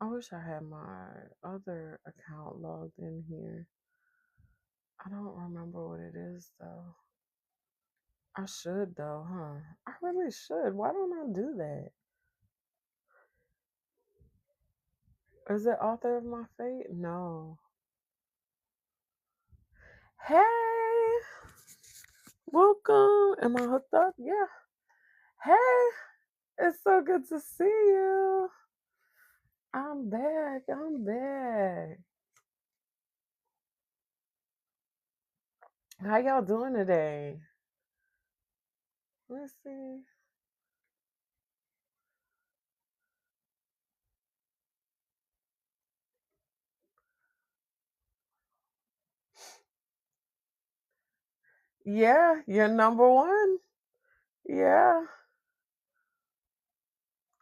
I wish I had my other account logged in here. I don't remember what it is though. I should though, huh? I really should. Why don't I do that? Is it author of my fate? No. Hey, welcome. Am I hooked up? Yeah. Hey, it's so good to see you. I'm back. I'm back. How y'all doing today? Let's see. Yeah, you're number one. Yeah.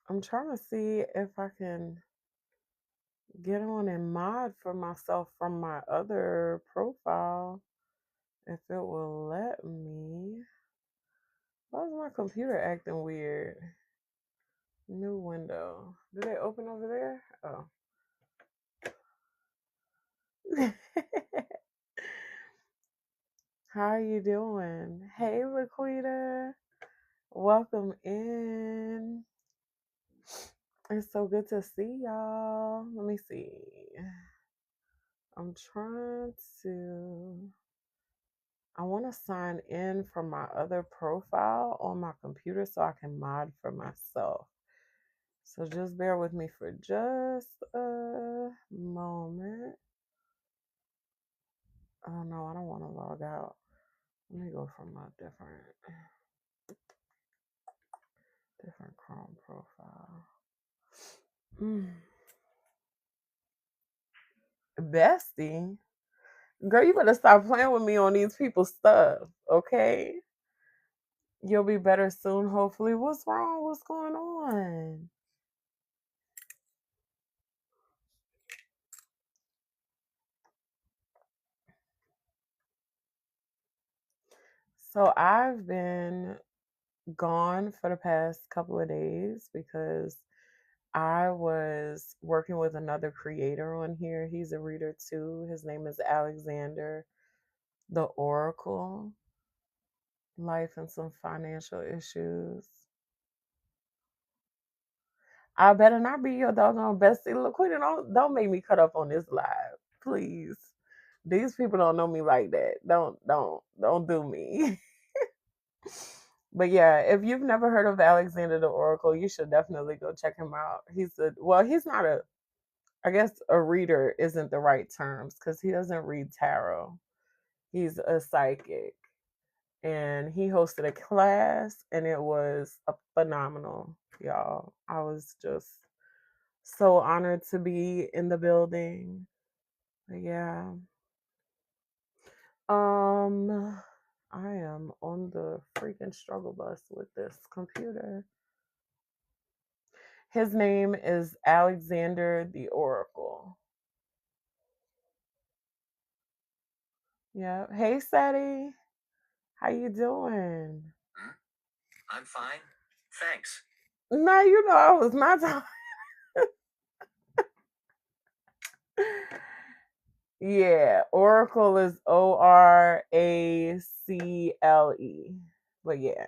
I'm trying to see if I can get on and mod for myself from my other profile. If it will let me. Why is my computer acting weird? New window. Did they open over there? Oh. How are you doing? Hey, Laquita. Welcome in. It's so good to see y'all. Let me see. I'm trying to. I want to sign in from my other profile on my computer so I can mod for myself. So just bear with me for just a moment. Oh no, I don't want to log out. Let me go from a different Chrome profile. Bestie, girl, you better stop playing with me on these people's stuff, okay? You'll be better soon, hopefully. What's wrong? What's going on? So I've been gone for the past couple of days because I was working with another creator on here. He's a reader too. His name is Alexander the Oracle. Life and some financial issues. I better not be your doggone bestie. Look, Queen, don't make me cut up on this live, please. These people don't know me like that. Don't do me. But yeah, if you've never heard of Alexander the Oracle, you should definitely go check him out. He's not a, I guess a reader isn't the right terms because he doesn't read tarot. He's a psychic. And he hosted a class and it was a phenomenal, y'all. I was just so honored to be in the building. But yeah. I am on the freaking struggle bus with this computer. His name is Alexander the Oracle. Yeah. Hey, Sadie. How you doing? I'm fine. Thanks. No, you know I was not talking. Yeah, Oracle is Oracle. But yeah.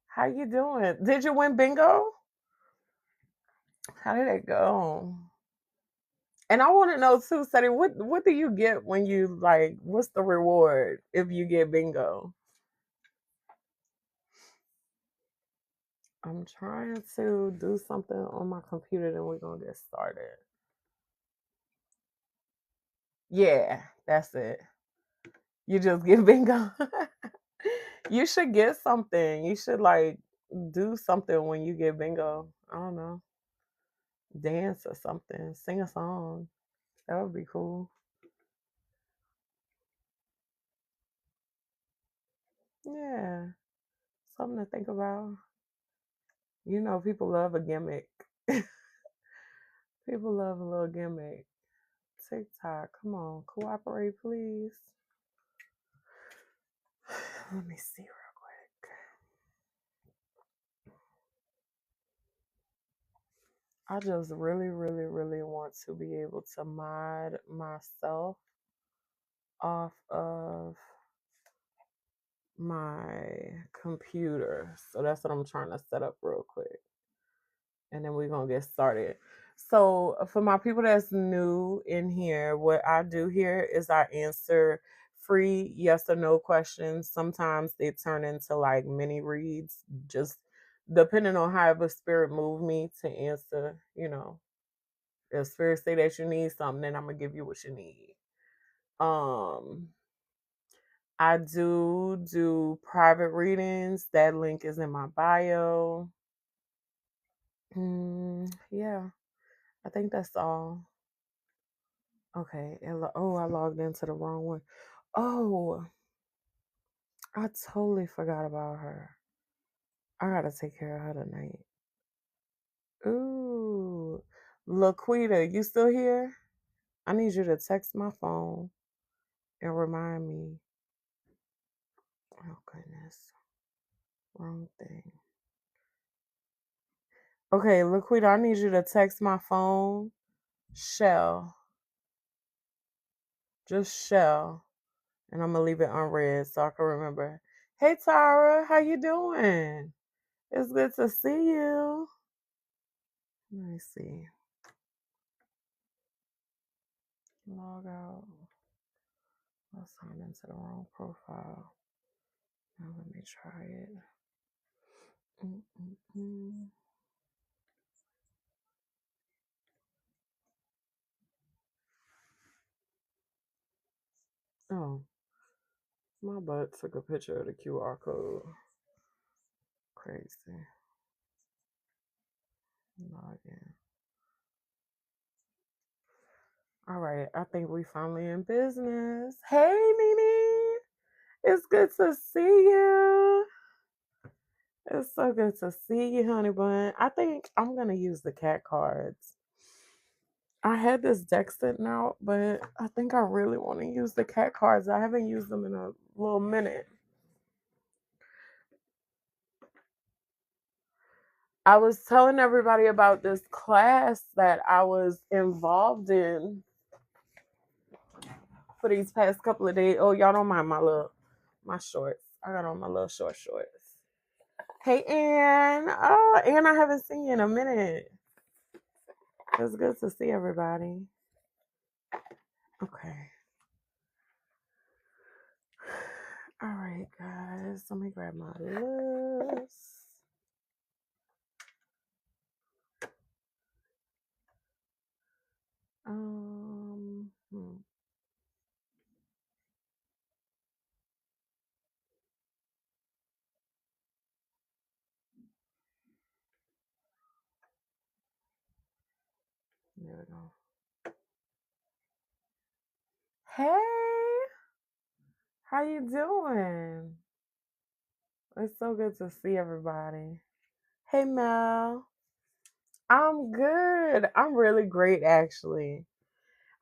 How you doing? Did you win bingo? How did it go? And I want to know too, Sadie, what do you get when you like? What's the reward if you get bingo? I'm trying to do something on my computer, then we're gonna get started. Yeah, that's it. You just get bingo. You should get something. You should like do something when you get bingo. I don't know. Dance or something. Sing a song. That would be cool. Yeah. Something to think about. You know, people love a gimmick. People love a little gimmick. TikTok, come on, cooperate, please. Let me see real I just really, really, really want to be able to mod myself off of my computer. So that's what I'm trying to set up real quick. And then we're going to get started. So, for my people that's new in here, what I do here is I answer free yes or no questions. Sometimes they turn into like mini reads, just depending on how the spirit moved me to answer. If spirit say that you need something, then I'm gonna give you what you need. Um, I do private readings. That link is in my bio. Yeah, I think that's all. Okay. Oh, I logged into the wrong one. Oh, I totally forgot about her. I gotta take care of her tonight. Ooh, Laquita, you still here? I need you to text my phone and remind me. Oh goodness, wrong thing. Okay, Laquita, I need you to text my phone. Shell, just Shell, and I'm gonna leave it unread so I can remember. Hey Tara, how you doing? It's good to see you. Let me see. Log out. I signed into the wrong profile. Now let me try it. Mm-mm-mm. Oh, my butt took a picture of the QR code. Crazy. Log in. All right, I think we finally in business. Hey, Nene. It's good to see you. It's so good to see you, honey bun. I think I'm gonna use the cat cards. I had this deck sitting out, but I think I really want to use the cat cards. I haven't used them in a little minute. I was telling everybody about this class that I was involved in for these past couple of days. Oh, y'all don't mind my shorts. I got on my little shorts. Hey, Ann. Oh, Ann, I haven't seen you in a minute. It's good to see everybody. Okay. All right, guys. Let me grab my list. Hmm. There we go. Hey, how you doing? It's so good to see everybody. Hey, Mel. I'm good. I'm really great, actually.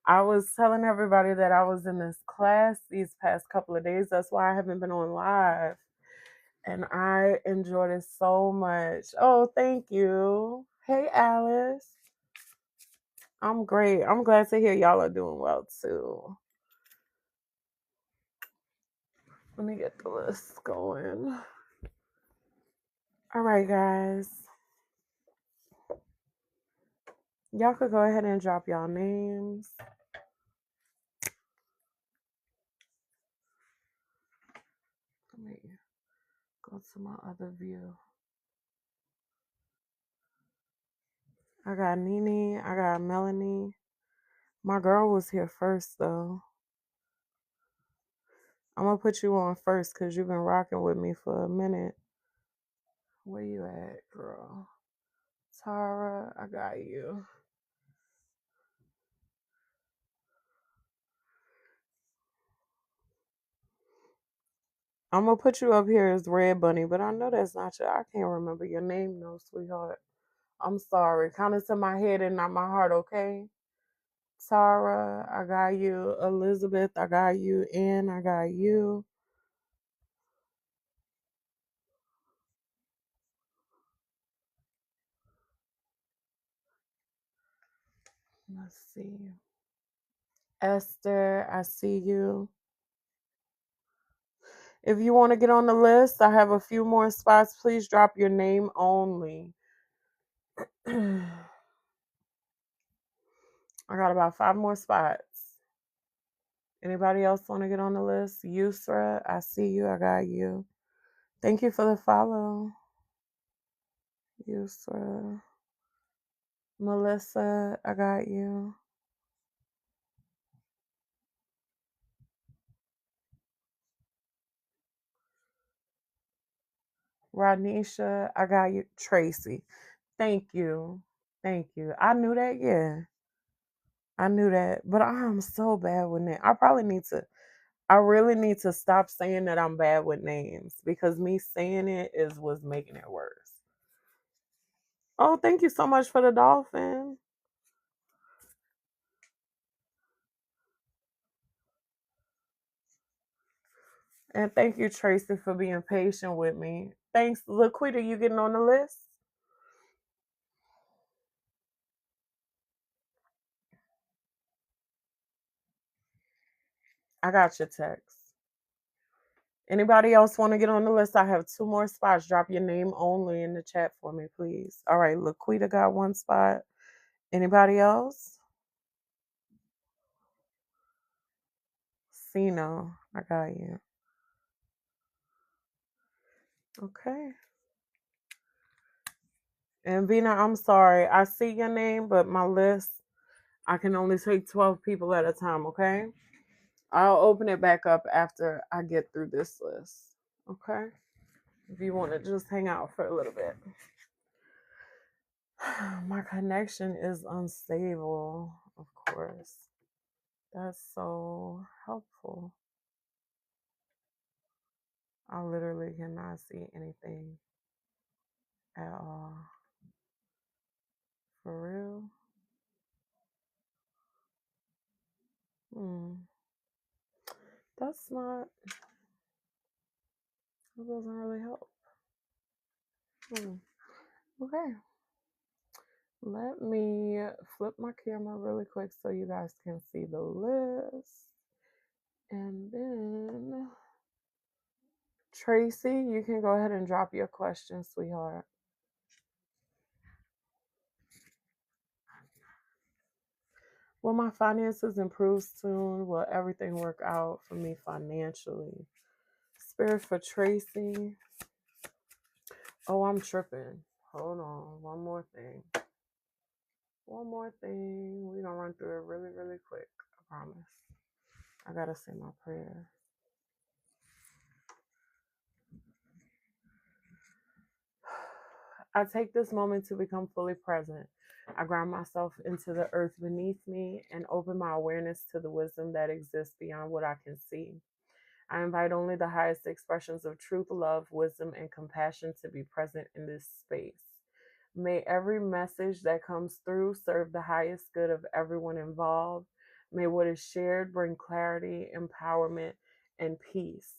I was telling everybody that I was in this class these past couple of days. That's why I haven't been on live. And I enjoyed it so much. Oh, thank you. Hey, Alice. I'm great. I'm glad to hear y'all are doing well, too. Let me get the list going. All right, guys. Y'all could go ahead and drop y'all names. Let me go to my other view. I got Nene. I got Melanie. My girl was here first, though. I'm going to put you on first because you've been rocking with me for a minute. Where you at, girl? Tara, I got you. I'm going to put you up here as Red Bunny, but I know that's not I can't remember your name, no, sweetheart. I'm sorry. Count it to my head and not my heart, okay? Tara, I got you. Elizabeth, I got you. Ann, I got you. Let's see. Esther, I see you. If you want to get on the list, I have a few more spots. Please drop your name only. I got about 5 more spots. Anybody else want to get on the list? Yusra, I see you. I got you. Thank you for the follow. Yusra. Melissa, I got you. Rodnisha, I got you. Tracy, thank you. Thank you. I knew that, yeah. I knew that. But I'm so bad with names. I really need to stop saying that I'm bad with names because me saying it was making it worse. Oh, thank you so much for the dolphin. And thank you, Tracy, for being patient with me. Thanks, Laquita, you getting on the list? I got your text. Anybody else want to get on the list? I have 2 more spots. Drop your name only in the chat for me, please. All right, Laquita got 1 spot. Anybody else? Sino, I got you. Okay. And Vina, I'm sorry. I see your name, but my list, I can only take 12 people at a time, okay? I'll open it back up after I get through this list, okay? If you want to just hang out for a little bit. My connection is unstable, of course. That's so helpful. I literally cannot see anything at all. For real? That's not, that doesn't really help. Okay. Let me flip my camera really quick so you guys can see the list. And then, Tracy, you can go ahead and drop your question, sweetheart. Will my finances improve soon? Will everything work out for me financially? Spirit for Tracy. Oh, I'm tripping. Hold on. One more thing. We're going to run through it really, really quick. I promise. I got to say my prayer. I take this moment to become fully present. I ground myself into the earth beneath me and open my awareness to the wisdom that exists beyond what I can see. I invite only the highest expressions of truth, love, wisdom, and compassion to be present in this space. May every message that comes through serve the highest good of everyone involved. May what is shared bring clarity, empowerment, and peace.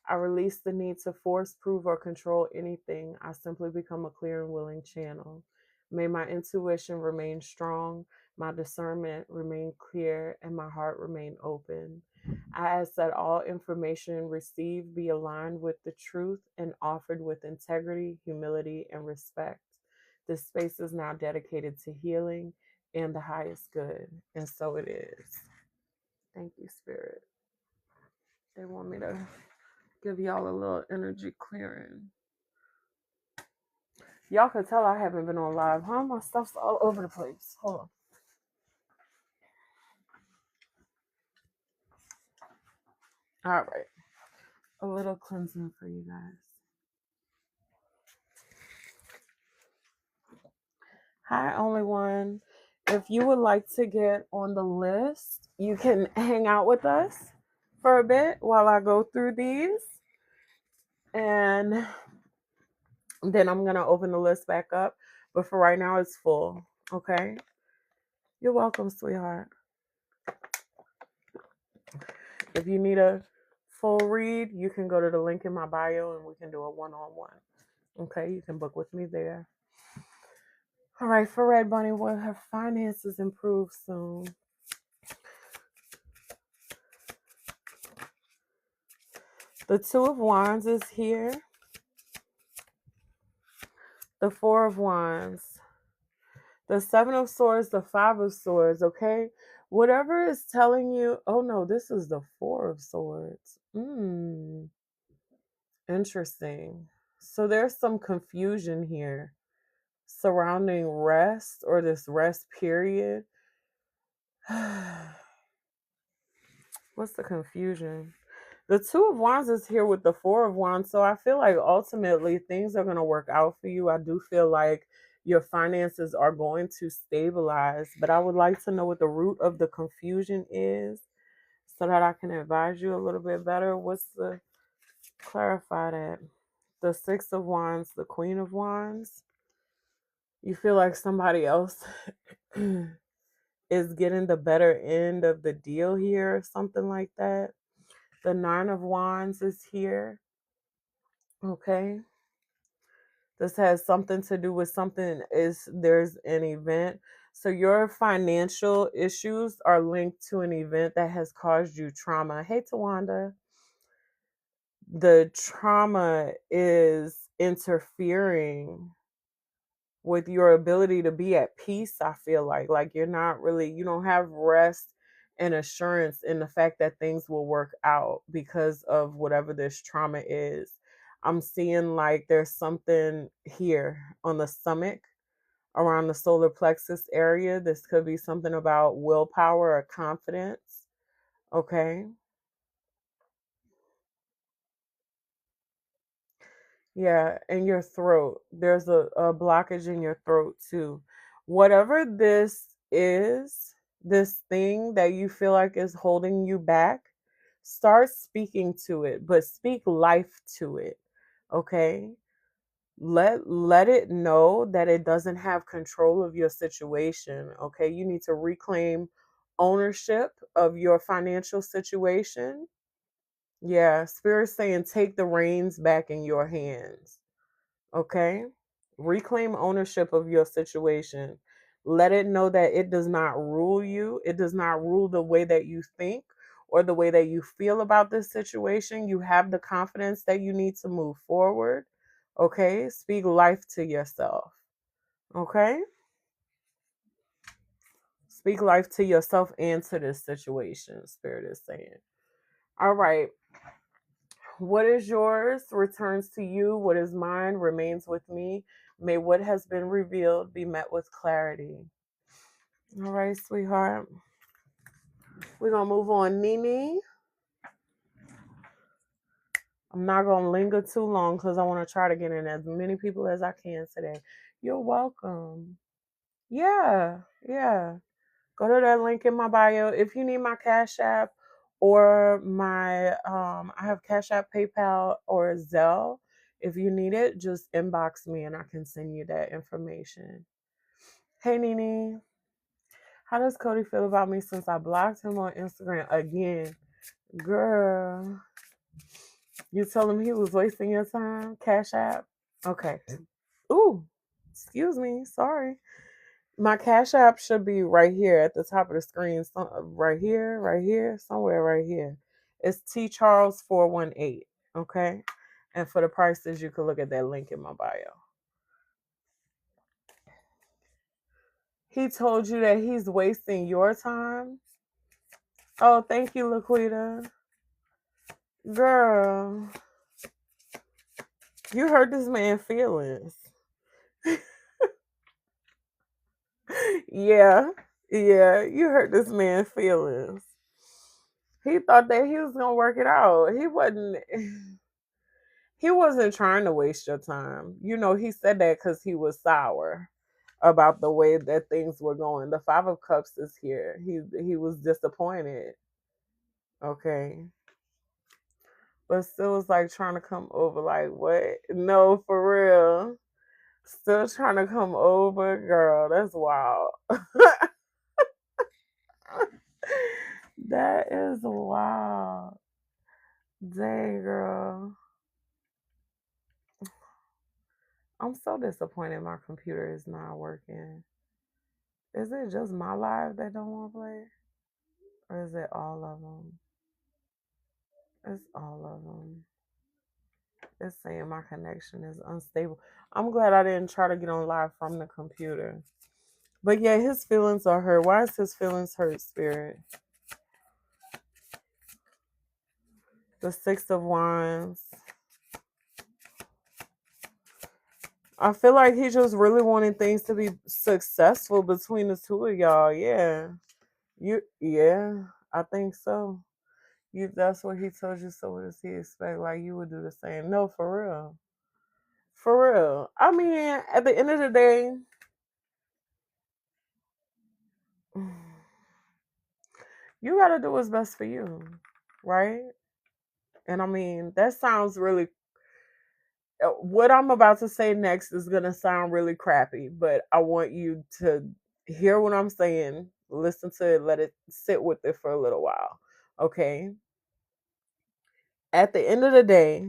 I release the need to force, prove, or control anything. I simply become a clear and willing channel. May my intuition remain strong, my discernment remain clear, and my heart remain open. I ask that all information received be aligned with the truth and offered with integrity, humility, and respect. This space is now dedicated to healing and the highest good. And so it is. Thank you, Spirit. They want me to give y'all a little energy clearing. Y'all can tell I haven't been on live, huh? My stuff's all over the place. Hold on. All right. A little cleansing for you guys. Hi, only one. If you would like to get on the list, you can hang out with us for a bit while I go through these. And then I'm going to open the list back up. But for right now, it's full. Okay? You're welcome, sweetheart. If you need a full read, you can go to the link in my bio and we can do a one-on-one. Okay? You can book with me there. All right, for Red Bunny, will her finances improve soon? The Two of Wands is here. The Four of Wands. The Seven of Swords, the Five of Swords, okay? Whatever is telling you, oh no, this is the Four of Swords. Interesting. So there's some confusion here surrounding rest or this rest period. What's the confusion? The Two of Wands is here with the Four of Wands. So I feel like ultimately things are going to work out for you. I do feel like your finances are going to stabilize, but I would like to know what the root of the confusion is so that I can advise you a little bit better. What's the clarify that? The Six of Wands, the Queen of Wands. You feel like somebody else is getting the better end of the deal here, or something like that. The Nine of Wands is here. Okay. This has something to do with something is there's an event. So your financial issues are linked to an event that has caused you trauma. Hey Tawanda. The trauma is interfering with your ability to be at peace. I feel like you're not really, you don't have rest and assurance in the fact that things will work out because of whatever this trauma is. I'm seeing like there's something here on the stomach around the solar plexus area. This could be something about willpower or confidence. Okay. Yeah, and your throat. There's a blockage in your throat too. Whatever this is, this thing that you feel like is holding you back, start speaking to it, but speak life to it. Okay? Let it know that it doesn't have control of your situation. Okay? You need to reclaim ownership of your financial situation. Yeah, spirit's saying take the reins back in your hands. Okay? Reclaim ownership of your situation. Let it know that it does not rule you. It does not rule the way that you think or the way that you feel about this situation. You have the confidence that you need to move forward. Okay? Speak life to yourself. Okay? Speak life to yourself and to this situation, Spirit is saying. All right. What is yours returns to you. What is mine remains with me. May what has been revealed be met with clarity. All right, sweetheart. We're going to move on. Nini, I'm not going to linger too long because I want to try to get in as many people as I can today. You're welcome. Yeah, yeah. Go to that link in my bio. If you need my Cash App or my I have Cash App, PayPal, or Zelle. If you need it, just inbox me and I can send you that information. Hey Nene, how does Cody feel about me since I blocked him on Instagram again? Girl, you told him he was wasting your time? Cash App? Okay. Ooh, excuse me. Sorry. My Cash App should be right here at the top of the screen. Right here, somewhere right here. It's T Charles 418. Okay. And for the prices, you can look at that link in my bio. He told you that he's wasting your time. Oh, thank you, Laquita. Girl, you hurt this man's feelings. Yeah, yeah, you hurt this man's feelings. He thought that he was gonna work it out. He wasn't. He wasn't trying to waste your time. You know, he said that because he was sour about the way that things were going. The Five of Cups is here. He was disappointed. Okay. But still was like trying to come over like what? No, for real. Still trying to come over, girl. That's wild. That is wild. Dang, girl. I'm so disappointed my computer is not working. Is it just my live that don't want to play? Or is it all of them? It's all of them. It's saying my connection is unstable. I'm glad I didn't try to get on live from the computer. But yeah, his feelings are hurt. Why is his feelings hurt, Spirit? The Six of Wands. I feel like he just really wanted things to be successful between the two of y'all. Yeah. Yeah, I think so. That's what he told you, so what does he expect? Like you would do the same. No, for real. For real. I mean, at the end of the day, you gotta do what's best for you. Right? And I mean, that sounds really what I'm about to say next is going to sound really crappy, but I want you to hear what I'm saying, listen to it, let it sit with it for a little while. Okay? At the end of the day,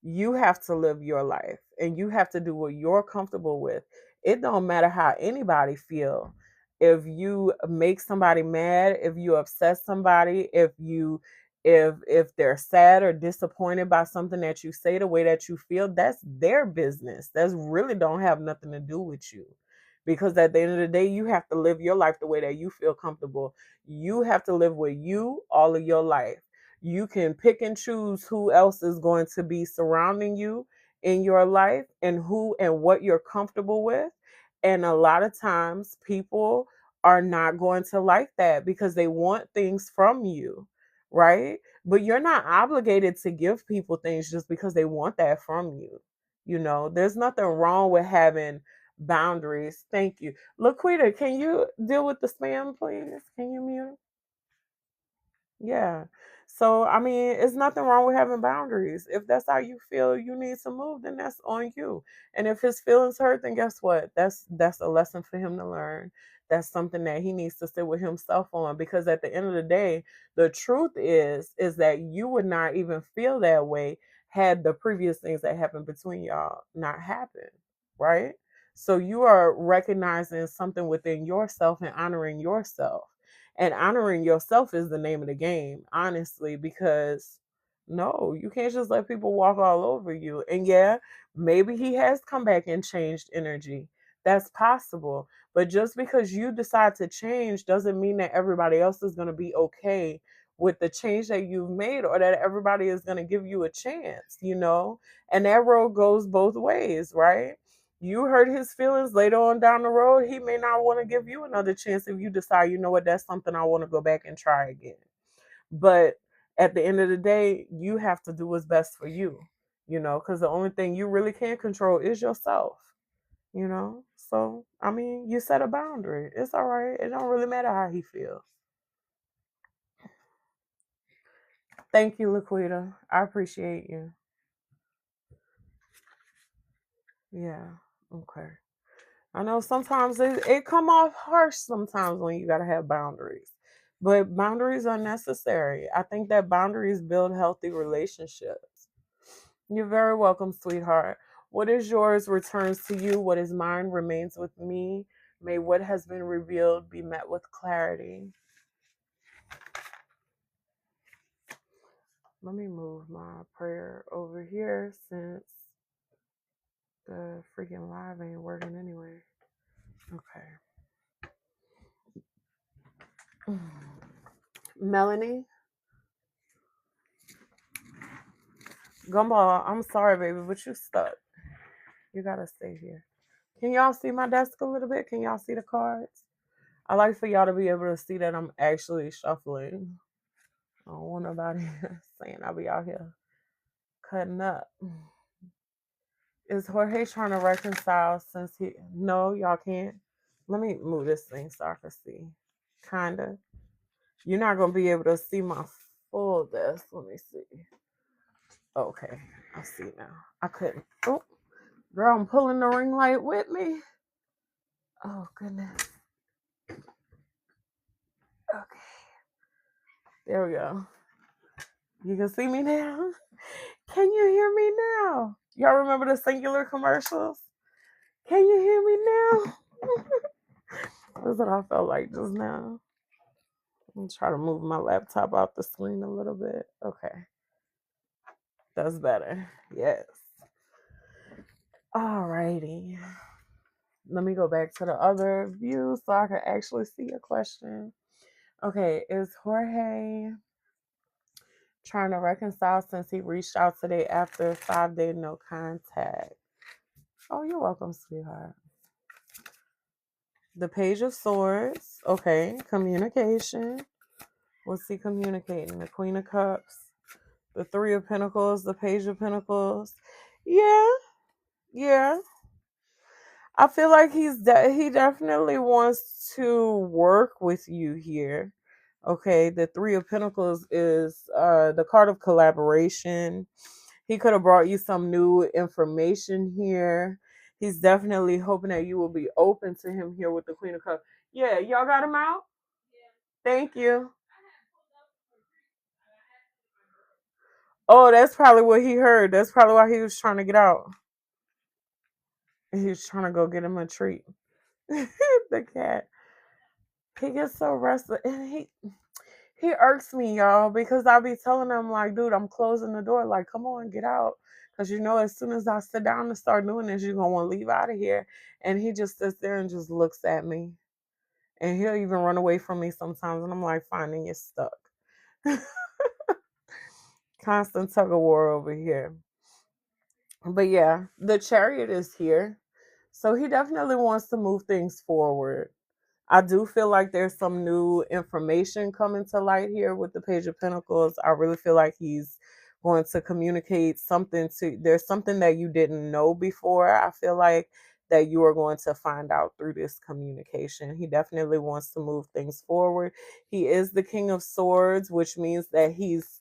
you have to live your life and you have to do what you're comfortable with. It don't matter how anybody feel. If you make somebody mad, if you upset somebody, if they're sad or disappointed by something that you say, the way that you feel, that's their business. That's really don't have nothing to do with you. Because at the end of the day, you have to live your life the way that you feel comfortable. You have to live with you all of your life. You can pick and choose who else is going to be surrounding you in your life and who and what you're comfortable with. And a lot of times people are not going to like that because they want things from you, right? But you're not obligated to give people things just because they want that from you. There's nothing wrong with having boundaries. Thank you. Laquita, can you deal with the spam, please? Can you mute? Yeah. So, I mean, it's nothing wrong with having boundaries. If that's how you feel you need to move, then that's on you. And if his feelings hurt, then guess what? That's a lesson for him to learn. That's something that he needs to sit with himself on because at the end of the day, the truth is that you would not even feel that way had the previous things that happened between y'all not happened, right? So you are recognizing something within yourself and honoring yourself, and honoring yourself is the name of the game, honestly, because no, you can't just let people walk all over you. And yeah, maybe he has come back and changed energy. That's possible. But just because you decide to change doesn't mean that everybody else is going to be okay with the change that you've made or that everybody is going to give you a chance. And that road goes both ways, right? You hurt his feelings later on down the road, he may not want to give you another chance if you decide, you know what, that's something I want to go back and try again. But at the end of the day, you have to do what's best for you, because the only thing you really can control is yourself. So, I mean, you set a boundary. It's all right. It don't really matter how he feels. Thank you, Laquita. I appreciate you. Yeah. Okay. I know sometimes it come off harsh sometimes when you gotta have boundaries. But boundaries are necessary. I think that boundaries build healthy relationships. You're very welcome, sweetheart. What is yours returns to you. What is mine remains with me. May what has been revealed be met with clarity. Let me move my prayer over here since the freaking live ain't working anyway. Okay. Melanie, Gumball, I'm sorry, baby, but you stuck. You gotta stay here. Can y'all see my desk a little bit? Can y'all see the cards? I like for y'all to be able to see that I'm actually shuffling. I don't want nobody saying I'll be out here cutting up. Is Jorge trying to reconcile since he... No, y'all can't. Let me move this thing so I can see. Kinda. You're not gonna be able to see my full desk. Let me see. Okay, I see now. I couldn't. Oh, girl, I'm pulling the ring light with me. Oh goodness. Okay, there we go. You can see me now. Can you hear me now? Y'all remember the singular commercials? Can you hear me now? That's what I felt like just now. I'm trying to move my laptop off the screen a little bit. Okay, that's better. Yes. Alrighty. Let me go back to the other view so I can actually see your question. Okay, is Jorge trying to reconcile since he reached out today after 5 day no contact? Oh, you're welcome, sweetheart. The Page of Swords. Okay, communication. What's he communicating? The Queen of Cups, the Three of Pentacles, the Page of Pentacles. Yeah, yeah. I feel like he definitely wants to work with you here. Okay, the Three of Pentacles is the card of collaboration. He could have brought you some new information here. He's definitely hoping that you will be open to him here with the Queen of Cups. Yeah, y'all got him out? Thank you. Oh, that's probably what he heard. That's probably why he was trying to get out. He was trying to go get him a treat. The cat. He gets so restless. And he irks me, y'all, because I be telling him, like, dude, I'm closing the door. Like, come on, get out. Because you know, as soon as I sit down and start doing this, you're going to want to leave out of here. And he just sits there and just looks at me. And he'll even run away from me sometimes. And I'm like, fine, then you're stuck. Constant tug of war over here. But yeah, the Chariot is here. So he definitely wants to move things forward. I do feel like there's some new information coming to light here with the Page of Pentacles. I really feel like he's going to communicate something there's something that you didn't know before. I feel like that you are going to find out through this communication. He definitely wants to move things forward. He is the King of Swords, which means that he's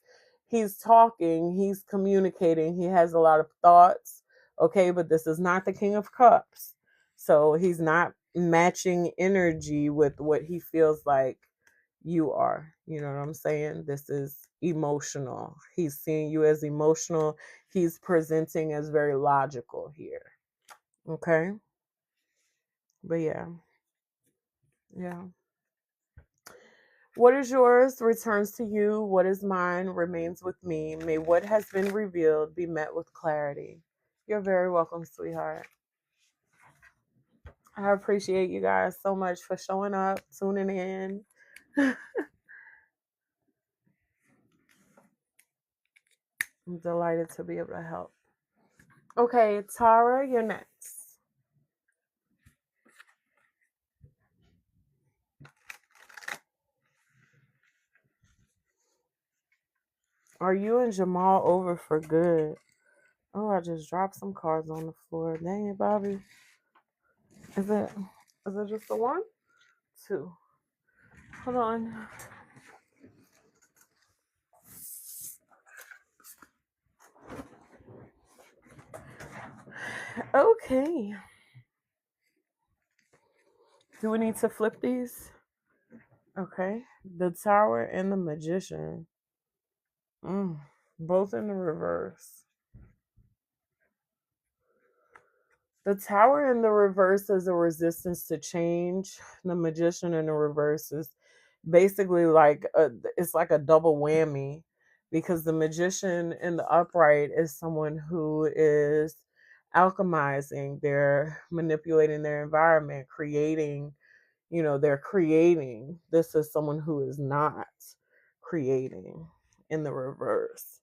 talking, he's communicating, he has a lot of thoughts. Okay, but this is not the King of Cups. So he's not matching energy with what he feels like you are. You know what I'm saying? This is emotional. He's seeing you as emotional. He's presenting as very logical here. Okay? But yeah. Yeah. What is yours returns to you. What is mine remains with me. May what has been revealed be met with clarity. You're very welcome, sweetheart. I appreciate you guys so much for showing up, tuning in. I'm delighted to be able to help. Okay, Tara, you're next. Are you and Jamal over for good? Oh, I just dropped some cards on the floor. Dang it, Bobby. Is it just the one? Two. Hold on. Okay. Do we need to flip these? Okay. The Tower and the Magician. Both in the reverse. The Tower in the reverse is a resistance to change. The Magician in the reverse is basically it's like a double whammy, because the Magician in the upright is someone who is alchemizing, they're manipulating their environment, creating, they're creating. This is someone who is not creating in the reverse.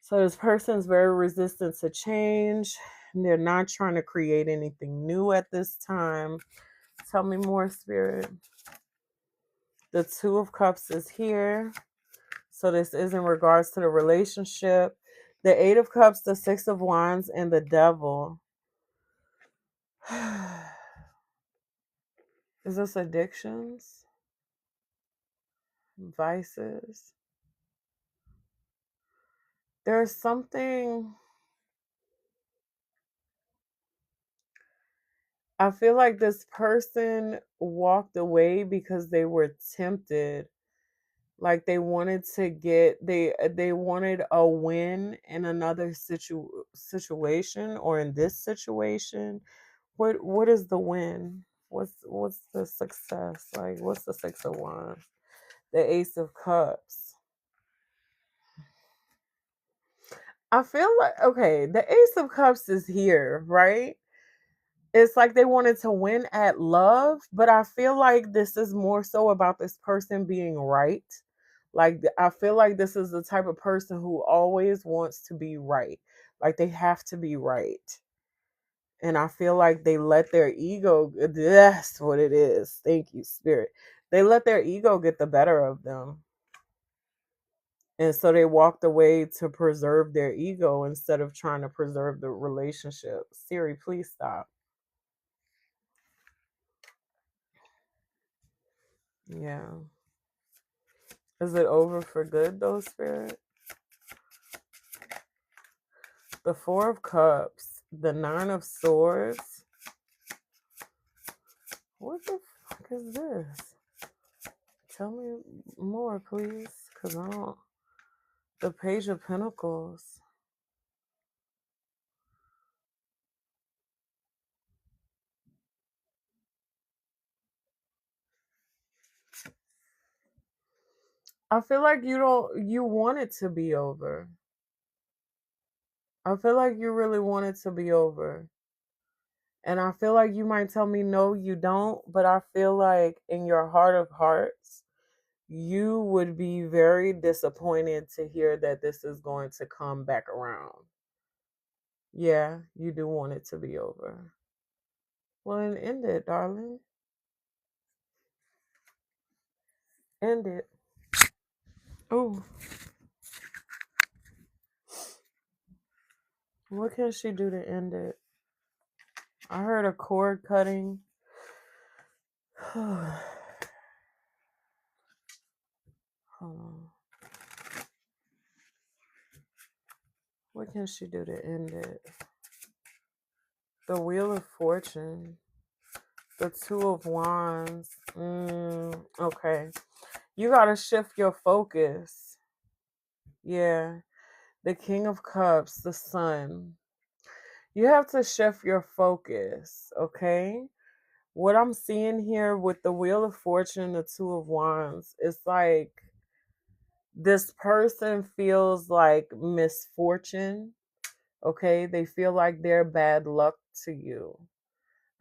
So this person's very resistant to change. They're not trying to create anything new at this time. Tell me more, Spirit. The Two of Cups is here. So this is in regards to the relationship. The Eight of Cups, the Six of Wands, and the Devil. Is this addictions? Vices? There's something. I feel like this person walked away because they were tempted Like they wanted to get they wanted a win in another situation, or in this situation. What is the win? What's the success? Like what's the Six of Wands? The Ace of Cups. I feel like, okay, the Ace of Cups is here, right? It's like they wanted to win at love, but I feel like this is more so about this person being right. Like I feel like this is the type of person who always wants to be right. Like they have to be right. And I feel like they let their ego, that's what it is. Thank you, Spirit. They let their ego get the better of them. And so they walked away to preserve their ego instead of trying to preserve the relationship. Siri, please stop. Yeah. Is it over for good though, Spirit? The Four of Cups, the Nine of Swords. What the fuck is this? Tell me more, please. Because I don't. The Page of Pentacles. I feel like you want it to be over. I feel like you really want it to be over. And I feel like you might tell me, no, you don't. But I feel like in your heart of hearts, you would be very disappointed to hear that this is going to come back around. Yeah, you do want it to be over. Well, then end it, darling. End it. Oh, what can she do to end it? I heard a cord cutting. Hold on. What can she do to end it? The Wheel of Fortune. The Two of Wands. Okay. You got to shift your focus. Yeah. The King of Cups. The Sun. You have to shift your focus. Okay. What I'm seeing here with the Wheel of Fortune, the Two of Wands, it's like this person feels like misfortune. Okay. They feel like they're bad luck to you.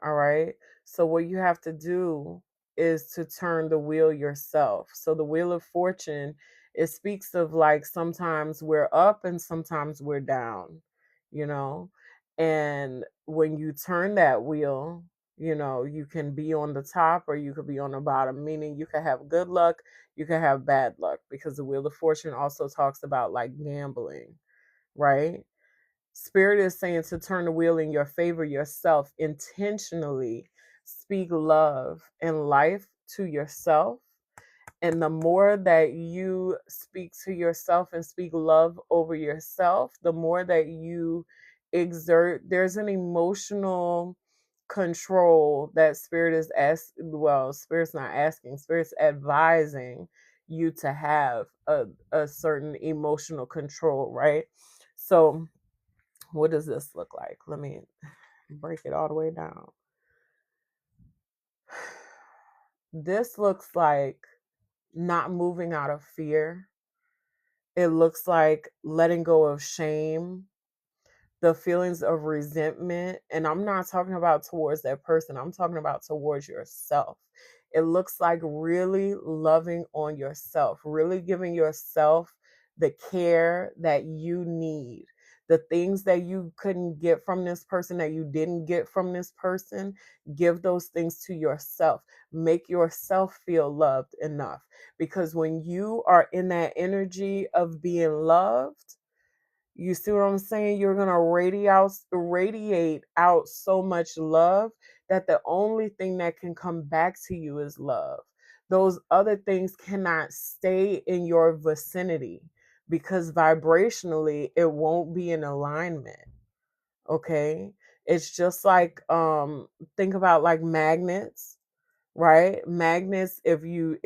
All right. So what you have to do is to turn the wheel yourself. So the Wheel of Fortune, it speaks of like sometimes we're up and sometimes we're down, you know. And when you turn that wheel, you can be on the top or you could be on the bottom, meaning you can have good luck, you can have bad luck, because the Wheel of Fortune also talks about like gambling, right? Spirit is saying to turn the wheel in your favor yourself, intentionally speak love and life to yourself. And the more that you speak to yourself and speak love over yourself, the more that you exert, there's an emotional control that Spirit is Spirit's not asking, Spirit's advising you to have a certain emotional control, right? So what does this look like? Let me break it all the way down. This looks like not moving out of fear. It looks like letting go of shame, the feelings of resentment. And I'm not talking about towards that person, I'm talking about towards yourself. It looks like really loving on yourself, really giving yourself the care that you need. The things that you couldn't get from this person, that you didn't get from this person, give those things to yourself. Make yourself feel loved enough. Because when you are in that energy of being loved, you see what I'm saying? You're gonna radiate out so much love that the only thing that can come back to you is love. Those other things cannot stay in your vicinity because vibrationally it won't be in alignment. Okay? It's just like think about like magnets, right? Magnets, if you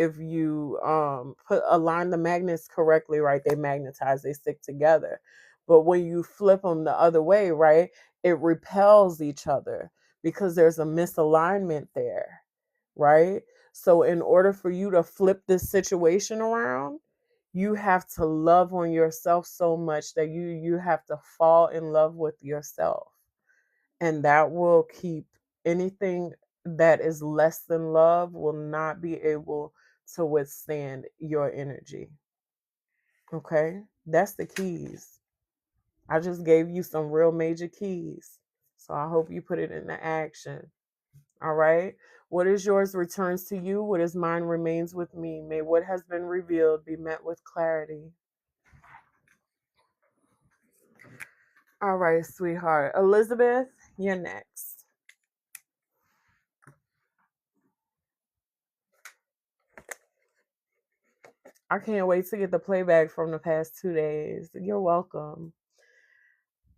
put align the magnets correctly, right, they magnetize, they stick together. But when you flip them the other way, right, it repels each other because there's a misalignment there, right? So in order for you to flip this situation around, you have to love on yourself so much that you have to fall in love with yourself, and that will keep anything that is less than love will not be able to withstand your energy. Okay? That's the keys. I just gave you some real major keys. So I hope you put it into action. All right? What is yours returns to you. What is mine remains with me. May what has been revealed be met with clarity. All right, sweetheart. Elizabeth, you're next. I can't wait to get the playback from the past 2 days. You're welcome.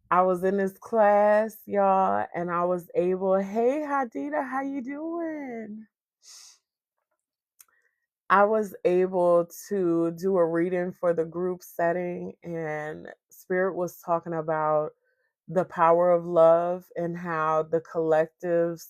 I was in this class, y'all, and I was able, hey Hadida, how you doing? I was able to do a reading for the group setting, and Spirit was talking about the power of love and how the collective's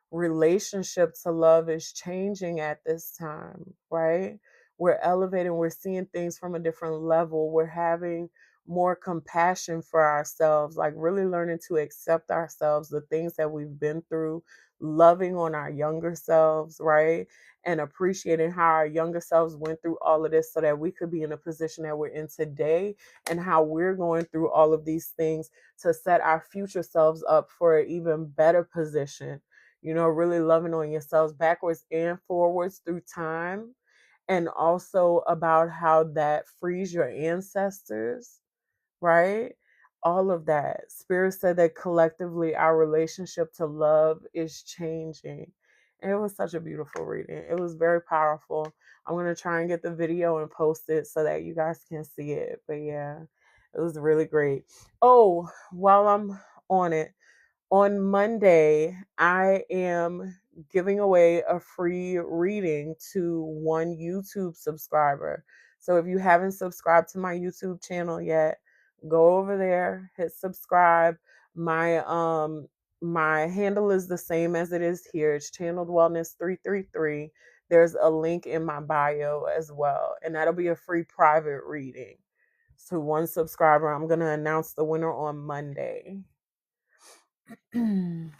relationship to love is changing at this time, right? We're elevating, we're seeing things from a different level, we're having more compassion for ourselves, like really learning to accept ourselves, the things that we've been through, loving on our younger selves, right? And appreciating how our younger selves went through all of this so that we could be in a position that we're in today, and how we're going through all of these things to set our future selves up for an even better position. You know, really loving on yourselves backwards and forwards through time. And also about how that frees your ancestors, right? All of that. Spirit said that collectively our relationship to love is changing. And it was such a beautiful reading. It was very powerful. I'm going to try and get the video and post it so that you guys can see it. But yeah, it was really great. Oh, while I'm on it, on Monday, I am giving away a free reading to one YouTube subscriber. So if you haven't subscribed to my YouTube channel yet, go over there, hit subscribe. My handle is the same as it is here. It's Channeled Wellness 333. There's a link in my bio as well, and that'll be a free private reading. So one subscriber, I'm going to announce the winner on Monday. And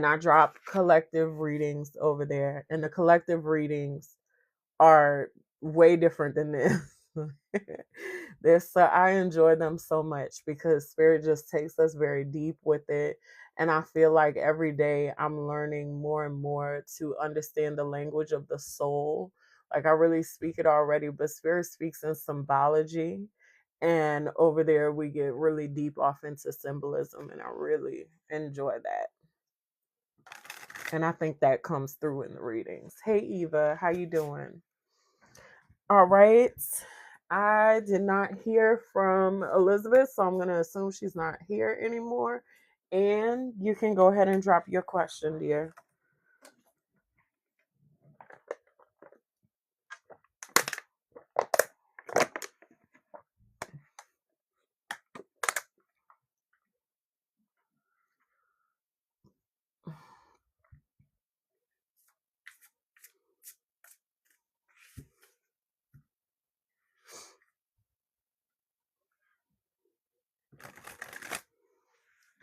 I drop collective readings over there. And the collective readings are way different than this. I enjoy them so much because Spirit just takes us very deep with it. And I feel like every day I'm learning more and more to understand the language of the soul. Like I really speak it already, but Spirit speaks in symbology. And over there, we get really deep off into symbolism, and I really enjoy that. And I think that comes through in the readings. Hey, Eva, how you doing? All right. I did not hear from Elizabeth, so I'm going to assume she's not here anymore. And you can go ahead and drop your question, dear.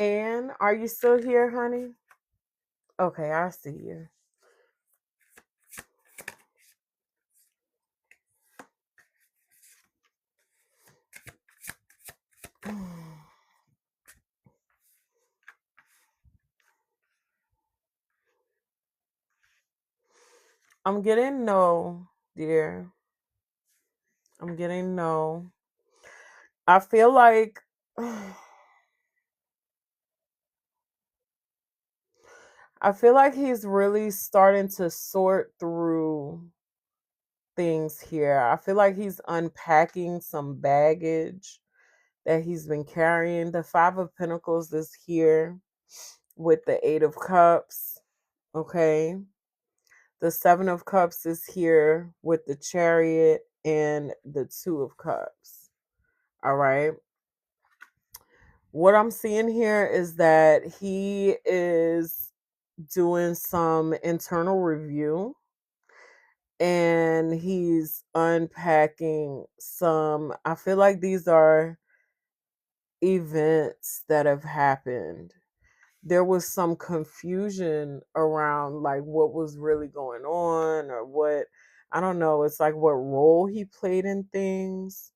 Anne, are you still here, honey? Okay, I see you. I'm getting no, dear. I'm getting no. I feel like I feel like he's really starting to sort through things here. I feel like he's unpacking some baggage that he's been carrying. The Five of Pentacles is here with the Eight of Cups. Okay. The Seven of Cups is here with the Chariot and the Two of Cups. All right. What I'm seeing here is that he is doing some internal review and he's unpacking some. I feel like these are events that have happened. There was some confusion around like what was really going on or what, I don't know, it's like what role he played in things,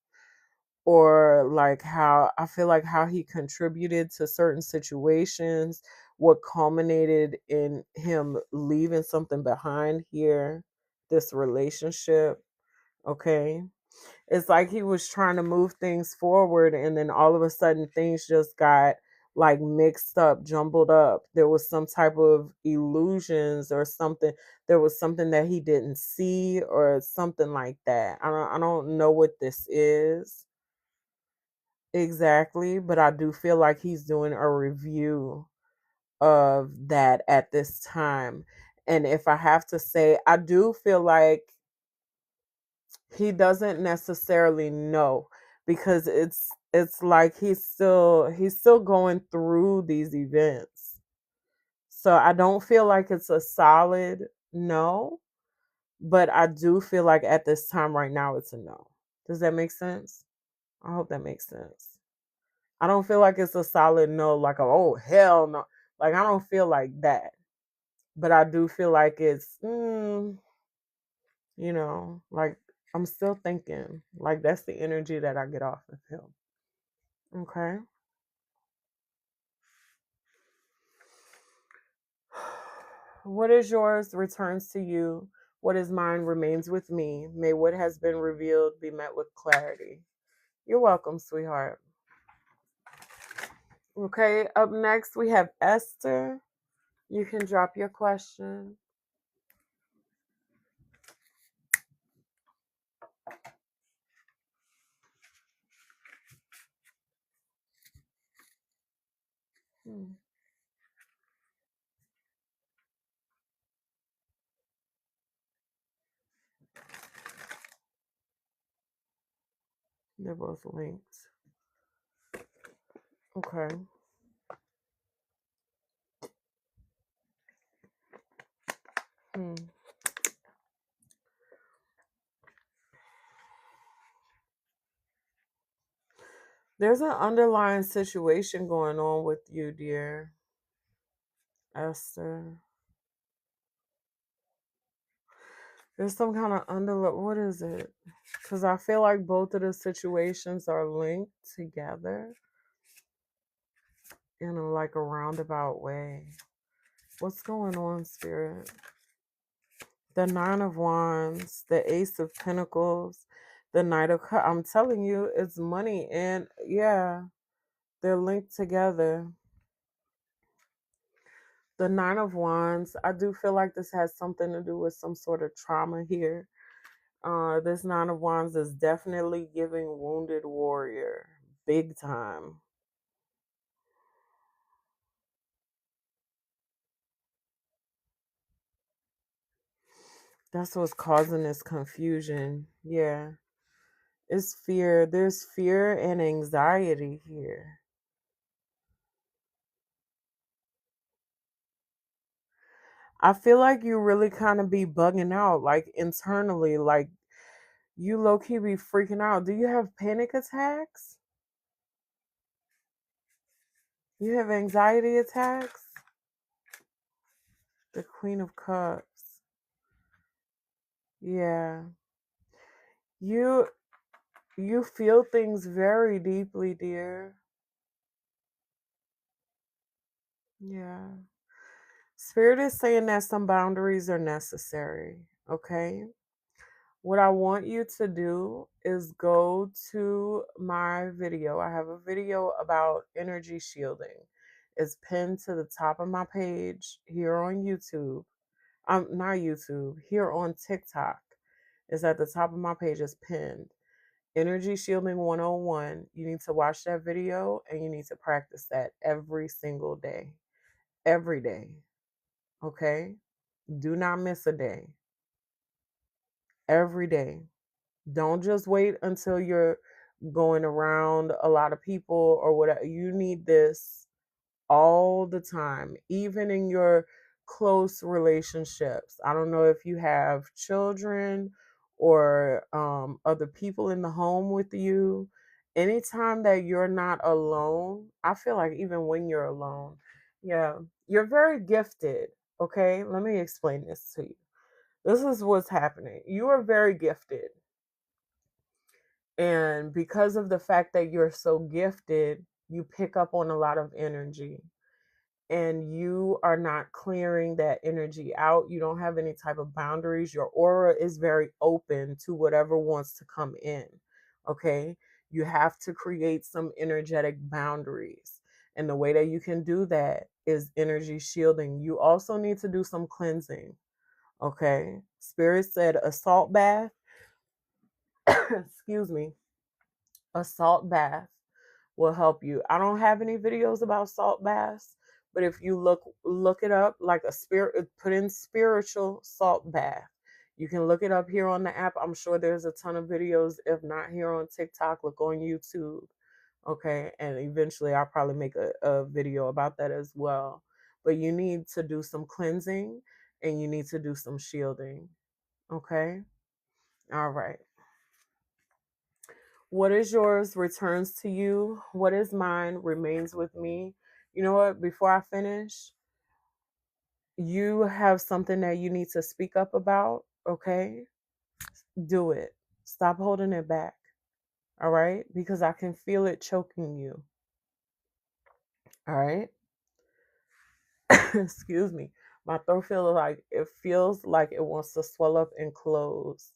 or like how I feel like how he contributed to certain situations, what culminated in him leaving something behind here, this relationship. Okay. It's like he was trying to move things forward and then all of a sudden things just got like mixed up, jumbled up. There was some type of illusions or something. There was something that he didn't see or something like that. I don't know what this is exactly, but I do feel like he's doing a review of that at this time. And if I have to say, I do feel like he doesn't necessarily know, because it's like he's still going through these events. So I don't feel like it's a solid no, but I do feel like at this time right now it's a no. Does that make sense? I hope that makes sense. I don't feel like it's a solid no, like a, oh hell no. Like I don't feel like that. But I do feel like it's like I'm still thinking. Like that's the energy that I get off of him. Okay. What is yours returns to you. What is mine remains with me. May what has been revealed be met with clarity. You're welcome, sweetheart. Okay, up next we have Esther. You can drop your question. Hmm, they're both linked. Okay. Hmm. There's an underlying situation going on with you, dear Esther. There's some kind of what is it? Because I feel like both of the situations are linked together in like a roundabout way. What's going on, Spirit? The Nine of Wands, the Ace of Pentacles, the Knight of Cups. I'm telling you, it's money, and yeah, they're linked together. The Nine of Wands, I do feel like this has something to do with some sort of trauma here. This Nine of Wands is definitely giving wounded warrior, big time. That's what's causing this confusion. Yeah. It's fear. There's fear and anxiety here. I feel like you really kind of be bugging out, like internally, like you low key be freaking out. Do you have panic attacks? You have anxiety attacks? The Queen of Cups. Yeah. You you feel things very deeply, dear. Yeah. Spirit is saying that some boundaries are necessary, okay? What I want you to do is go to my video. I have a video about energy shielding. It's pinned to the top of my page here on YouTube. Not YouTube, here on TikTok. It's at the top of my page, it's pinned. Energy Shielding 101. You need to watch that video and you need to practice that every single day. Every day. Okay? Do not miss a day. Every day. Don't just wait until you're going around a lot of people or whatever. You need this all the time, even in your close relationships. I don't know if you have children or other people in the home with you. Anytime that you're not alone, I feel like even when you're alone, yeah, you're very gifted. Okay, let me explain this to you. This is what's happening. You are very gifted. And because of the fact that you're so gifted, you pick up on a lot of energy and you are not clearing that energy out. You don't have any type of boundaries. Your aura is very open to whatever wants to come in. Okay. You have to create some energetic boundaries. And the way that you can do that is energy shielding. You also need to do some cleansing. Okay. Spirit said a salt bath, excuse me, a salt bath will help you. I don't have any videos about salt baths, but if you look it up, like a spirit, put in spiritual salt bath. You can look it up here on the app. I'm sure there's a ton of videos. If not here on TikTok, look on YouTube. Okay. And eventually I'll probably make a video about that as well. But you need to do some cleansing and you need to do some shielding. Okay. All right. What is yours returns to you. What is mine remains with me. You know what? Before I finish, you have something that you need to speak up about. Okay? Do it. Stop holding it back. All right? Because I can feel it choking you. All right? Excuse me. My throat feels like it wants to swell up and close.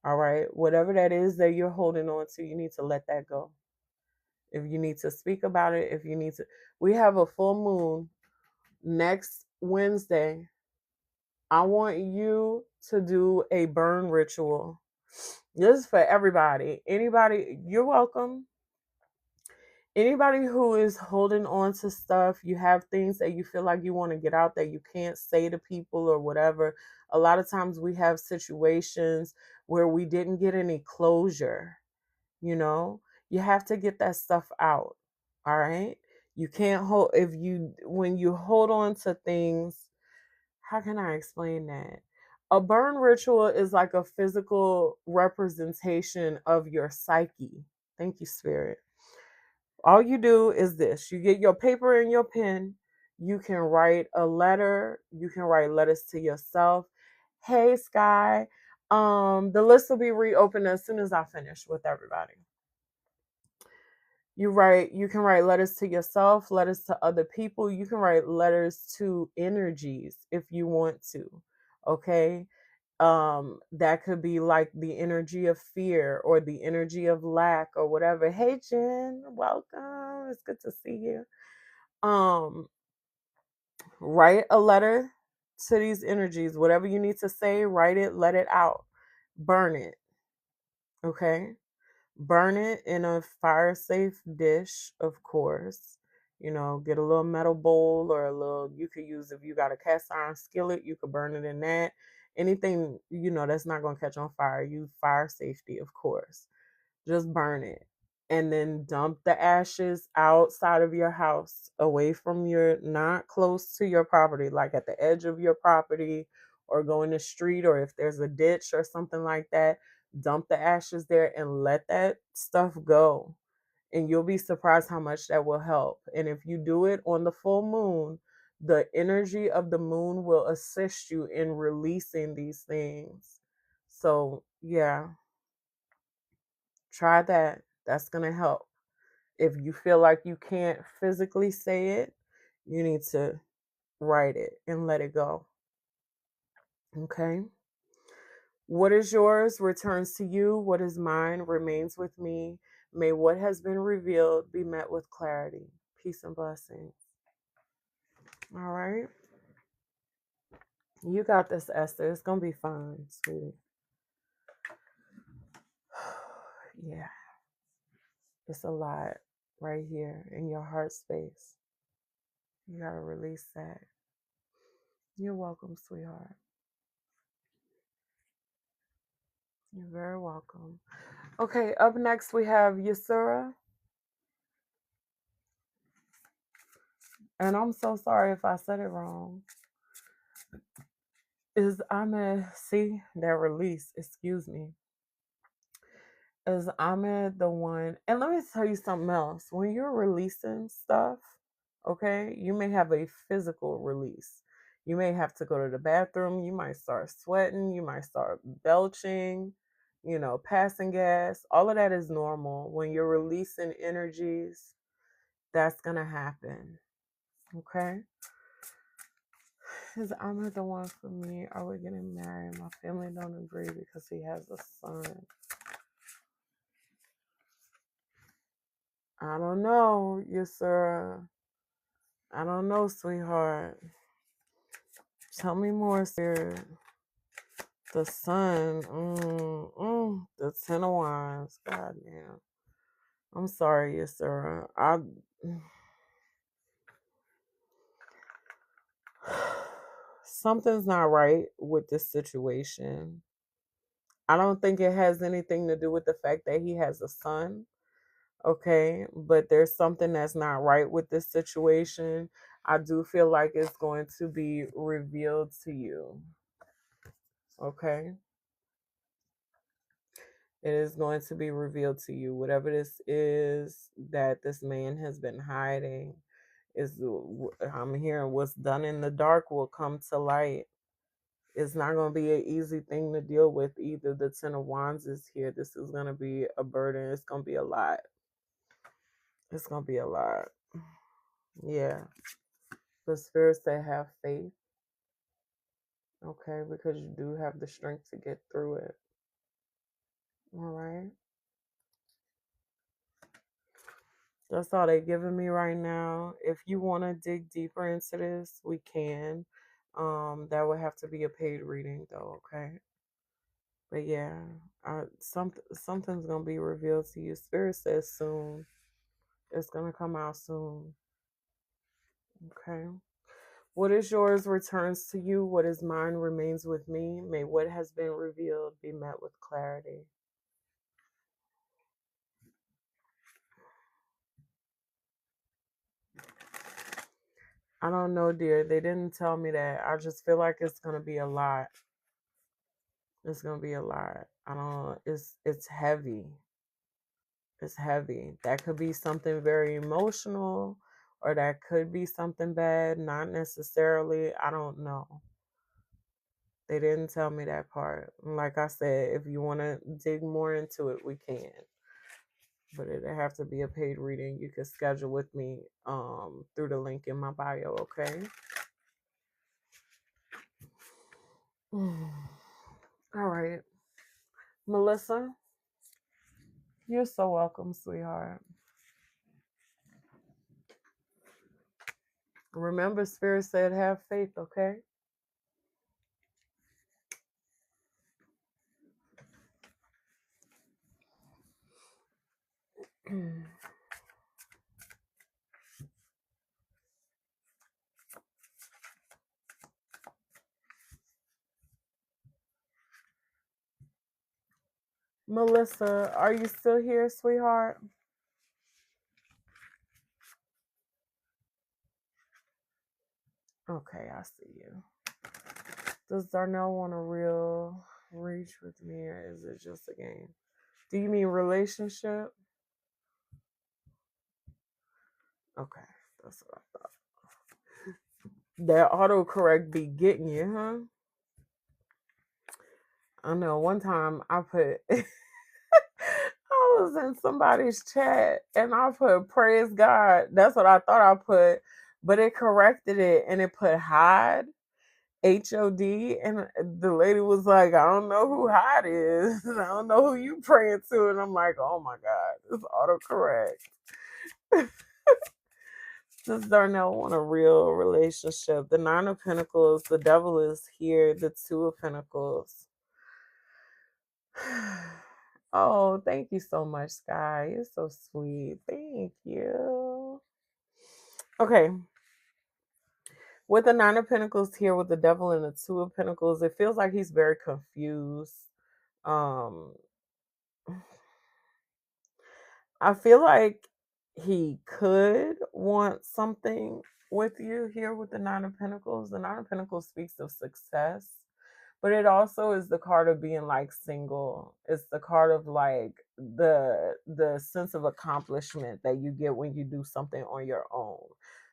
All right? Whatever that is that you're holding on to, you need to let that go. If you need to speak about it, if you need to, we have a full moon next Wednesday. I want you to do a burn ritual. This is for everybody. Anybody, you're welcome. Anybody who is holding on to stuff, you have things that you feel like you want to get out that you can't say to people or whatever. A lot of times we have situations where we didn't get any closure. You know, you have to get that stuff out. All right. You can't hold, when you hold on to things, how can I explain that? A burn ritual is like a physical representation of your psyche. Thank you, Spirit. All you do is this: you get your paper and your pen. You can write a letter. You can write letters to yourself. Hey, Sky. The list will be reopened as soon as I finish with everybody. You can write letters to yourself, letters to other people. You can write letters to energies if you want to. Okay? That could be like the energy of fear or the energy of lack or whatever. Hey Jen, welcome. It's good to see you. Um, Write a letter to these energies. Whatever you need to say, write it, let it out. Burn it. Okay? Burn it in a fire safe dish, of course. You know, get a little metal bowl or you could use, if you got a cast iron skillet, you could burn it in that. Anything, that's not going to catch on fire. Use fire safety, of course. Just burn it. And then dump the ashes outside of your house, away from not close to your property, like at the edge of your property, or go in the street, or if there's a ditch or something like that, dump the ashes there and let that stuff go. And you'll be surprised how much that will help. And if you do it on the full moon, the energy of the moon will assist you in releasing these things. So, yeah, try that. That's going to help. If you feel like you can't physically say it, you need to write it and let it go. Okay? What is yours returns to you. What is mine remains with me. May what has been revealed be met with clarity. Peace and blessings. All right? You got this, Esther. It's going to be fine, sweetie. Yeah. It's a lot right here in your heart space. You got to release that. You're welcome, sweetheart. You're very welcome. Okay, up next we have Yasura. And I'm so sorry if I said it wrong. Is Ahmed, see that release, excuse me. Is Ahmed the one? And let me tell you something else. When you're releasing stuff, okay, you may have a physical release. You may have to go to the bathroom. You might start sweating. You might start belching, passing gas. All of that is normal. When you're releasing energies, that's going to happen. Okay? Is Ahmed the one for me? Are we getting married? My family don't agree because he has a son. I don't know, yes, sir. I don't know, sweetheart. Tell me more, Spirit. The sun, the Ten of Wands. God damn. I'm sorry, yes, sir. Something's not right with this situation. I don't think it has anything to do with the fact that he has a son. Okay, but there's something that's not right with this situation. I do feel like it's going to be revealed to you. Okay, it is going to be revealed to you. Whatever this is that this man has been hiding is, I'm hearing, what's done in the dark will come to light. It's not going to be an easy thing to deal with either. The Ten of Wands is here. This is going to be a burden. It's going to be a lot. It's going to be a lot. Yeah. The spirits that have faith, okay, because you do have the strength to get through it. All right. That's all they're giving me right now. If you want to dig deeper into this, we can. That would have to be a paid reading, though. Okay. But yeah, something's gonna be revealed to you. Spirit says soon. It's gonna come out soon. Okay. What is yours returns to you. What is mine remains with me. May what has been revealed be met with clarity. I don't know, dear. They didn't tell me that. I just feel like it's gonna be a lot. It's gonna be a lot. I don't. It's heavy. It's heavy. That could be something very emotional, or that could be something bad. Not necessarily. I don't know. They didn't tell me that part. Like I said, if you want to dig more into it, we can. But it'd have to be a paid reading. You can schedule with me through the link in my bio. Okay. All right. Melissa, you're so welcome, sweetheart. Remember, Spirit said have faith, okay? Melissa, are you still here, sweetheart? Okay, I see you. Does Darnell want a real reach with me, or is it just a game? Do you mean relationship? Okay, that's what I thought. That autocorrect be getting you, huh? I know one time I put I was in somebody's chat and I put praise God. That's what I thought I put, but it corrected it and it put hide, HOD, and the lady was like, I don't know who hide is. I don't know who you praying to. And I'm like, oh my God, it's autocorrect. Does Darnell want a real relationship? The Nine of Pentacles, the Devil is here, the Two of Pentacles. Oh, thank you so much, Sky. You're so sweet. Thank you. Okay. With the Nine of Pentacles here, with the Devil and the Two of Pentacles, it feels like he's very confused. Um, I feel like he could want something with you here with the Nine of Pentacles. The Nine of Pentacles speaks of success, but it also is the card of being like single. It's the card of like the sense of accomplishment that you get when you do something on your own.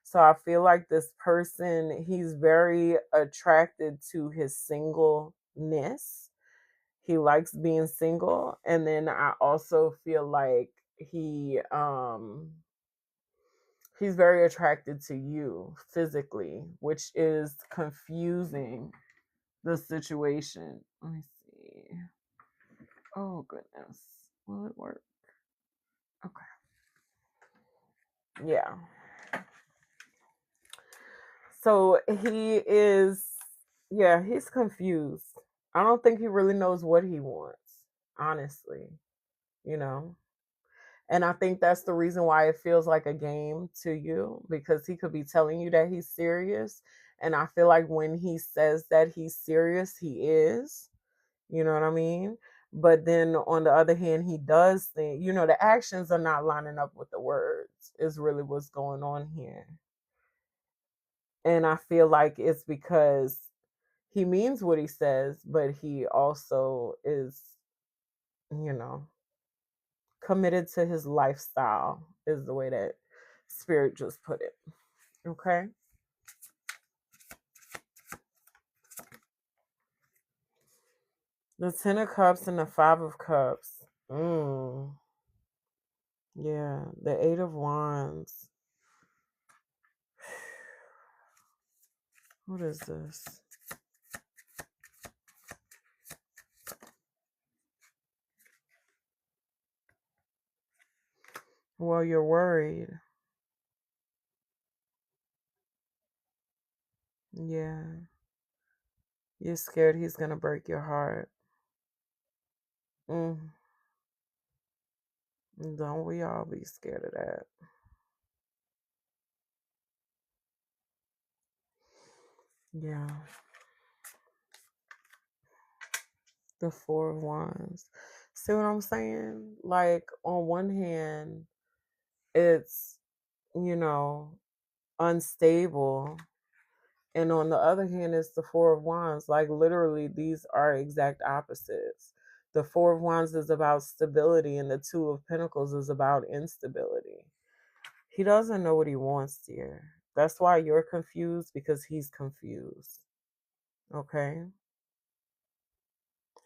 So I feel like this person, he's very attracted to his singleness. He likes being single, and then I also feel like he's very attracted to you physically, which is confusing the situation. Let me see. Oh goodness. Will it work? Okay. Yeah. So he is, yeah, he's confused. I don't think he really knows what he wants, honestly, you know? And I think that's the reason why it feels like a game to you, because he could be telling you that he's serious. And I feel like when he says that he's serious, he is. You know what I mean? But then on the other hand, he does think, the actions are not lining up with the words, is really what's going on here. And I feel like it's because he means what he says, but he also is, you know, committed to his lifestyle, is the way that Spirit just put it. Okay. The Ten of Cups and the Five of Cups. Yeah. The Eight of Wands. What is this? Well, you're worried. Yeah. You're scared he's going to break your heart. Mm. Don't we all be scared of that? Yeah. The Four of Wands. See what I'm saying? Like, on one hand, it's, you know, unstable. And on the other hand, it's the Four of Wands. Like, literally, these are exact opposites. The Four of Wands is about stability, and the Two of Pentacles is about instability. He doesn't know what he wants here. That's why you're confused, because he's confused. Okay?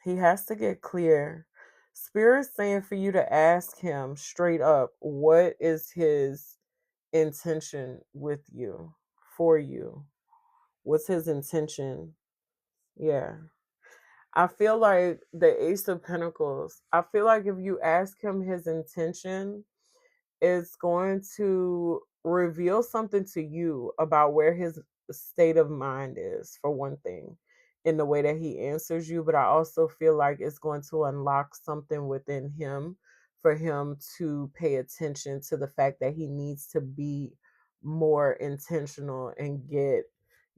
He has to get clear. Spirit's saying for you to ask him straight up, what is his intention with you, for you? What's his intention? Yeah. I feel like the Ace of Pentacles, I feel like if you ask him his intention, it's going to reveal something to you about where his state of mind is, for one thing, in the way that he answers you. But I also feel like it's going to unlock something within him for him to pay attention to the fact that he needs to be more intentional and get,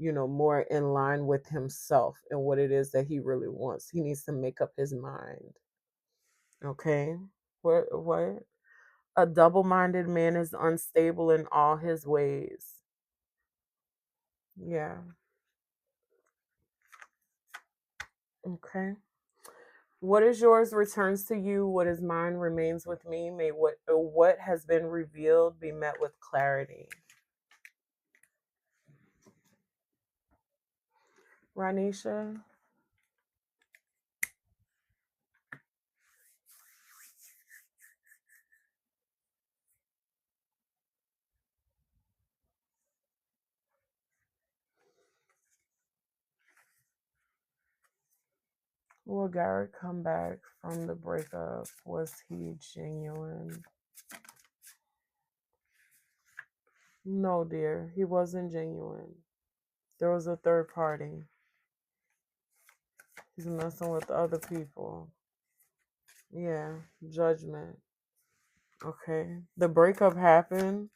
more in line with himself and what it is that he really wants. He needs to make up his mind. Okay? What? A double-minded man is unstable in all his ways. Yeah. Okay. What is yours returns to you. What is mine remains with me. May what has been revealed be met with clarity. Ranisha. Will Garrett come back from the breakup? Was he genuine? No, dear. He wasn't genuine. There was a third party. He's messing with other people. Yeah. Judgment. Okay. The breakup happened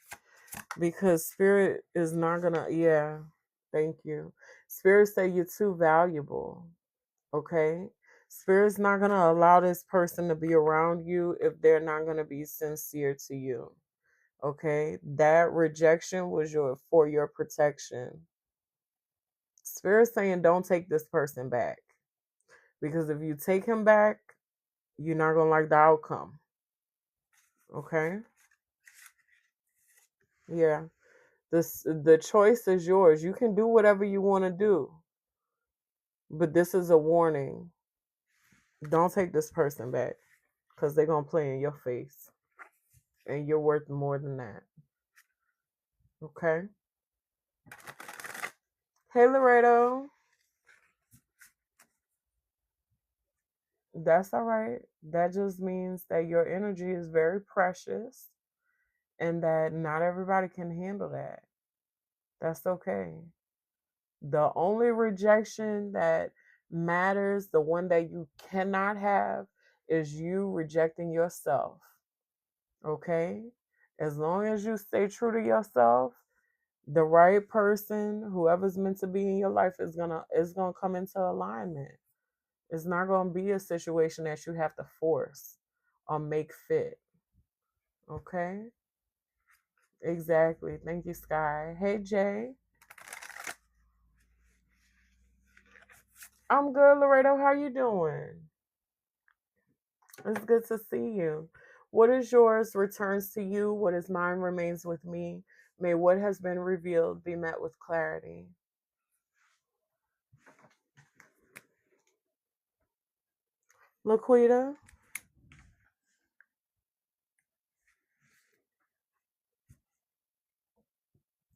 because Spirit is not gonna, yeah. Thank you. Spirit say you're too valuable. Okay? Spirit's not going to allow this person to be around you if they're not going to be sincere to you. Okay? That rejection was for your protection. Spirit saying don't take this person back. Because if you take him back, you're not going to like the outcome. Okay? Yeah. The choice is yours. You can do whatever you want to do. But this is a warning. Don't take this person back because they're going to play in your face. And you're worth more than that. Okay? Hey, Laredo. That's all right. That just means that your energy is very precious and that not everybody can handle that. That's okay. The only rejection that matters, the one that you cannot have, is you rejecting yourself. Okay? As long as you stay true to yourself, the right person, whoever's meant to be in your life is gonna come into alignment. It's not gonna be a situation that you have to force or make fit. Okay? Exactly. Thank you, Sky. Hey Jay. I'm good, Laredo. How you doing? It's good to see you. What is yours returns to you. What is mine remains with me. May what has been revealed be met with clarity. Laquita,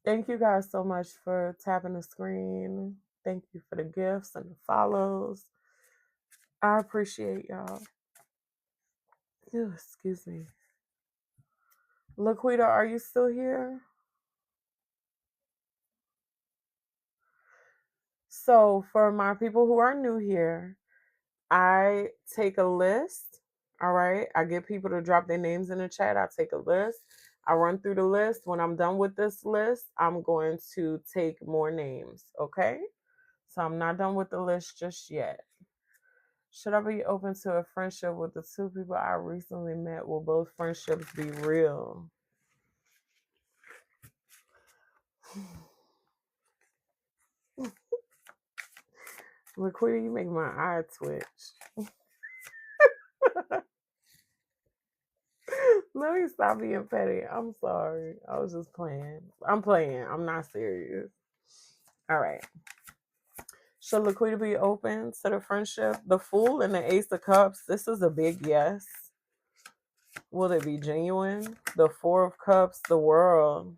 thank you guys so much for tapping the screen. Thank you for the gifts and the follows. I appreciate y'all. Ew, excuse me. Laquita, are you still here? So, for my people who are new here, I take a list. All right. I get people to drop their names in the chat. I take a list. I run through the list. When I'm done with this list, I'm going to take more names. Okay. So I'm not done with the list just yet. Should I be open to a friendship with the two people I recently met? Will both friendships be real? Laquita, you make my eye twitch. Let me stop being petty. I'm sorry. I was just playing. I'm playing. I'm not serious. All right. Should Laquita be open to the friendship? The Fool and the Ace of Cups. This is a big yes. Will it be genuine? The Four of Cups, the World.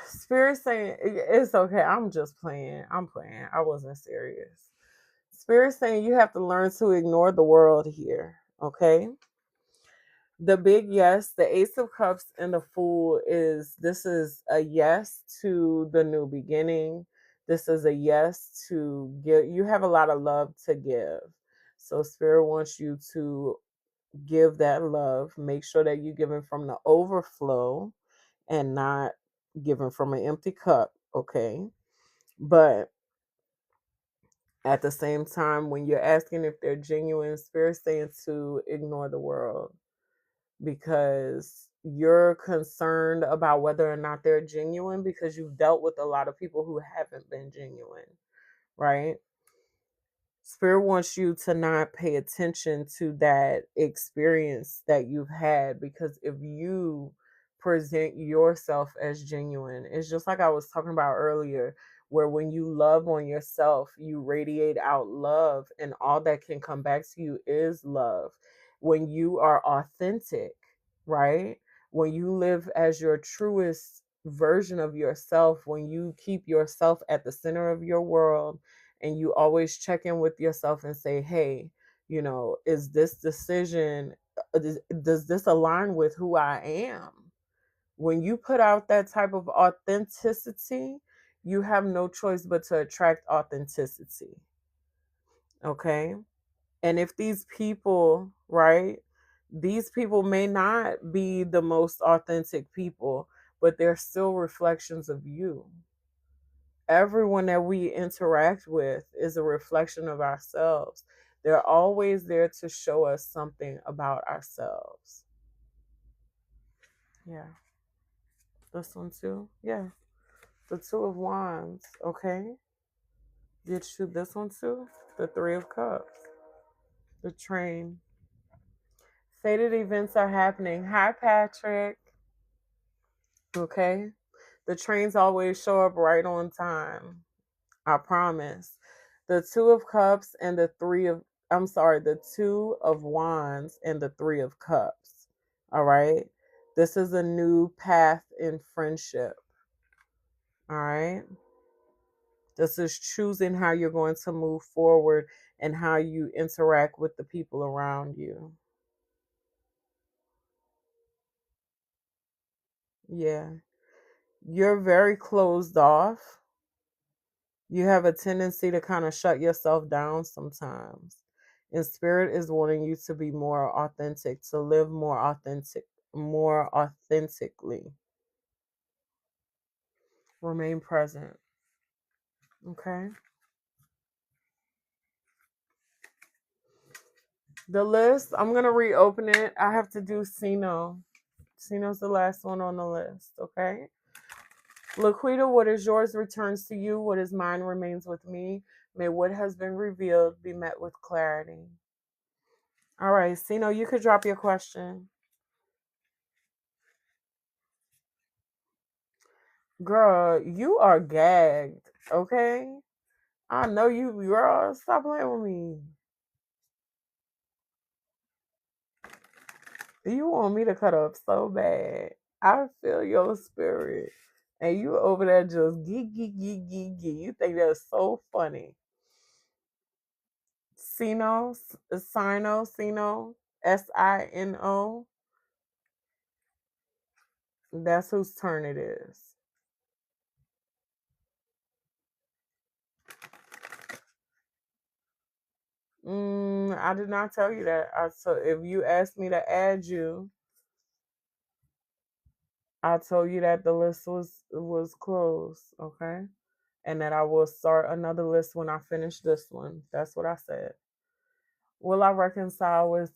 Spirit saying it's okay. I'm just playing. I'm playing. I wasn't serious. Spirit saying you have to learn to ignore the world here. Okay. The big yes, the Ace of Cups and the Fool this is a yes to the new beginning. This is a yes to give. You have a lot of love to give. So Spirit wants you to give that love. Make sure that you're giving from the overflow and not giving from an empty cup. Okay. But at the same time, when you're asking if they're genuine, Spirit saying to ignore the world because you're concerned about whether or not they're genuine because you've dealt with a lot of people who haven't been genuine, right? Spirit wants you to not pay attention to that experience that you've had because if you present yourself as genuine, it's just like I was talking about earlier, where when you love on yourself, you radiate out love, and all that can come back to you is love. When you are authentic, right? When you live as your truest version of yourself, when you keep yourself at the center of your world and you always check in with yourself and say, hey, is this decision, does this align with who I am? When you put out that type of authenticity, you have no choice but to attract authenticity. Okay. And if these people, right, these people may not be the most authentic people, but they're still reflections of you. everyone that we interact with is a reflection of ourselves. They're always there to show us something about ourselves. Yeah. This one too. Yeah. The Two of Wands. Okay. Did you this one too? The Three of Cups. The Train. Fated events are happening. Hi, Patrick. Okay. The trains always show up right on time. I promise. The Two of Cups and the Three of, I'm sorry, the Two of Wands and the Three of Cups. All right. This is a new path in friendship. All right. This is choosing how you're going to move forward and how you interact with the people around you. Yeah. You're very closed off. You have a tendency to kind of shut yourself down sometimes. And spirit is wanting you to be more authentic, to live more authentically. Remain present. Okay? The list, I'm gonna reopen it. I have to do Sino. Sino's the last one on the list, okay? Laquita, what is yours returns to you. What is mine remains with me. May what has been revealed be met with clarity. All right, Sino, you could drop your question. Girl, you are gagged, okay? I know you, girl. Stop playing with me. You want me to cut up so bad. I feel your spirit. And you over there just geek, geek, geek, geek, geek. You think that's so funny. Sino, Sino, Sino. That's whose turn it is. I did not tell you that. So if you asked me to add you, I told you that the list was closed, okay? And that I will start another list when I finish this one. That's what I said. Will I reconcile with,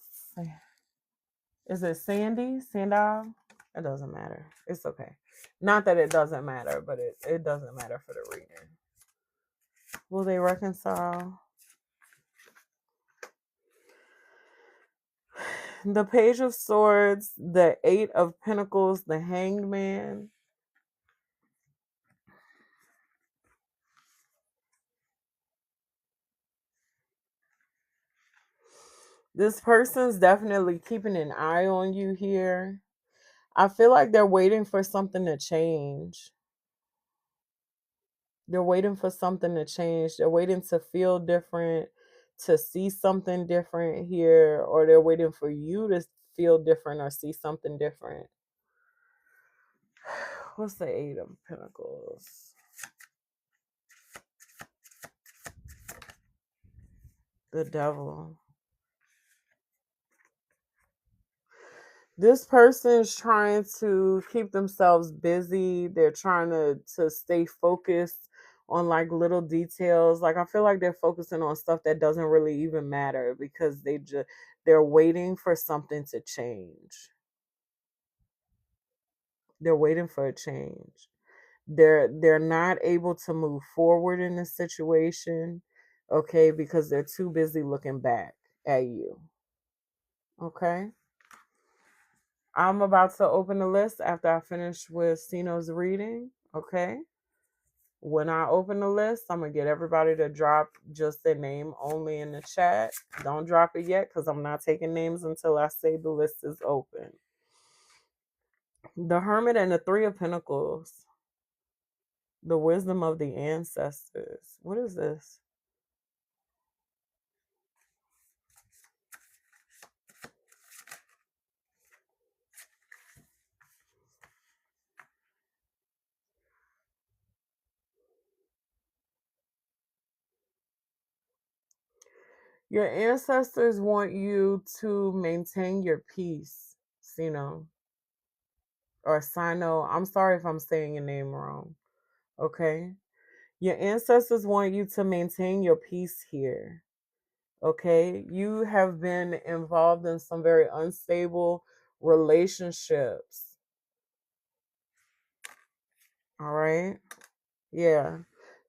is it Sandy? Sandal? It doesn't matter. It's okay. Not that it doesn't matter, but it doesn't matter for the reading. Will they reconcile? The Page of Swords, the Eight of Pentacles, the Hanged Man. This person's definitely keeping an eye on you here. I feel like they're waiting for something to change. They're waiting for something to change. They're waiting to feel different, to see something different here, or they're waiting for you to feel different or see something different. What's the Eight of Pentacles? The Devil. This person's trying to keep themselves busy. They're trying to stay focused on like little details. Like I feel like they're focusing on stuff that doesn't really even matter because they're waiting for something to change. They're waiting for a change. They're not able to move forward in this situation, okay, because they're too busy looking back at you. Okay? I'm about to open the list after I finish with Sino's reading. Okay. When I open the list, I'm going to get everybody to drop just their name only in the chat. Don't drop it yet because I'm not taking names until I say the list is open. The Hermit and the Three of Pentacles. The Wisdom of the Ancestors. What is this? Your ancestors want you to maintain your peace, Sino. Or Sino. I'm sorry if I'm saying your name wrong. Okay? Your ancestors want you to maintain your peace here. Okay? You have been involved in some very unstable relationships. All right? Yeah.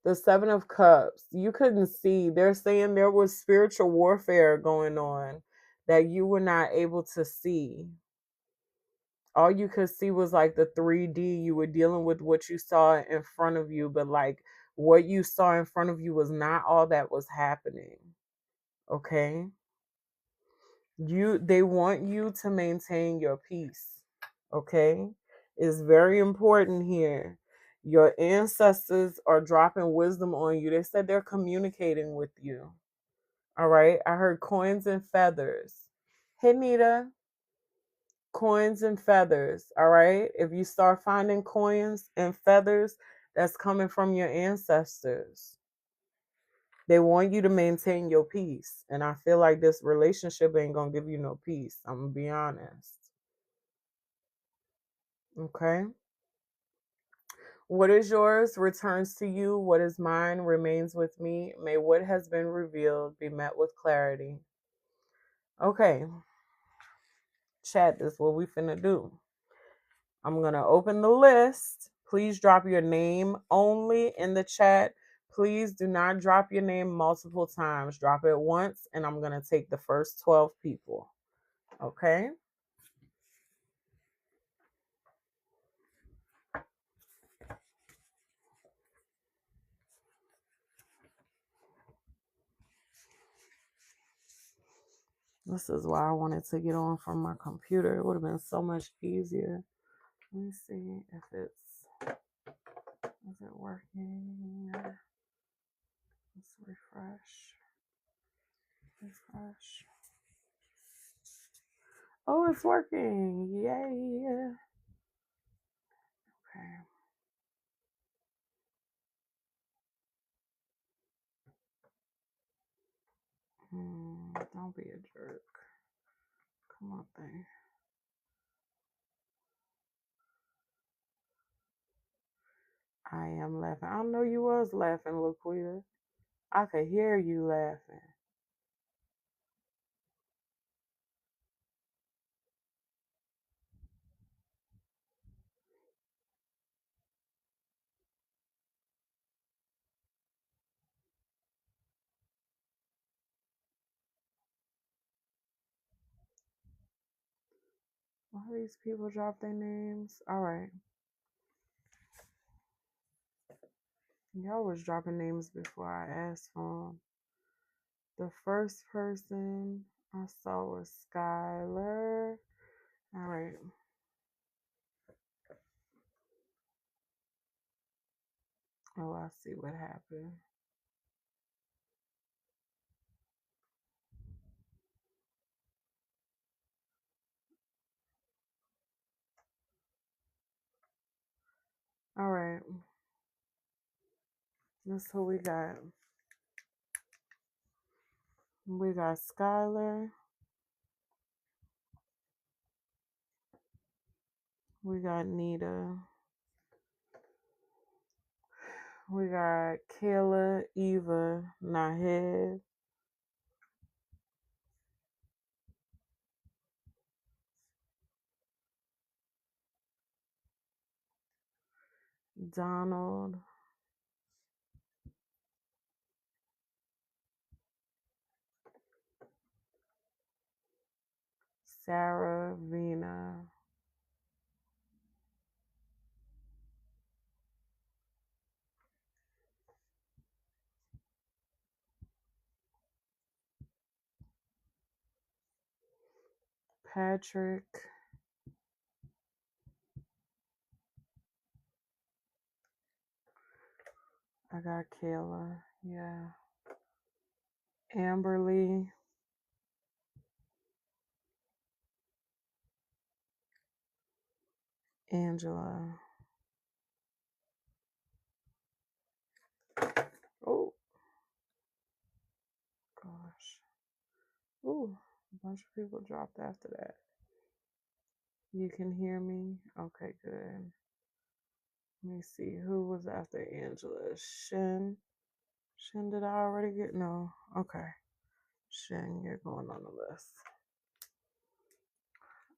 The Seven of Cups. You couldn't see. They're saying there was spiritual warfare going on that you were not able to see. All you could see was like the 3D. You were dealing with what you saw in front of you, but like what you saw in front of you was not all that was happening. Okay? They want you to maintain your peace. Okay? It's very important here. Your ancestors are dropping wisdom on you. They said they're communicating with you. All right? I heard coins and feathers. Hey, Nita, coins and feathers. All right? If you start finding coins and feathers, that's coming from your ancestors. They want you to maintain your peace. And I feel like this relationship ain't going to give you no peace. I'm going to be honest. Okay? What is yours returns to you. What is mine remains with me. May what has been revealed be met with clarity. Okay, chat, this is what we finna do. I'm gonna open the list. Please drop your name only in the chat. Please do not drop your name multiple times. Drop it once, and I'm gonna take the first 12 people. Okay? This is why I wanted to get on from my computer. It would have been so much easier. Let me see if is it working? Let's refresh. Refresh. Oh, it's working. Yay. Okay. Don't be a jerk. Come on, thing. I am laughing. I know you was laughing, Laquita. I could hear you laughing. Why these people drop their names? All right. Y'all was dropping names before I asked for them. The first person I saw was Skylar. All right. Oh, I see what happened. All right. That's who we got. We got Skylar. We got Nita. We got Kayla, Eva, Nahed, Donald, Sarah, Vina, Patrick. I got Kayla. Yeah. Amberly. Angela. Oh, gosh. Ooh, a bunch of people dropped after that. You can hear me? Okay, good. Let me see who was after Angela. Shin. Shin, did I already get? No. Okay. Shin, you're going on the list.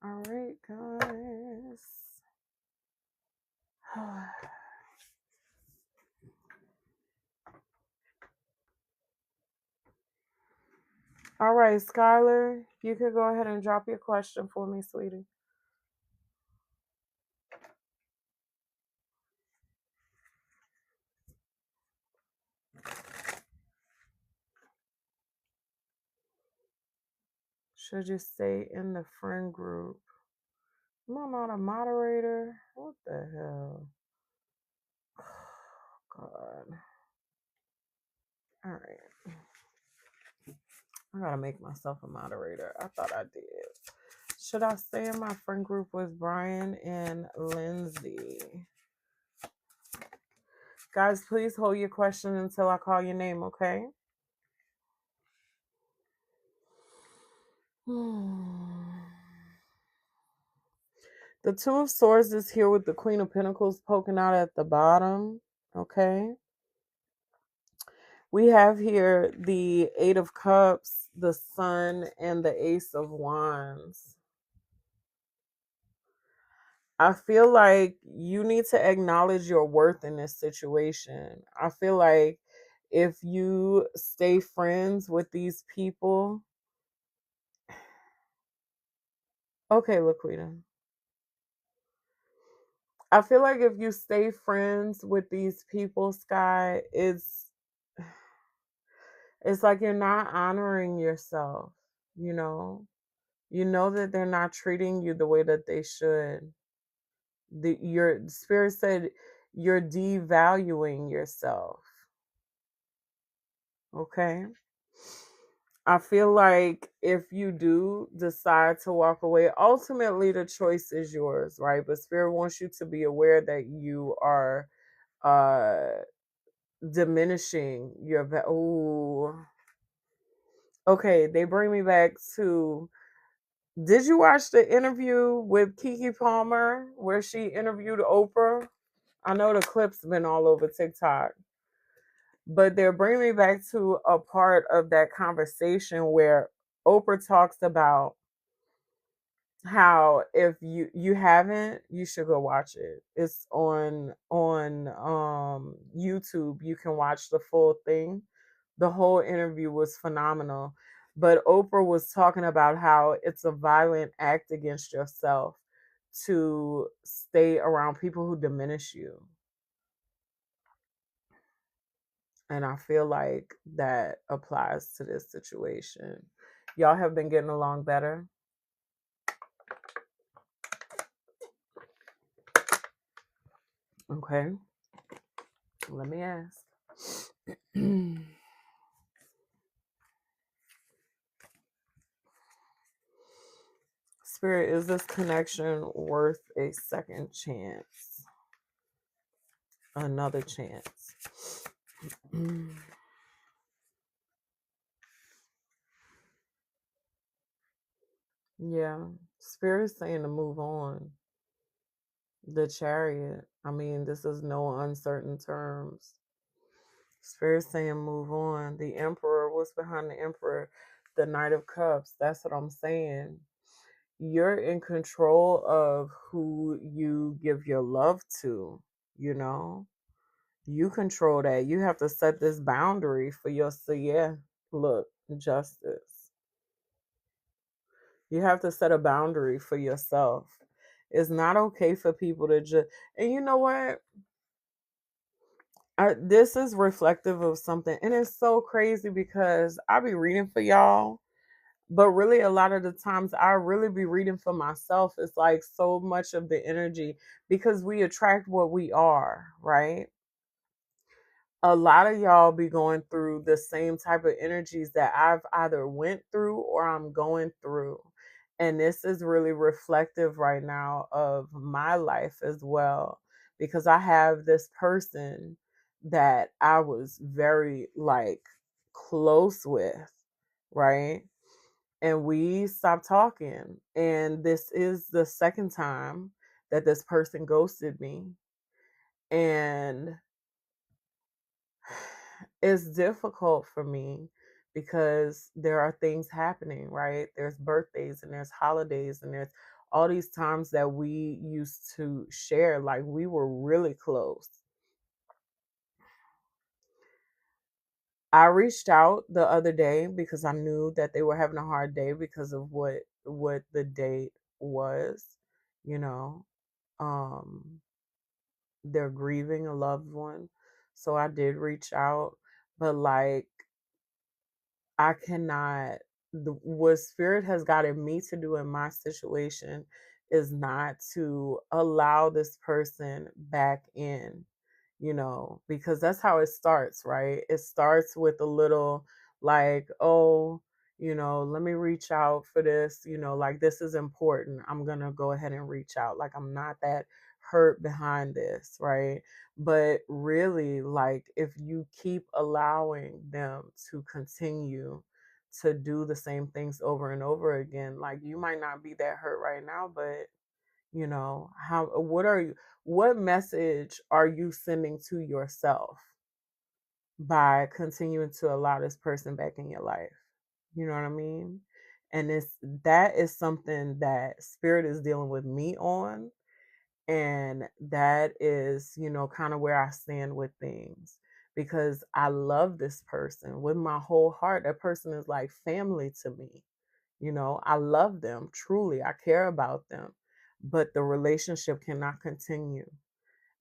All right, guys. All right, Skylar, you could go ahead and drop your question for me, sweetie. Should you stay in the friend group? Am I not a moderator? What the hell? God. All right. I gotta make myself a moderator. I thought I did. Should I stay in my friend group with Brian and Lindsay? Guys, please hold your question until I call your name, okay? The Two of Swords is here with the Queen of Pentacles poking out at the bottom, okay? We have here the Eight of Cups, the Sun, and the Ace of Wands. I feel like you need to acknowledge your worth in this situation. I feel like if you stay friends with these people, okay, Laquita. I feel like if you stay friends with these people, Sky, it's like you're not honoring yourself, you know? You know that they're not treating you the way that they should. Your spirit said you're devaluing yourself. Okay? I feel like if you do decide to walk away, ultimately the choice is yours, right? But spirit wants you to be aware that you are uh diminishing your oh, okay, they bring me back to, did you watch the interview with Keke Palmer where she interviewed Oprah? I know the clip's been all over TikTok, but they're bringing me back to a part of that conversation where Oprah talks about how if you haven't, you should go watch it. It's on YouTube. You can watch the full thing. The whole interview was phenomenal. But Oprah was talking about how it's a violent act against yourself to stay around people who diminish you. And I feel like that applies to this situation. Y'all have been getting along better. Okay. Let me ask. Spirit, is this connection worth a second chance? Another chance? Yeah. Spirit is saying to move on. The Chariot. I mean, this is no uncertain terms. Spirit saying move on. The Emperor, what's behind the Emperor? The Knight of Cups. That's what I'm saying. You're in control of who you give your love to, you know? You control that. You have to set this boundary for yourself. Yeah, look, justice. You have to set a boundary for yourself. It's not okay for people to just, and you know what? This is reflective of something, and it's so crazy because I be reading for y'all, but really a lot of the times I really be reading for myself. It's like so much of the energy because we attract what we are, right? A lot of y'all be going through the same type of energies that I've either went through or I'm going through. And this is really reflective right now of my life as well because I have this person that I was very like close with, right? And we stopped talking. And this is the second time that this person ghosted me. And it's difficult for me because there are things happening, right? There's birthdays and there's holidays and there's all these times that we used to share, like we were really close. I reached out the other day because I knew that they were having a hard day because of what the date was, you know. Um they're grieving a loved one. So I did reach out, but like I cannot. What spirit has gotten me to do in my situation is not to allow this person back in, because that's how it starts, right? It starts with a little like, oh, let me reach out for this, like this is important. I'm going to go ahead and reach out. Like I'm not that hurt behind this, right? But really, like, if you keep allowing them to continue to do the same things over and over again, like you might not be that hurt right now, but what message are you sending to yourself by continuing to allow this person back in your life? You know what I mean? And that is something that spirit is dealing with me on, and that is, kind of where I stand with things, because I love this person with my whole heart. That person is like family to me. I love them truly. I care about them. But the relationship cannot continue,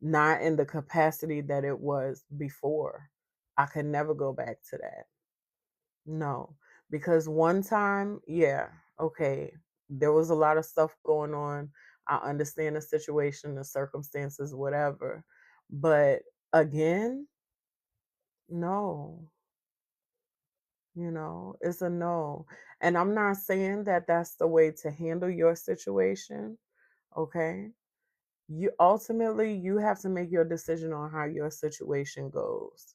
not in the capacity that it was before. I could never go back to that. No, because one time, yeah, okay, there was a lot of stuff going on. I understand the situation, the circumstances, whatever. But again, no, it's a no. And I'm not saying that that's the way to handle your situation, okay? You have to make your decision on how your situation goes,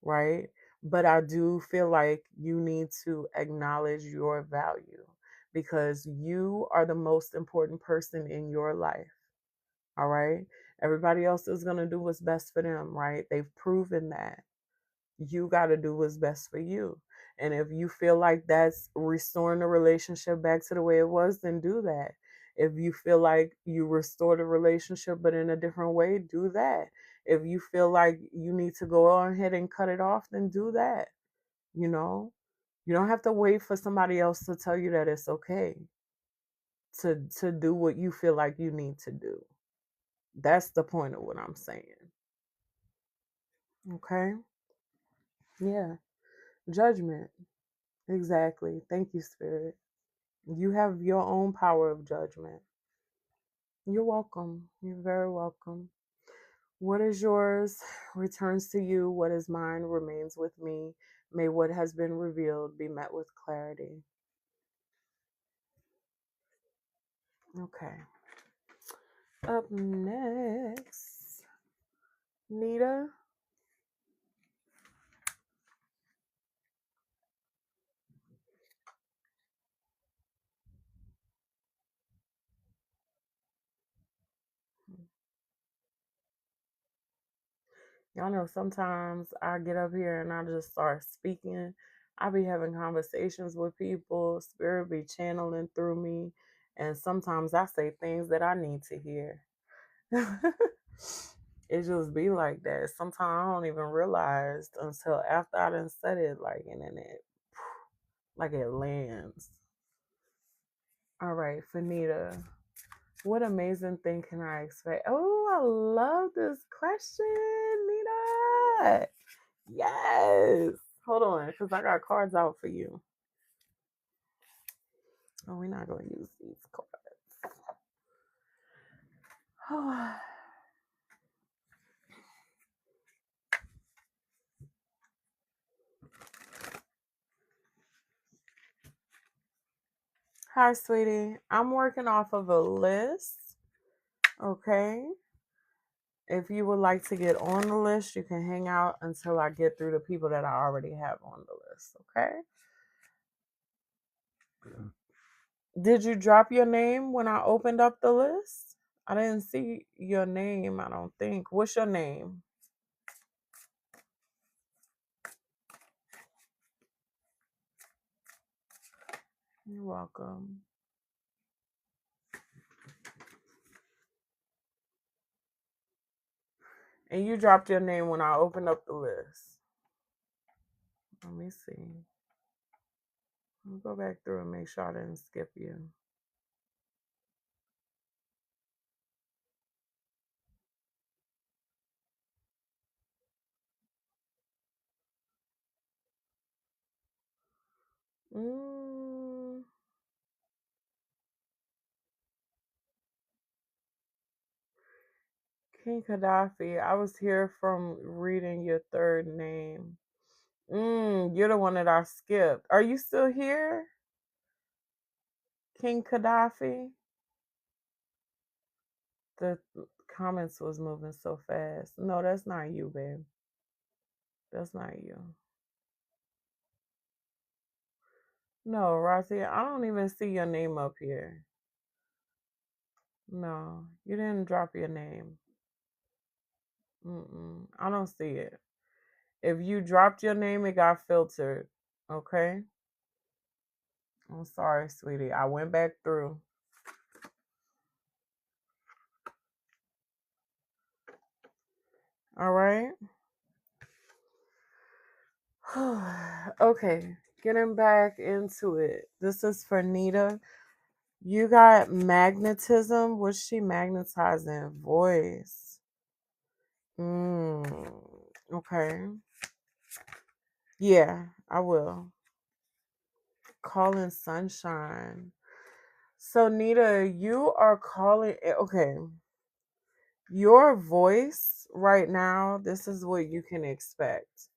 right? But I do feel like you need to acknowledge your value, because you are the most important person in your life. All right. Everybody else is going to do what's best for them, right? They've proven that. You got to do what's best for you. And if you feel like that's restoring the relationship back to the way it was, then do that. If you feel like you restore the relationship but in a different way, do that. If you feel like you need to go on ahead and cut it off, then do that. You know, you don't have to wait for somebody else to tell you that it's okay to do what you feel like you need to do. That's the point of what I'm saying. Okay? Yeah. Judgment. Exactly. Thank you, Spirit. You have your own power of judgment. You're welcome. You're very welcome. What is yours returns to you. What is mine remains with me. May what has been revealed be met with clarity. Okay. Up next, Nita. Y'all know sometimes I get up here and I just start speaking. I be having conversations with people, spirit be channeling through me, and sometimes I say things that I need to hear. It just be like that. Sometimes I don't even realize until after I done said it, like, and then it, like it lands. All right, Fanita, what amazing thing can I expect? Oh, I love this question, Nita. Yes. Hold on, because I got cards out for you. Oh, we're not going to use these cards. Hi, sweetie. I'm working off of a list. Okay. If you would like to get on the list, you can hang out until I get through the people that I already have on the list. Okay. Did you drop your name when I opened up the list? I didn't see your name, I don't think. What's your name? You're welcome. And you dropped your name when I opened up the list. Let me see. I'll go back through and make sure I didn't skip you. Mm, King Gaddafi, I was here from reading your third name. You're the one that I skipped. Are you still here, King Gaddafi? The comments was moving so fast. No, that's not you, babe. That's not you. No, Rossi, I don't even see your name up here. No, you didn't drop your name. I don't see it. If you dropped your name, it got filtered. Okay? I'm sorry, sweetie. I went back through. All right? Okay, getting back into it. This is for Nita. You got magnetism. What's she magnetizing? Voice. Mm, okay. Yeah, I will. Calling sunshine. So, Nita, you are calling. Okay. Your voice right now, this is what you can expect.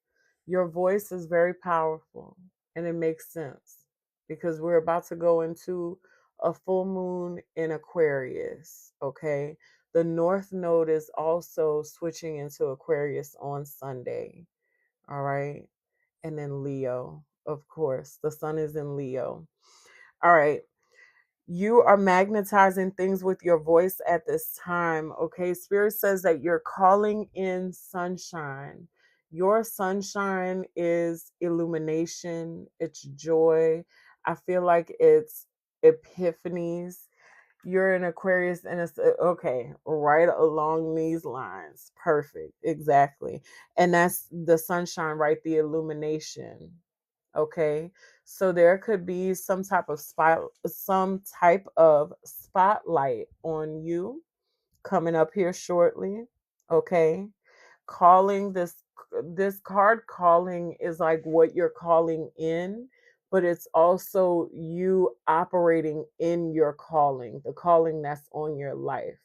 Your voice is very powerful and it makes sense because we're about to go into a full moon in Aquarius, okay? The North Node is also switching into Aquarius on Sunday, all right? And then Leo, of course. The sun is in Leo. All right. You are magnetizing things with your voice at this time. Okay. Spirit says that you're calling in sunshine. Your sunshine is illumination, it's joy. I feel like it's epiphanies. You're an Aquarius, and it's okay, right along these lines. Perfect. Exactly. And that's the sunshine, right? The illumination. Okay. So there could be some type of spotlight on you coming up here shortly. Okay. Calling this card calling is like what you're calling in, but it's also you operating in your calling, the calling that's on your life.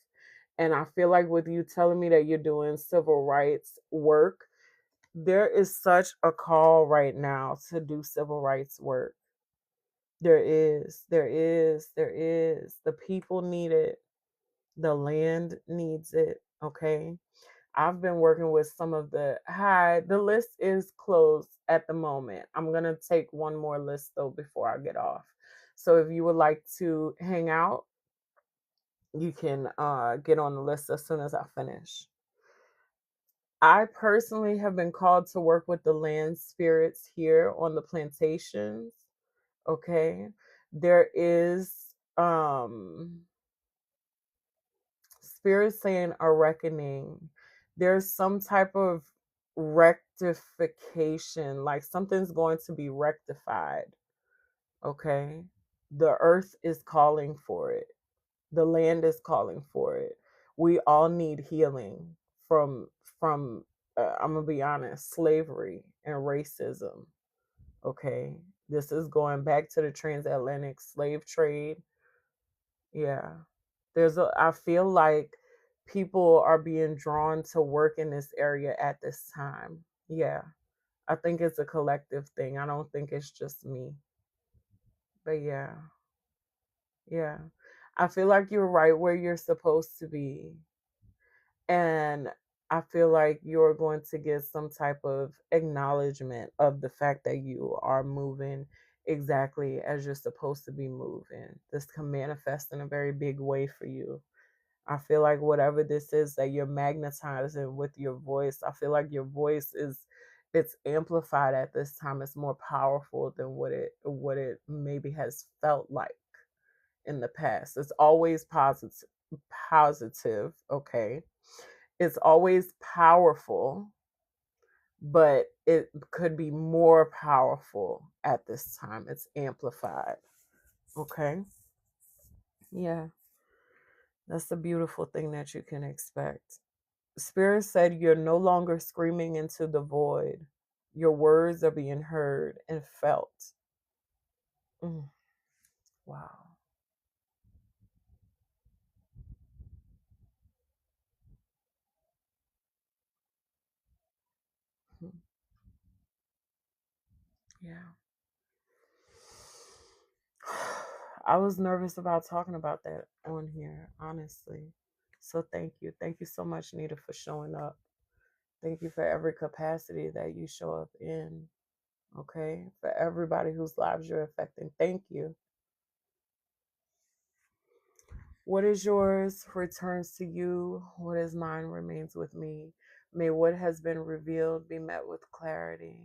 And I feel like with you telling me that you're doing civil rights work, there is such a call right now to do civil rights work. There is. The people need it. The land needs it. Okay. I've been working with some of the list is closed at the moment. I'm going to take one more list though before I get off. So if you would like to hang out, you can get on the list as soon as I finish. I personally have been called to work with the land spirits here on the plantations. Okay. There is spirit saying a reckoning. There's some type of rectification, like something's going to be rectified. Okay. The earth is calling for it, the land is calling for it. We all need healing from I'm gonna be honest, slavery and racism. Okay. This is going back to the transatlantic slave trade. Yeah. I feel like people are being drawn to work in this area at this time. Yeah. I think it's a collective thing. I don't think it's just me. But yeah. Yeah. I feel like you're right where you're supposed to be. And I feel like you're going to get some type of acknowledgement of the fact that you are moving exactly as you're supposed to be moving. This can manifest in a very big way for you. I feel like whatever this is that you're magnetizing with your voice, I feel like your voice is, it's amplified at this time. It's more powerful than what it maybe has felt like in the past. It's always positive, okay? It's always powerful, but it could be more powerful at this time. It's amplified. Okay? Yeah. That's the beautiful thing that you can expect. Spirit said you're no longer screaming into the void. Your words are being heard and felt. Mm, wow. Mm, yeah. I was nervous about talking about that on here, honestly. So thank you. Thank you so much, Nita, for showing up. Thank you for every capacity that you show up in. Okay? For everybody whose lives you're affecting. Thank you. What is yours returns to you. What is mine remains with me. May what has been revealed be met with clarity.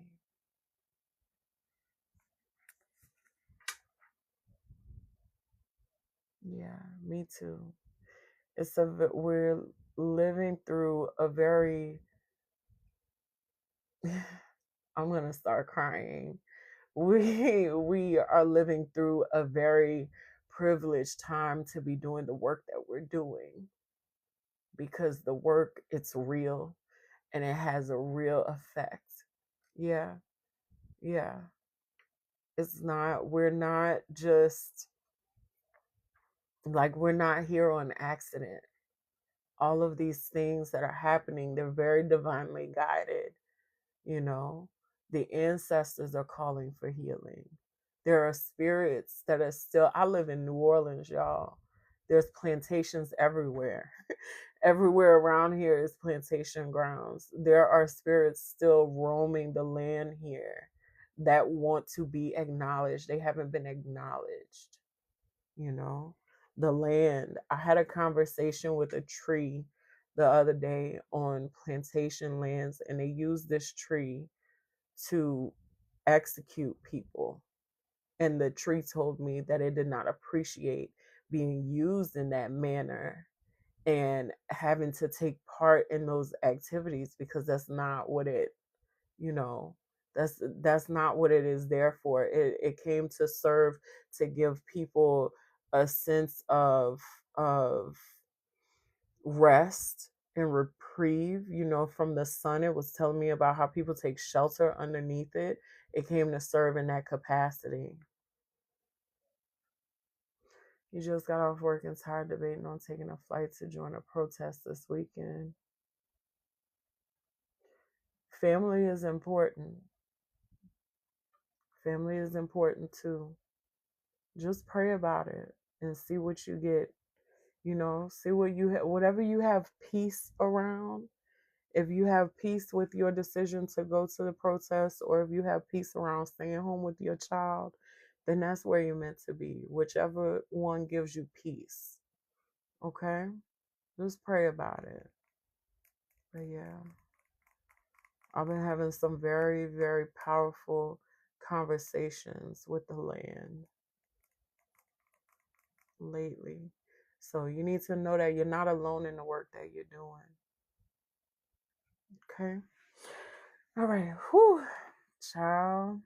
Yeah, me too. We're living through a very I'm going to start crying. We are living through a very privileged time to be doing the work that we're doing, because the work, it's real and it has a real effect. Yeah. Yeah. We're not just like, we're not here on accident. All of these things that are happening, they're very divinely guided. You know, the ancestors are calling for healing. There are spirits that are still, I live in New Orleans, y'all. There's plantations everywhere. Everywhere around here is plantation grounds. There are spirits still roaming the land here that want to be acknowledged. They haven't been acknowledged, you know. The land. I had a conversation with a tree the other day on plantation lands, and they used this tree to execute people. And the tree told me that it did not appreciate being used in that manner and having to take part in those activities, because that's not what it, you know, that's not what it is there for. It came to serve to give people a sense of rest and reprieve, from the sun. It was telling me about how people take shelter underneath it. It came to serve in that capacity. You just got off work and tired, debating on taking a flight to join a protest this weekend. Family is important. Family is important too. Just pray about it and see what you get. See what whatever you have peace around. If you have peace with your decision to go to the protest, or if you have peace around staying home with your child, then that's where you're meant to be. Whichever one gives you peace. Okay? Just pray about it. But yeah, I've been having some very, very powerful conversations with the land lately. So you need to know that you're not alone in the work that you're doing. Okay? All right. Whew. Child.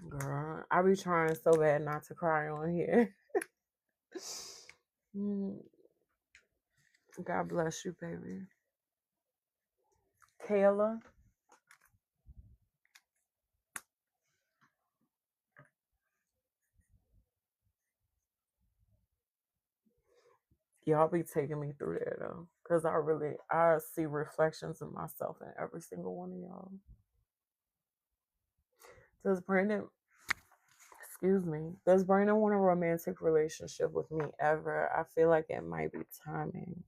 Girl, I be trying so bad not to cry on here. Mm, God bless you, baby. Kayla, y'all be taking me through there though, because I see reflections of myself in every single one of y'all. Does Brandon, excuse me, does Brandon want a romantic relationship with me ever? I feel like it might be timing.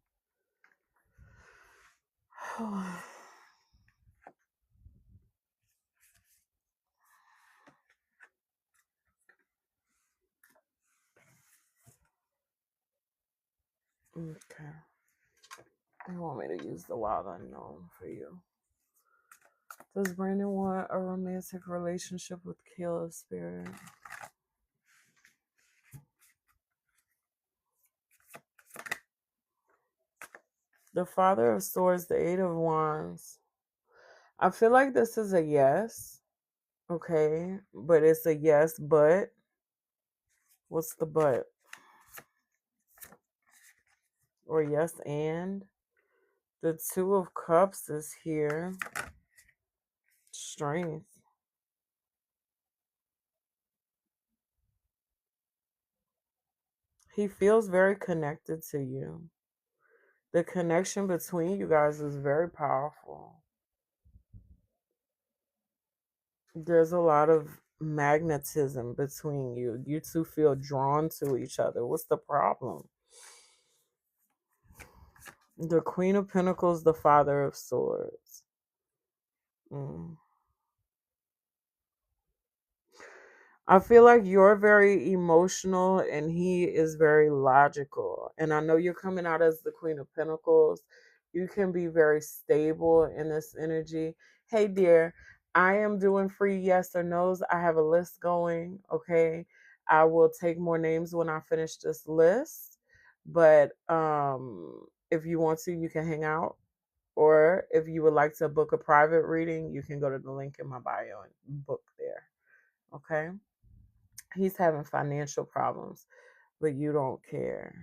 Okay. They want me to use the wild unknown for you. Does Brandon want a romantic relationship with Kayla's spirit? The Father of Swords, the Eight of Wands. I feel like this is a yes. Okay. But it's a yes, but. What's the but? Or yes, and. The Two of Cups is here. Strength. He feels very connected to you. The connection between you guys is very powerful. There's a lot of magnetism between you. You two feel drawn to each other. What's the problem? The Queen of Pentacles, the Father of Swords. Mm. I feel like you're very emotional and he is very logical. And I know you're coming out as the Queen of Pentacles. You can be very stable in this energy. Hey, dear, I am doing free yes or no's. I have a list going. Okay. I will take more names when I finish this list. But if you want to, you can hang out. Or if you would like to book a private reading, you can go to the link in my bio and book there. Okay. He's having financial problems, but you don't care.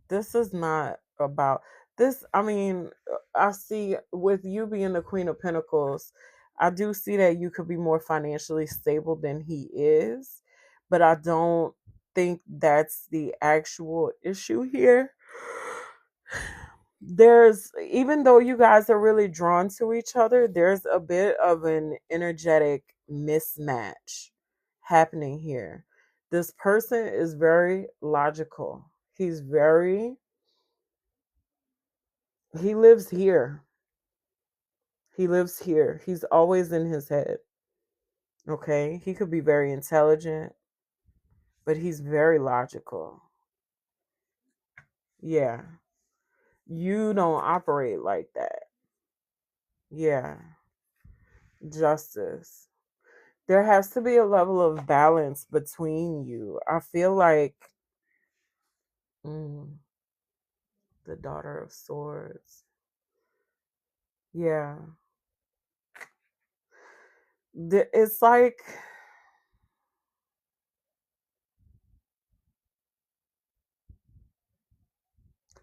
This is not about this. I mean, I see with you being the Queen of Pentacles, I do see that you could be more financially stable than he is, but I don't think that's the actual issue here. There's, even though you guys are really drawn to each other, there's a bit of an energetic mismatch happening here. This person is very logical. He lives here. He lives here. He's always in his head. Okay? He could be very intelligent, but he's very logical. Yeah. You don't operate like that. Yeah. Justice. There has to be a level of balance between you. I feel like mm, the Daughter of Swords. Yeah. It's like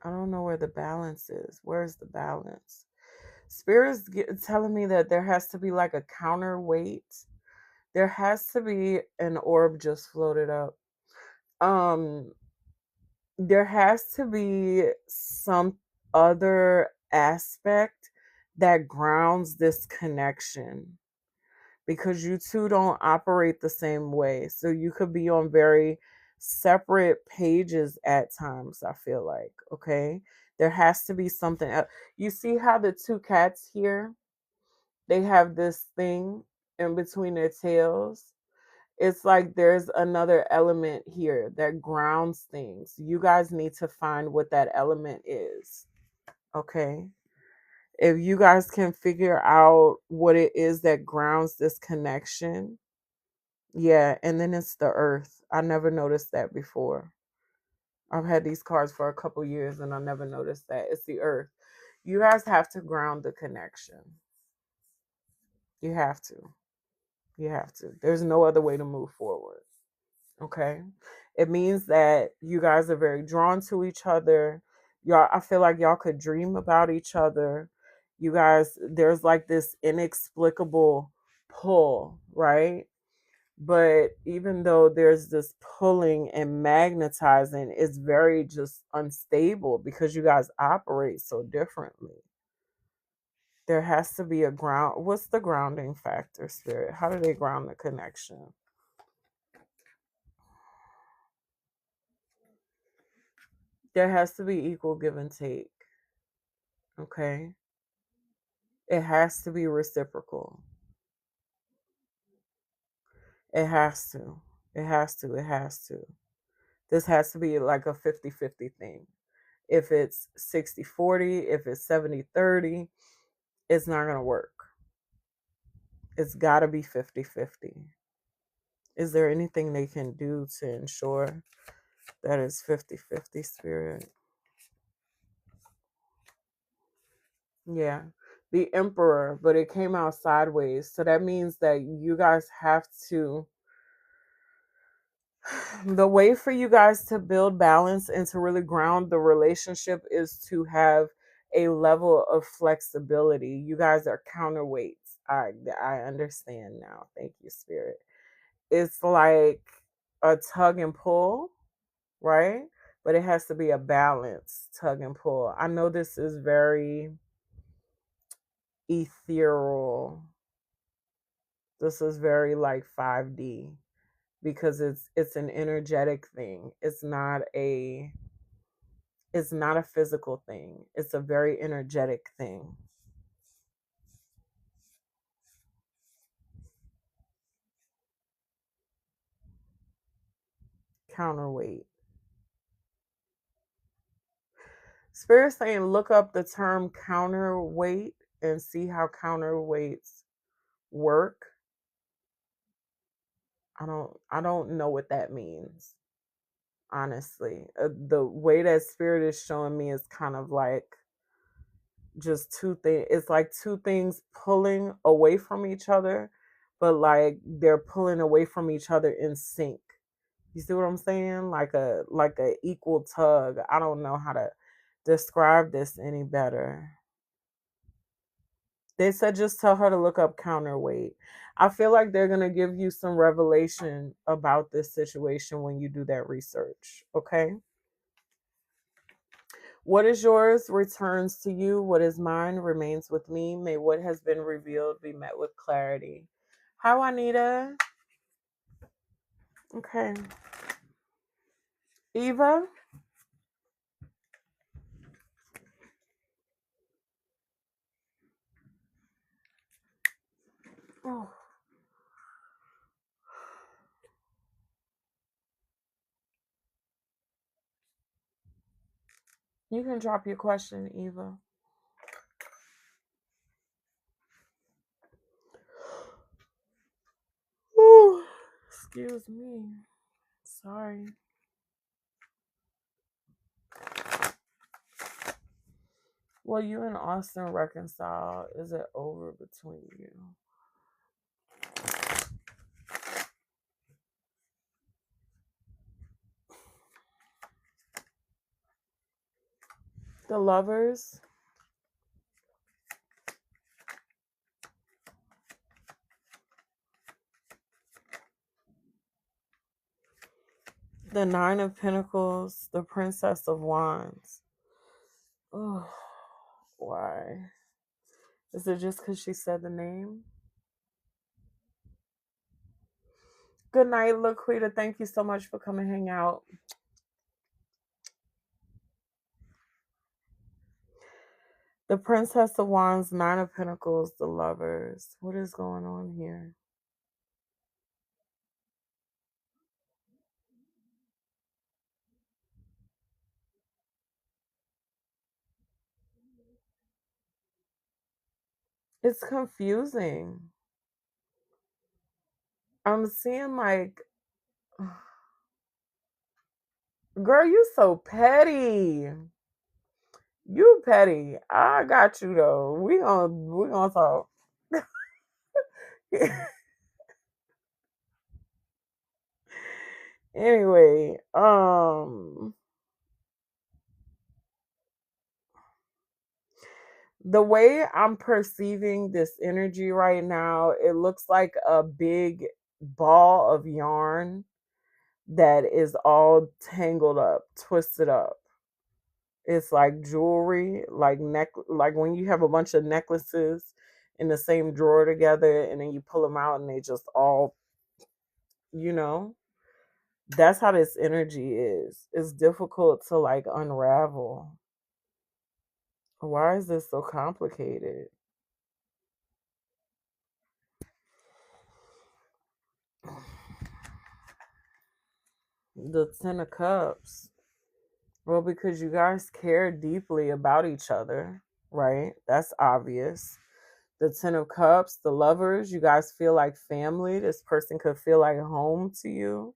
I don't know where the balance is. Where's the balance? Spirit's telling me that there has to be like a counterweight. There has to be an orb just floated up. Um, there has to be some other aspect that grounds this connection because you two don't operate the same way. So you could be on very separate pages at times, I feel like. Okay. There has to be something else. You see how the two cats here, they have this thing in between their tails? It's like there's another element here that grounds things. You guys need to find what that element is. Okay. If you guys can figure out what it is that grounds this connection, yeah, and then it's the earth. I never noticed that before. I've had these cards for a couple years and I never noticed that. It's the earth. You guys have to ground the connection. You have to. You have to. There's no other way to move forward. Okay. It means that you guys are very drawn to each other. Y'all, I feel like y'all could dream about each other. You guys, there's like this inexplicable pull, right? But even though there's this pulling and magnetizing, it's very just unstable because you guys operate so differently. There has to be a ground. What's the grounding factor, Spirit? How do they ground the connection? There has to be equal give and take. Okay. It has to be reciprocal. It has to. It has to. It has to. This has to be like a 50-50 thing. If it's 60-40, if it's 70-30, it's not going to work. It's got to be 50-50. Is there anything they can do to ensure that it's 50-50, spirit? Yeah. The Emperor, but it came out sideways. So that means that you guys have to, the way for you guys to build balance and to really ground the relationship is to have a level of flexibility. You guys are counterweights. I understand now. Thank you, spirit. It's like a tug and pull, right? But it has to be a balanced tug and pull. I know this is very ethereal. This is very like 5D because it's an energetic thing. It's not a physical thing. It's a very energetic thing. Counterweight. Spirit saying look up the term counterweight and see how counterweights work. I don't know what that means, honestly. The way that spirit is showing me is kind of like just two things. It's like two things pulling away from each other, but like they're pulling away from each other in sync. You see what I'm saying? Like a equal tug. I don't know how to describe this any better. They said just tell her to look up counterweight. I feel like they're going to give you some revelation about this situation when you do that research. Okay? What is yours returns to you. What is mine remains with me. May what has been revealed be met with clarity. Hi, Juanita. Okay. Eva. Oh, you can drop your question, Eva. Ooh, excuse me. Sorry. Well, you and Austin reconcile. Is it over between you? The Lovers. The Nine of Pentacles. The Princess of Wands. Oh, why? Is it just because she said the name? Good night, Laquita. Thank you so much for coming hang out. The Princess of Wands, Nine of Pentacles, the Lovers. What is going on here? It's confusing. I'm seeing like, girl, you so petty. You petty. I got you though. We gonna talk. Anyway, the way I'm perceiving this energy right now, it looks like a big ball of yarn that is all tangled up, twisted up. It's like jewelry, like when you have a bunch of necklaces in the same drawer together and then you pull them out and they just all, you know, that's how this energy is. It's difficult to like unravel. Why is this so complicated? The Ten of Cups. Well, because you guys care deeply about each other, right? That's obvious. The Ten of Cups, the lovers, you guys feel like family. This person could feel like home to you.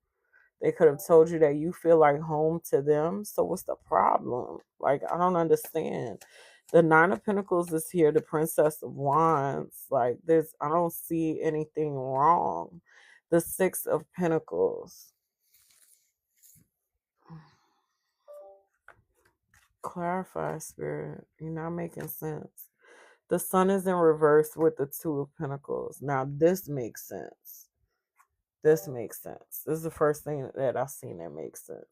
They could have told you that you feel like home to them. So what's the problem? Like, I don't understand. The Nine of Pentacles is here, the Princess of Wands. Like, I don't see anything wrong. The Six of Pentacles. Clarify, Spirit. You're not making sense. The Sun is in reverse with the Two of Pentacles. Now, this makes sense. This makes sense. This is the first thing that I've seen that makes sense.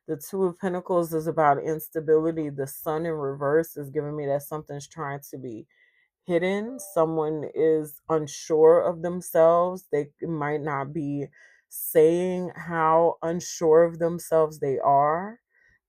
The Two of Pentacles is about instability. The Sun in reverse is giving me that something's trying to be hidden. Someone is unsure of themselves. They might not be saying how unsure of themselves they are,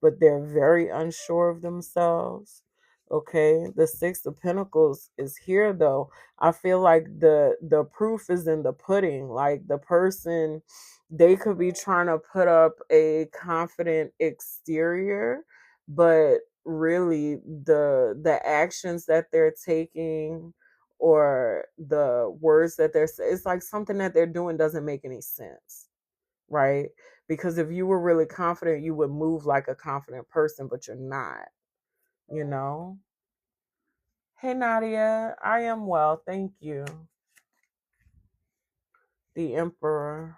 but they're very unsure of themselves. Okay, the Six of Pentacles is here though. I feel like the proof is in the pudding. Like the person, they could be trying to put up a confident exterior, but really the actions that they're taking or the words that it's like something that they're doing doesn't make any sense, right? Because if you were really confident, you would move like a confident person, but you're not, you know. Hey Nadia, I am well, thank you. The Emperor.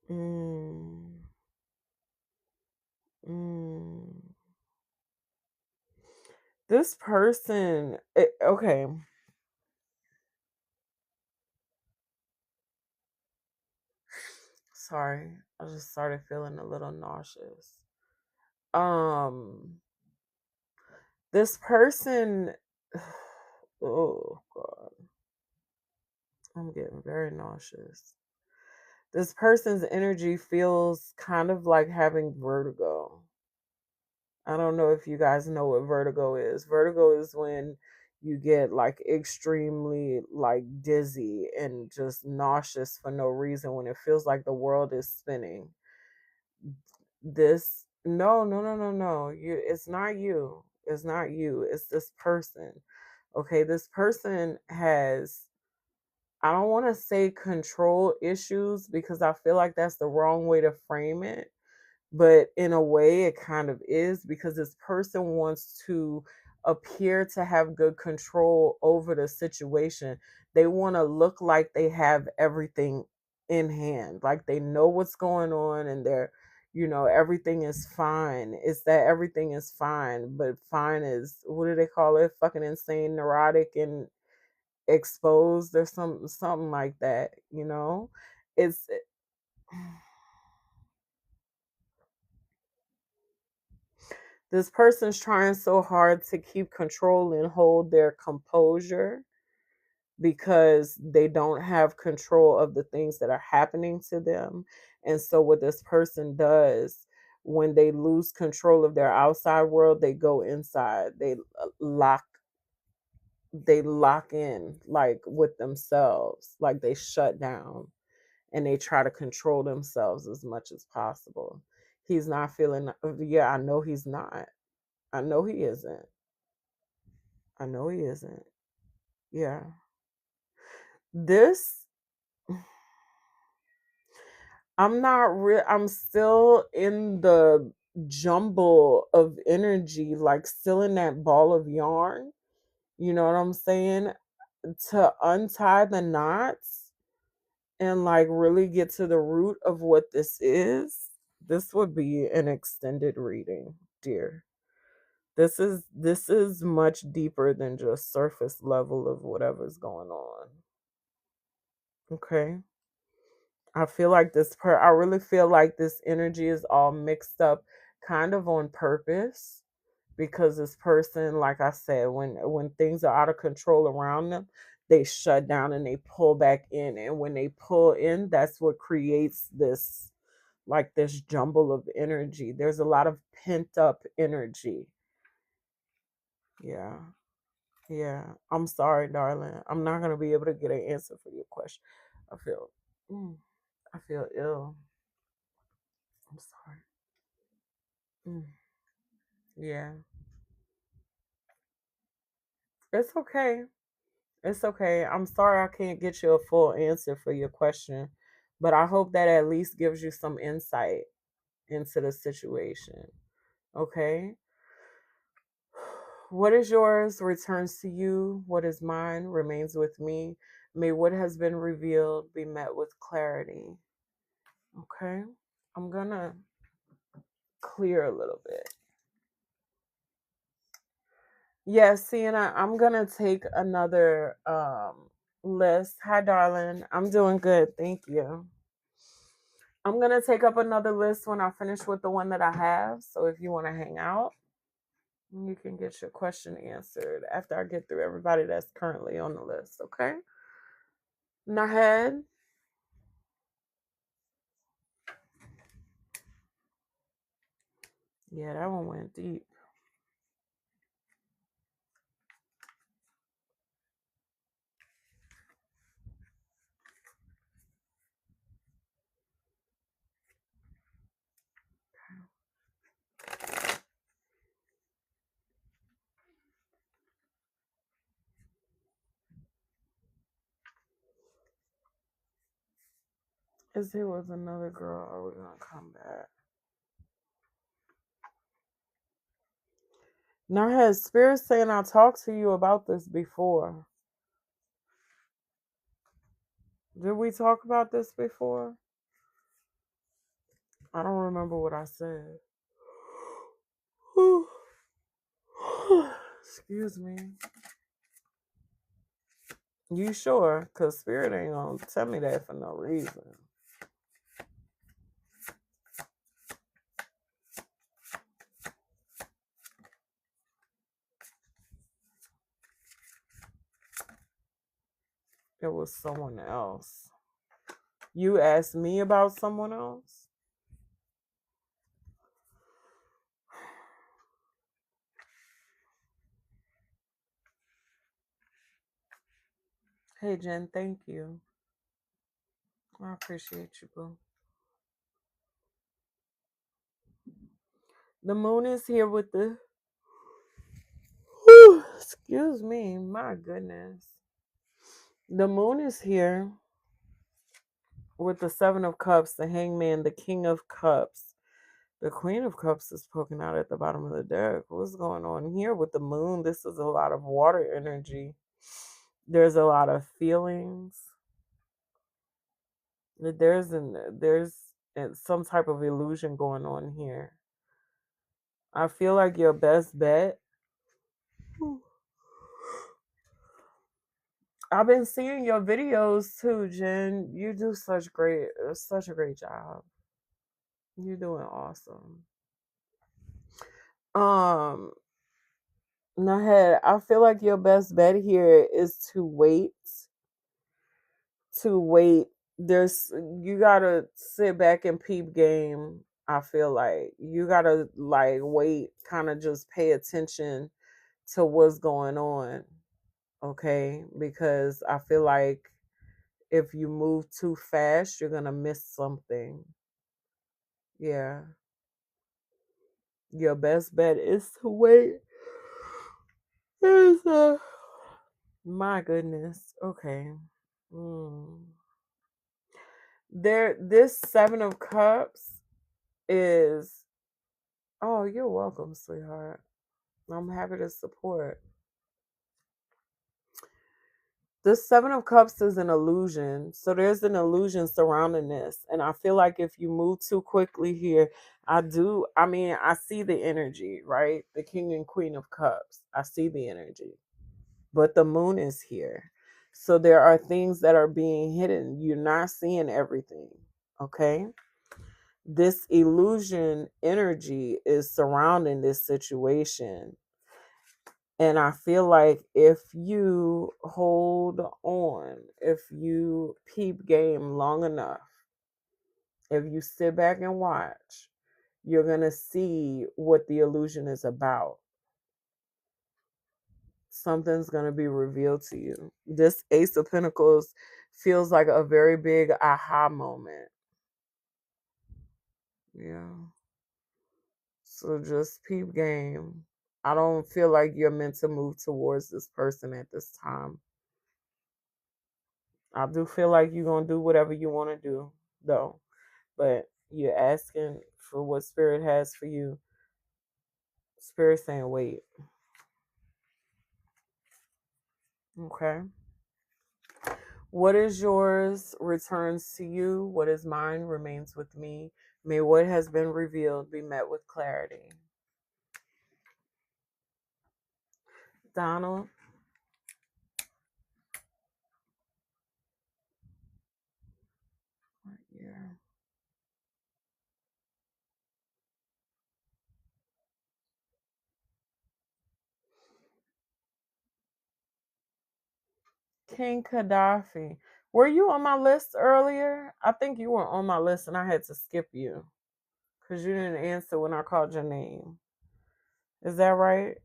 mm, mm. This person, okay, sorry, I just started feeling a little nauseous. um this person, oh god, I'm getting very nauseous. This person's energy feels kind of like having vertigo. I don't know if you guys know what vertigo is. Vertigo is when you get like extremely like dizzy and just nauseous for no reason, when it feels like the world is spinning. This, no, you, it's not you, it's not you, it's this person. Okay, this person has, I don't want to say control issues because I feel like that's the wrong way to frame it, but in a way it kind of is, because this person wants to appear to have good control over the situation. They want to look like they have everything in hand, like they know what's going on, and they're, everything is fine. It's that everything is fine, but fine is, what do they call it, fucking insane, neurotic, and exposed, or something like that. It's this person's trying so hard to keep control and hold their composure because they don't have control of the things that are happening to them. And so what this person does, when they lose control of their outside world, they go inside. Lock they lock in, like with themselves, like they shut down, and they try to control themselves as much as possible. He's not feeling, yeah, I know he's not. I know he isn't. I know he isn't. Yeah. This, I'm not real. I'm still in the jumble of energy, like still in that ball of yarn. You know what I'm saying? To untie the knots and like really get to the root of what this would be an extended reading, dear. This is much deeper than just surface level of whatever's going on. Okay. I really feel like this energy is all mixed up kind of on purpose, because this person, like I said, when things are out of control around them, they shut down and they pull back in, and when they pull in, that's what creates like this jumble of energy. There's a lot of pent up energy. Yeah. Yeah. I'm sorry, darling. I'm not going to be able to get an answer for your question. I feel, mm, I feel ill. I'm sorry. Mm, yeah. It's okay. It's okay. I'm sorry I can't get you a full answer for your question, but I hope that at least gives you some insight into the situation. Okay? What is yours returns to you. What is mine remains with me. May what has been revealed be met with clarity. Okay? I'm going to clear a little bit. Yes, Sienna, I'm going to take another list. Hi, darling. I'm doing good. Thank you. I'm going to take up another list when I finish with the one that I have. So if you want to hang out, you can get your question answered after I get through everybody that's currently on the list. Okay? Nahed, yeah, that one went deep. Is there was another girl? Are we gonna come back? Nahed, Spirit saying I talked to you about this before. Did we talk about this before? I don't remember what I said. Excuse me. You sure? Because Spirit ain't gonna tell me that for no reason. It was someone else. You asked me about someone else? Hey, Jen, thank you. I appreciate you, boo. The moon is here with the. Excuse me, my goodness. The moon is here with the Seven of Cups, the Hangman, the King of Cups. The Queen of Cups is poking out at the bottom of the deck. What's going on here with the moon? This is a lot of water energy. There's a lot of feelings. There's some type of illusion going on here. I feel like your best bet. I've been seeing your videos too, Jen. You do such a great job. You're doing awesome. Um, Nahed, I feel like your best bet here is to wait. To wait. There's you gotta sit back and peep game. I feel like you gotta like wait, kind of just pay attention to what's going on. Okay, because I feel like if you move too fast, you're gonna miss something. Yeah. Your best bet is to wait. Is my goodness. Okay. Mm. This Seven of Cups is. Oh, you're welcome, sweetheart. I'm happy to support. The Seven of Cups is an illusion. So there's an illusion surrounding this. And I feel like if you move too quickly here, I see the energy, right? The King and Queen of Cups. I see the energy. But the moon is here. So there are things that are being hidden. You're not seeing everything. Okay? This illusion energy is surrounding this situation. And I feel like if you hold on, if you peep game long enough, If you sit back and watch, you're going to see what the illusion is about. Something's going to be revealed to you. This Ace of Pentacles feels like a very big aha moment. Yeah. So just peep game. I don't feel like you're meant to move towards this person at this time. I do feel like you're going to do whatever you want to do, though. But you're asking for what Spirit has for you. Spirit saying, wait. Okay. What is yours returns to you. What is mine remains with me. May what has been revealed be met with clarity. Donald. Yeah. King Gaddafi. Were you on my list earlier? I think you were on my list and I had to skip you because you didn't answer when I called your name. Is that right?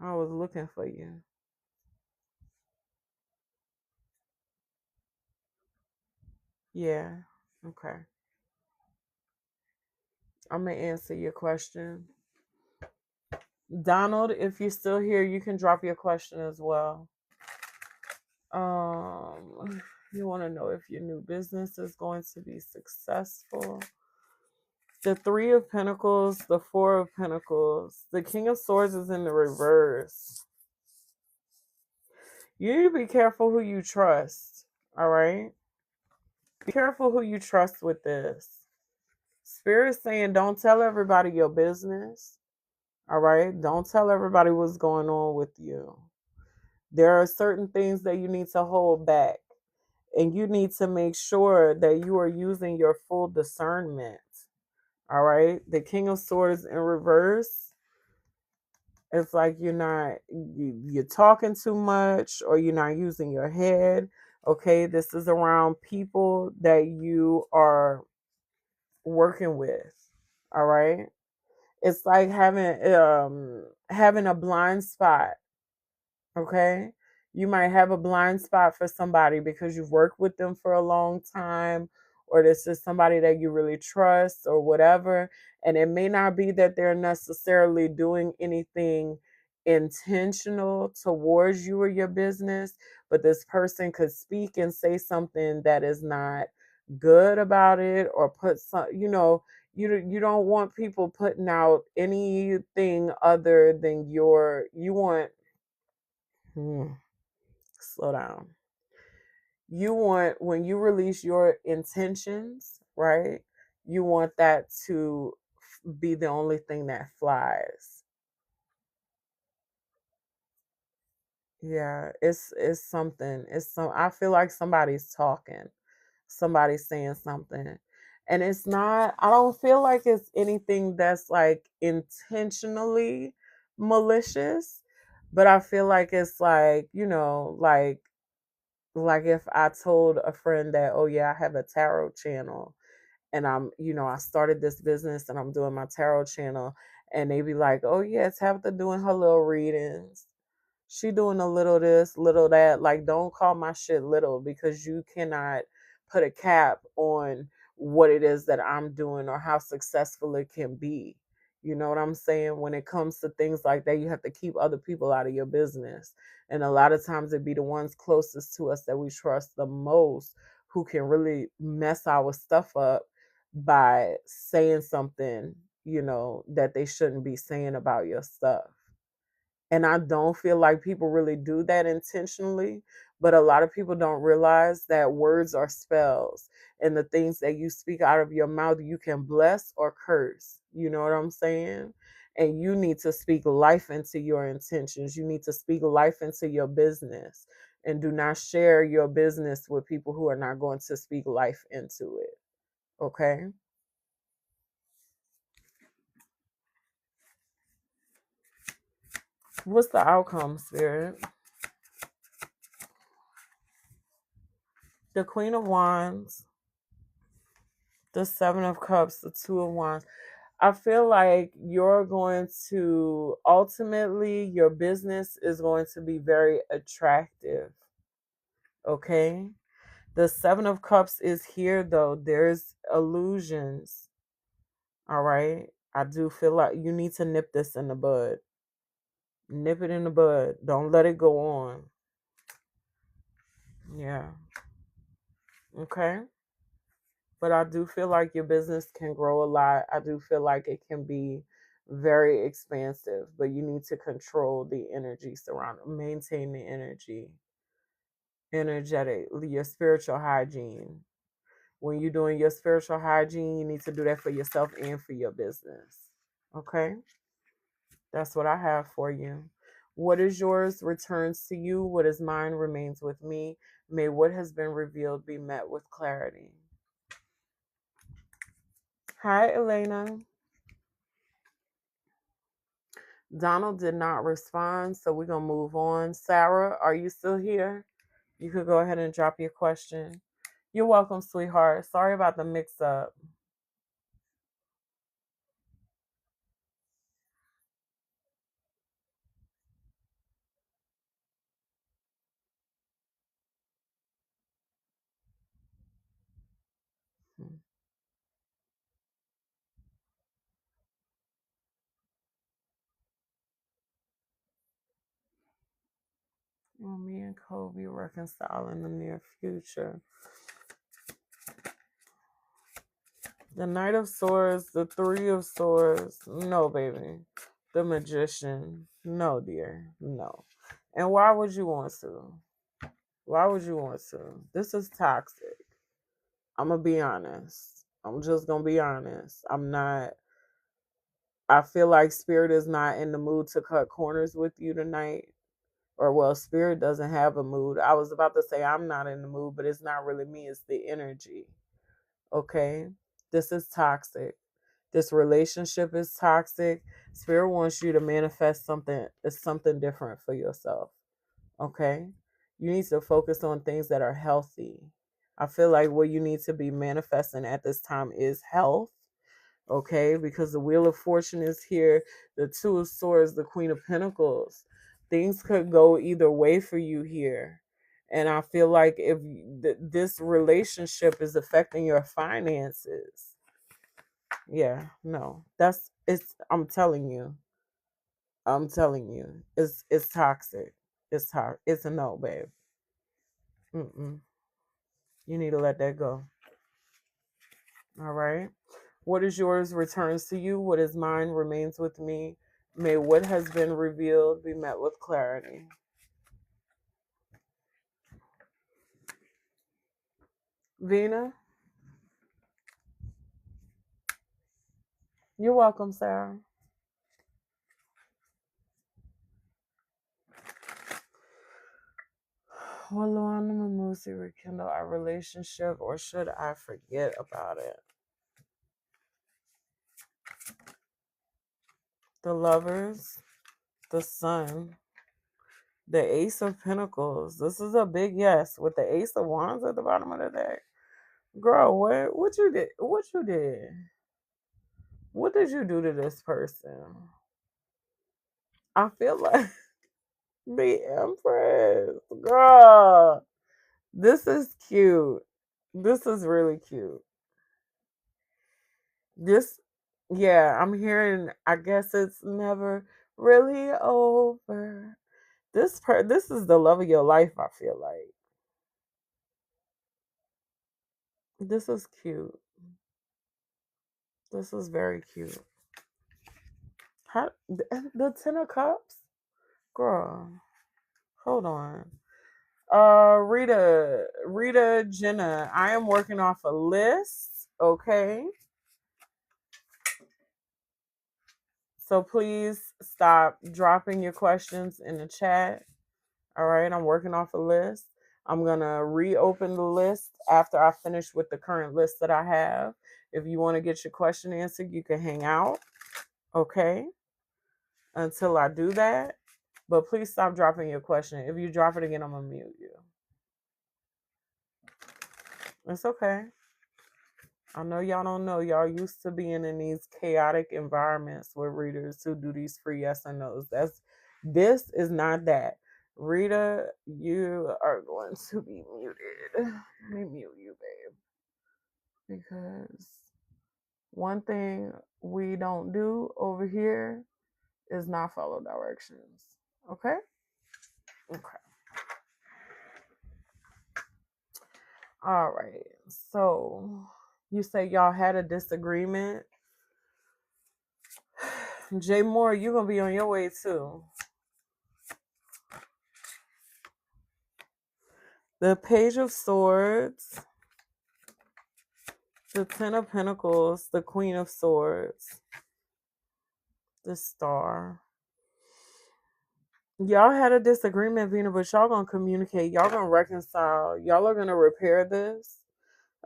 I was looking for you. Yeah. Okay. I'm going to answer your question. Donald, if you're still here, you can drop your question as well. You want to know if your new business is going to be successful. The Three of Pentacles, the Four of Pentacles, the King of Swords is in the reverse. You need to be careful who you trust. All right? Be careful who you trust with this. Spirit's saying don't tell everybody your business. All right? Don't tell everybody what's going on with you. There are certain things that you need to hold back. And you need to make sure that you are using your full discernment. All right? The King of Swords in reverse. It's like you're talking too much or you're not using your head. Okay, this is around people that you are working with. All right? It's like having a blind spot. Okay? You might have a blind spot for somebody because you've worked with them for a long time, or this is somebody that you really trust, or whatever. And it may not be that they're necessarily doing anything intentional towards you or your business, but this person could speak and say something that is not good about it, or put some, you don't want people putting out anything other than you want. Slow down. You want, when you release your intentions, right? You want that to be the only thing that flies. Yeah, it's something. I feel like somebody's talking. Somebody's saying something. And it's not, I don't feel like it's anything that's like intentionally malicious, but I feel like it's like, like if I told a friend that, oh yeah, I have a tarot channel and I started this business and I'm doing my tarot channel, and they be like, oh yeah, it's Tabitha doing her little readings. She doing a little this, little that. Like, don't call my shit little, because you cannot put a cap on what it is that I'm doing or how successful it can be. You know what I'm saying? When it comes to things like that, you have to keep other people out of your business. And a lot of times it be the ones closest to us that we trust the most who can really mess our stuff up by saying something, that they shouldn't be saying about your stuff. And I don't feel like people really do that intentionally, but a lot of people don't realize that words are spells, and the things that you speak out of your mouth, you can bless or curse. You know what I'm saying? And you need to speak life into your intentions. You need to speak life into your business, and do not share your business with people who are not going to speak life into it. Okay? What's the outcome, Spirit? The Queen of Wands, the Seven of Cups, the Two of Wands. I feel like you're going to ultimately, your business is going to be very attractive. Okay. The Seven of Cups is here though. There's illusions. All right. I do feel like you need to nip this in the bud. Nip it in the bud. Don't let it go on. Yeah. Okay. But I do feel like your business can grow a lot. I do feel like it can be very expansive, but you need to control the energy surrounding, maintain the energetic, your spiritual hygiene. When you're doing your spiritual hygiene, you need to do that for yourself and for your business. Okay? That's what I have for you. What is yours returns to you. What is mine remains with me. May what has been revealed be met with clarity. Hi, Elena. Donald did not respond, so we're going to move on. Sarah, are you still here? You could go ahead and drop your question. You're welcome, sweetheart. Sorry about the mix up. Well, me and Kobe reconcile in the near future. The Knight of Swords, the Three of Swords. No, baby. The Magician. No, dear. No. And why would you want to? Why would you want to? This is toxic. I'm going to be honest. I'm just going to be honest. I'm not. I feel like Spirit is not in the mood to cut corners with you tonight. Or, well, Spirit doesn't have a mood. I was about to say I'm not in the mood, but it's not really me. It's the energy. Okay? This is toxic. This relationship is toxic. Spirit wants you to manifest something different for yourself. Okay? You need to focus on things that are healthy. I feel like what you need to be manifesting at this time is health. Okay? Because the Wheel of Fortune is here, the Two of Swords, the Queen of Pentacles. Things could go either way for you here. And I feel like if this relationship is affecting your finances, yeah, no. I'm telling you. I'm telling you. It's toxic. It's a no, babe. Mm-mm. You need to let that go. All right. What is yours returns to you. What is mine remains with me. May what has been revealed be met with clarity. Vina, you're welcome, Sarah. Will Luana Mamusi rekindle our relationship or should I forget about it? The Lovers, the Sun, the Ace of Pentacles. This is a big yes with the Ace of Wands at the bottom of the deck. Girl, what you did? What you did? What did you do to this person? I feel like the Empress. Girl, this is cute. This is really cute. This, yeah, I'm hearing, I guess it's never really over. This is the love of your life, I feel like. This is cute. This is very cute. How the Ten of Cups? Girl, hold on. Rita Jenna, I am working off a list, okay? So please stop dropping your questions in the chat. All right, I'm working off a list. I'm going to reopen the list after I finish with the current list that I have. If you want to get your question answered, you can hang out, okay? Until I do that. But please stop dropping your question. If you drop it again, I'm going to mute you. It's okay. I know y'all don't know. Y'all used to being in these chaotic environments with readers who do these free yes and no's. This is not that. Rita, you are going to be muted. Let me mute you, babe. Because one thing we don't do over here is not follow directions. Okay? Okay. All right. So you say y'all had a disagreement. Jay Moore, you're gonna be on your way too. The Page of Swords, the Ten of Pentacles, the Queen of Swords, the Star. Y'all had a disagreement, Vina, but y'all gonna communicate. Y'all gonna reconcile. Y'all are gonna repair this.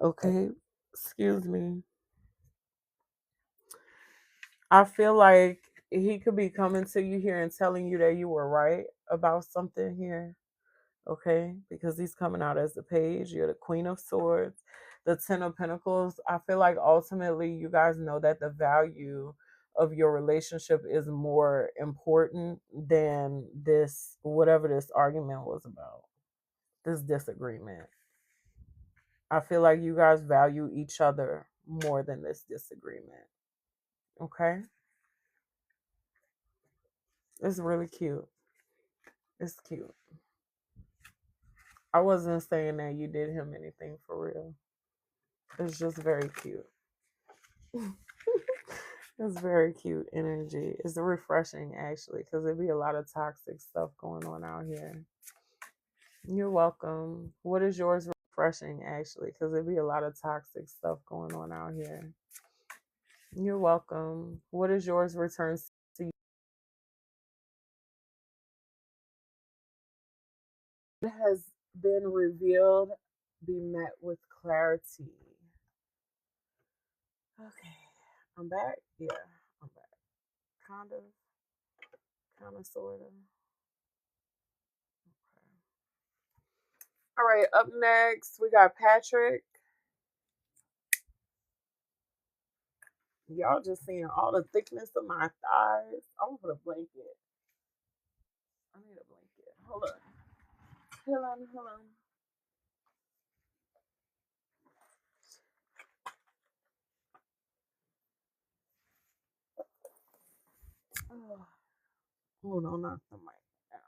Okay. Excuse me. I feel like he could be coming to you here and telling you that you were right about something here. Okay, because he's coming out as the page. You're the Queen of Swords, the Ten of Pentacles. I feel like ultimately you guys know that the value of your relationship is more important than this, whatever this argument was about, this disagreement. I feel like you guys value each other more than this disagreement. Okay, it's really cute. It's cute. I wasn't saying that you did him anything for real. It's just very cute. It's very cute energy. It's refreshing actually, because there'd be a lot of toxic stuff going on out here. You're welcome. What is yours refreshing actually? Because there'd be a lot of toxic stuff going on out here. You're welcome. What is yours returns to you? It has been revealed, be met with clarity. Okay. I'm back? Yeah, I'm back. Kind of, sort of. Okay. All right, up next, we got Patrick. Y'all just seeing all the thickness of my thighs. I'm gonna put a blanket. I need a blanket. Hold on. Hold on, hold on. Oh, hold on, knock the mic down.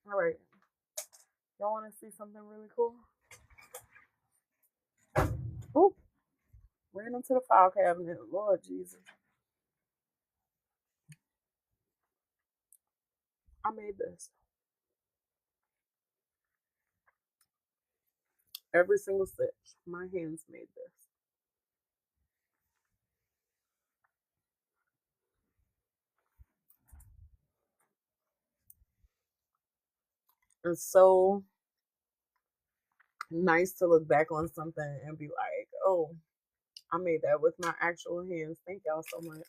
All right. Y'all want to see something really cool? Oh, ran into the file cabinet. Lord Jesus. I made this. Every single stitch. My hands made this. It's so nice to look back on something and be like, oh, I made that with my actual hands. Thank y'all so much.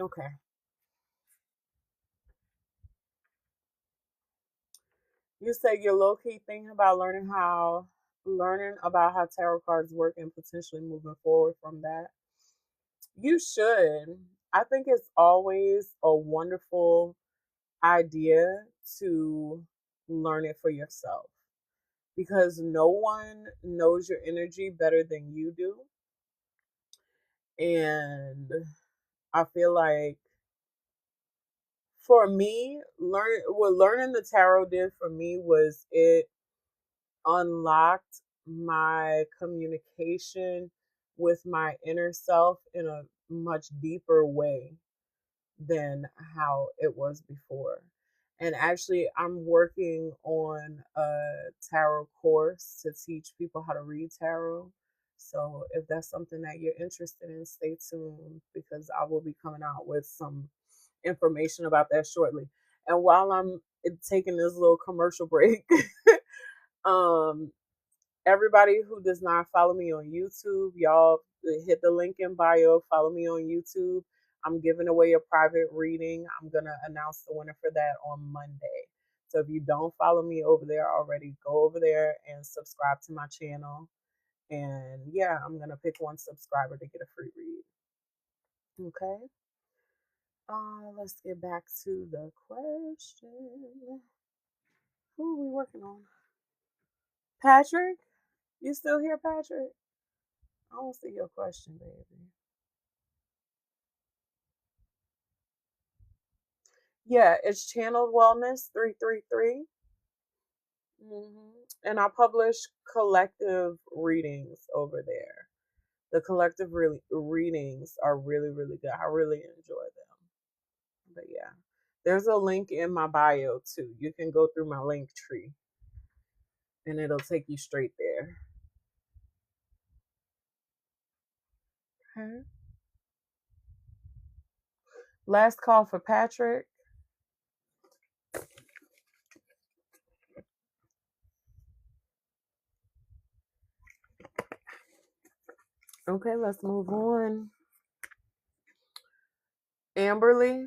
Okay. You said you're low key thinking about learning about how tarot cards work and potentially moving forward from that. You should. I think it's always a wonderful idea to learn it for yourself because no one knows your energy better than you do. And I feel like for me, what learning the tarot did for me was it unlocked my communication with my inner self in a much deeper way than how it was before. And actually, I'm working on a tarot course to teach people how to read tarot. So if that's something that you're interested in, stay tuned because I will be coming out with some information about that shortly. And while I'm taking this little commercial break, um, Everybody who does not follow me on YouTube, y'all hit the link in bio. Follow me on YouTube. I'm giving away a private reading. I'm going to announce the winner for that on Monday. So if you don't follow me over there already, go over there and subscribe to my channel. And yeah, I'm going to pick one subscriber to get a free read. Okay. Let's get back to the question. Who are we working on? Patrick? You still here, Patrick? I don't see your question, baby. Yeah, it's Channeled Wellness 333. And I publish collective readings over there. The collective readings are really, really good. I really enjoy them. But yeah, there's a link in my bio too. You can go through my link tree and it'll take you straight there. Okay. Last call for Patrick. Okay, let's move on. Amberly.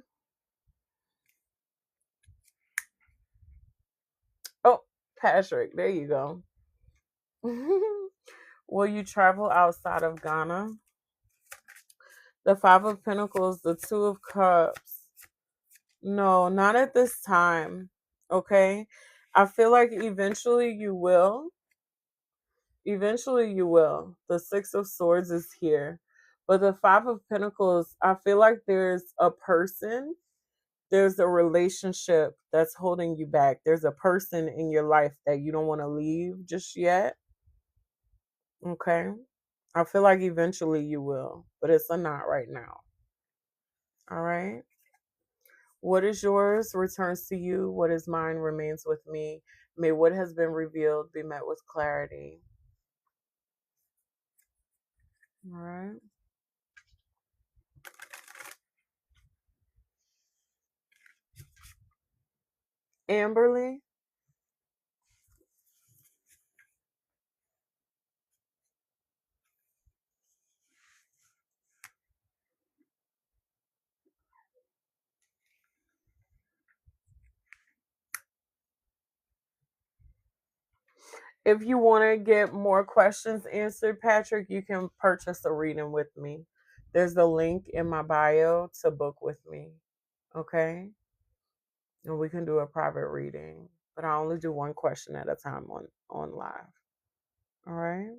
Oh, Patrick. There you go. Will you travel outside of Ghana? The Five of Pentacles, the Two of Cups. No, not at this time. Okay? I feel like eventually you will. Eventually you will. The Six of Swords is here. But the Five of Pentacles, I feel like there's a person, there's a relationship that's holding you back. There's a person in your life that you don't want to leave just yet. Okay? I feel like eventually you will, but it's a not right now. All right? What is yours returns to you. What is mine remains with me. May what has been revealed be met with clarity. All right? Amberly? If you want to get more questions answered, Patrick, you can purchase a reading with me. There's the link in my bio to book with me. Okay? And we can do a private reading. But I only do one question at a time on live. All right?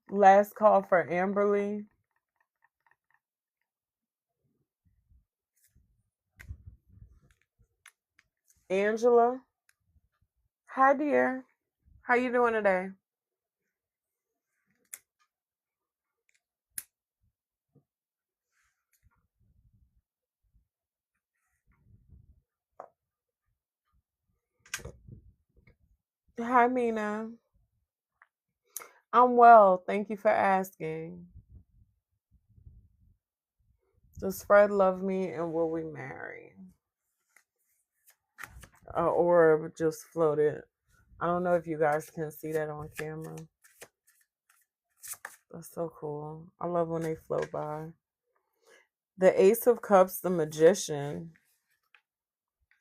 Last call for Amberly. Angela. Hi, dear. How you doing today? Hi, Mina. I'm well. Thank you for asking. Does Fred love me and will we marry? Or just floated. I don't know if you guys can see that on camera. That's so cool. I love when they float by. The Ace of Cups, the Magician.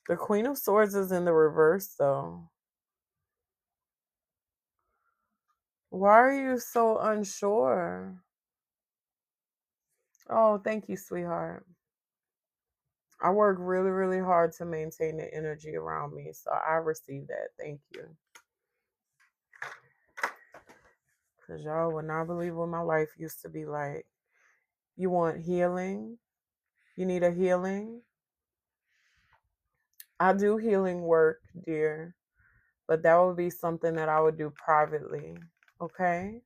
The Queen of Swords is in the reverse, though. Why are you so unsure? Oh, thank you, sweetheart. I work really, really hard to maintain the energy around me, so I receive that. Thank you. Because y'all would not believe what my life used to be like. You want healing? You need a healing? I do healing work, dear, but that would be something that I would do privately. Okay?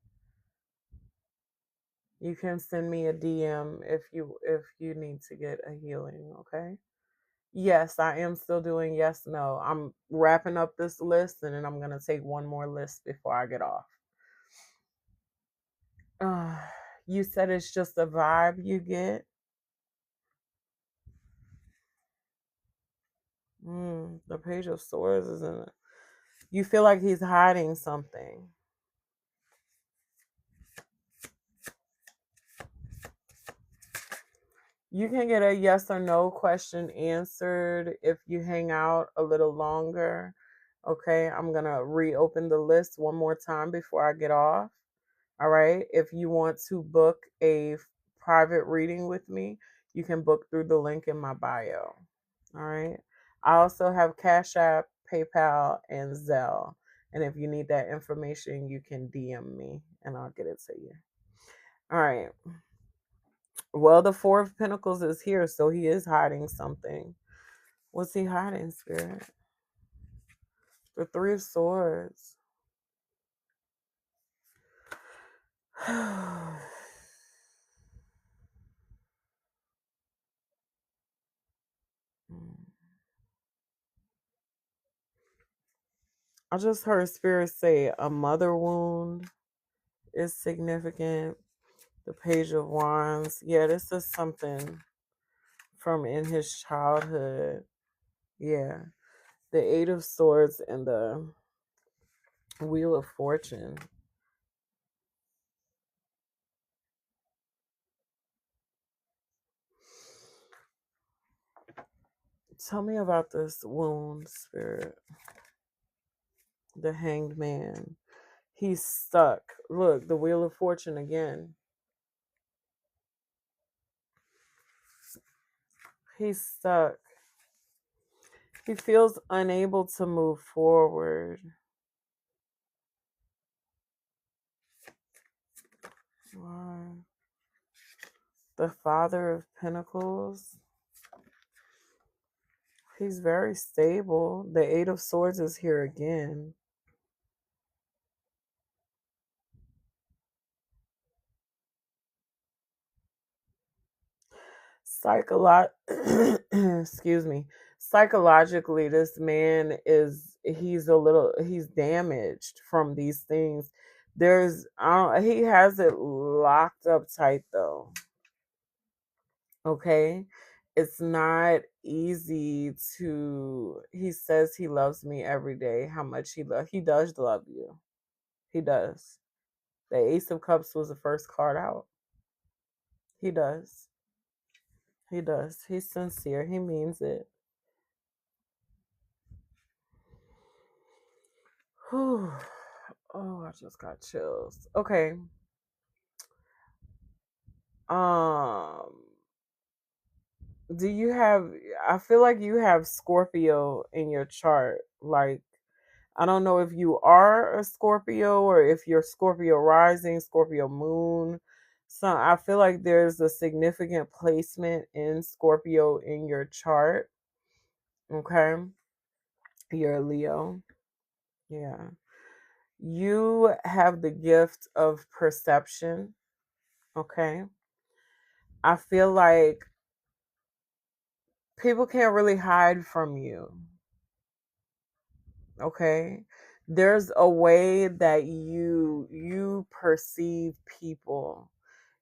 You can send me a DM if you need to get a healing, okay? Yes, I am still doing yes, no. I'm wrapping up this list and then I'm going to take one more list before I get off. You said it's just a vibe you get. The Page of Swords is in it. You feel like he's hiding something. You can get a yes or no question answered if you hang out a little longer. Okay, I'm going to reopen the list one more time before I get off. All right, if you want to book a private reading with me, you can book through the link in my bio. All right, I also have Cash App, PayPal, and Zelle. And if you need that information, you can DM me and I'll get it to you. All right. Well, the Four of Pentacles is here, so he is hiding something. What's he hiding, Spirit? The Three of Swords. I just heard Spirit say a mother wound is significant. The Page of Wands. Yeah, this is something from in his childhood. Yeah. The Eight of Swords and the Wheel of Fortune. Tell me about this wound, Spirit. The Hanged Man. He's stuck. Look, the Wheel of Fortune again. He's stuck. He feels unable to move forward. Why? The Father of Pentacles. He's very stable. The Eight of Swords is here again. Excuse me. Psychologically, this man he's damaged from these things. He has it locked up tight though. Okay. It's not easy he says he loves me every day. How much he does love you. He does. The Ace of Cups was the first card out. He does. He does. He's sincere. He means it. Whew. Oh, I just got chills. Okay. Um, do you have I feel like you have Scorpio in your chart. Like, I don't know if you are a Scorpio or if you're Scorpio rising, Scorpio moon. So I feel like there's a significant placement in Scorpio in your chart. Okay. You're a Leo. Yeah. You have the gift of perception. Okay. I feel like people can't really hide from you. Okay. There's a way that you perceive people.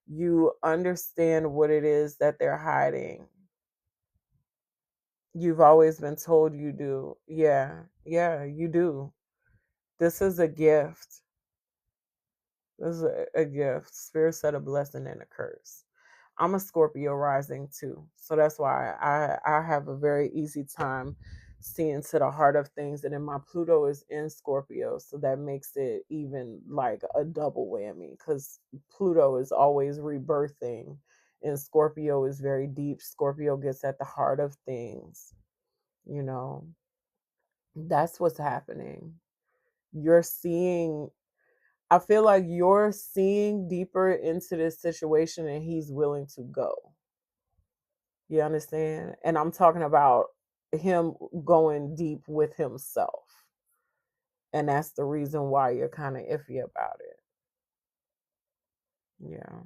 You understand what it is that they're hiding. You've always been told you do. Yeah. Yeah, you do. This is a gift. This is a gift. Spirit said a blessing and a curse. I'm a Scorpio rising too. So that's why I have a very easy time seeing to the heart of things. And then my Pluto is in Scorpio. So that makes it even like a double whammy because Pluto is always rebirthing and Scorpio is very deep. Scorpio gets at the heart of things. You know, that's what's happening. You're seeing I feel like you're seeing deeper into this situation and he's willing to go. You understand? And I'm talking about him going deep with himself. And that's the reason why you're kind of iffy about it. Yeah.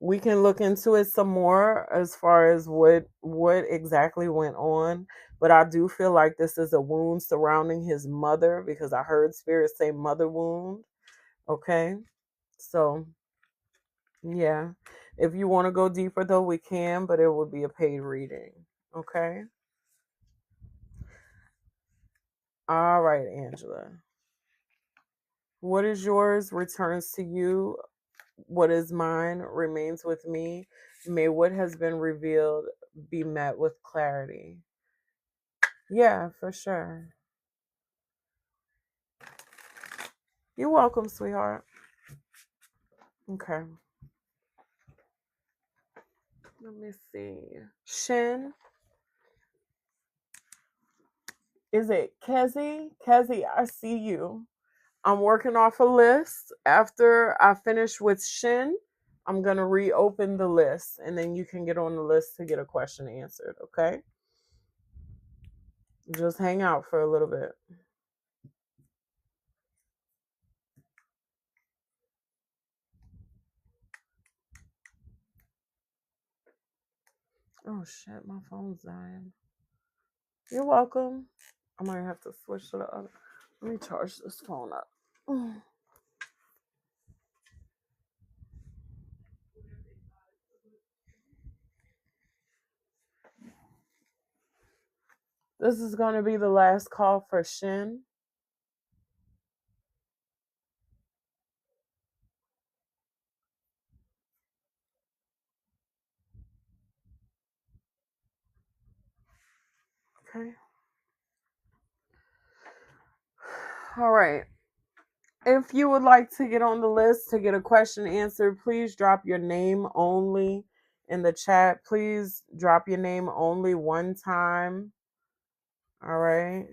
We can look into it some more as far as what exactly went on, but I do feel like this is a wound surrounding his mother because I heard spirit say mother wound. Okay? So Yeah. If you want to go deeper, though, we can, but it would be a paid reading. Okay. All right, Angela. What is yours returns to you. What is mine remains with me. May what has been revealed be met with clarity. Yeah, for sure. You're welcome, sweetheart. Okay. Let me see. Shin, is it Kezi? Kezi, I see you. I'm working off a list. After I finish with Shin, I'm going to reopen the list and then you can get on the list to get a question answered, okay? Just hang out for a little bit. Oh shit, my phone's dying. You're welcome. I might have to switch to the other. Let me charge this phone up. This is going to be the last call for Shin. Okay. All right. If you would like to get on the list to get a question answered, please drop your name only in the chat. Please drop your name only one time. All right.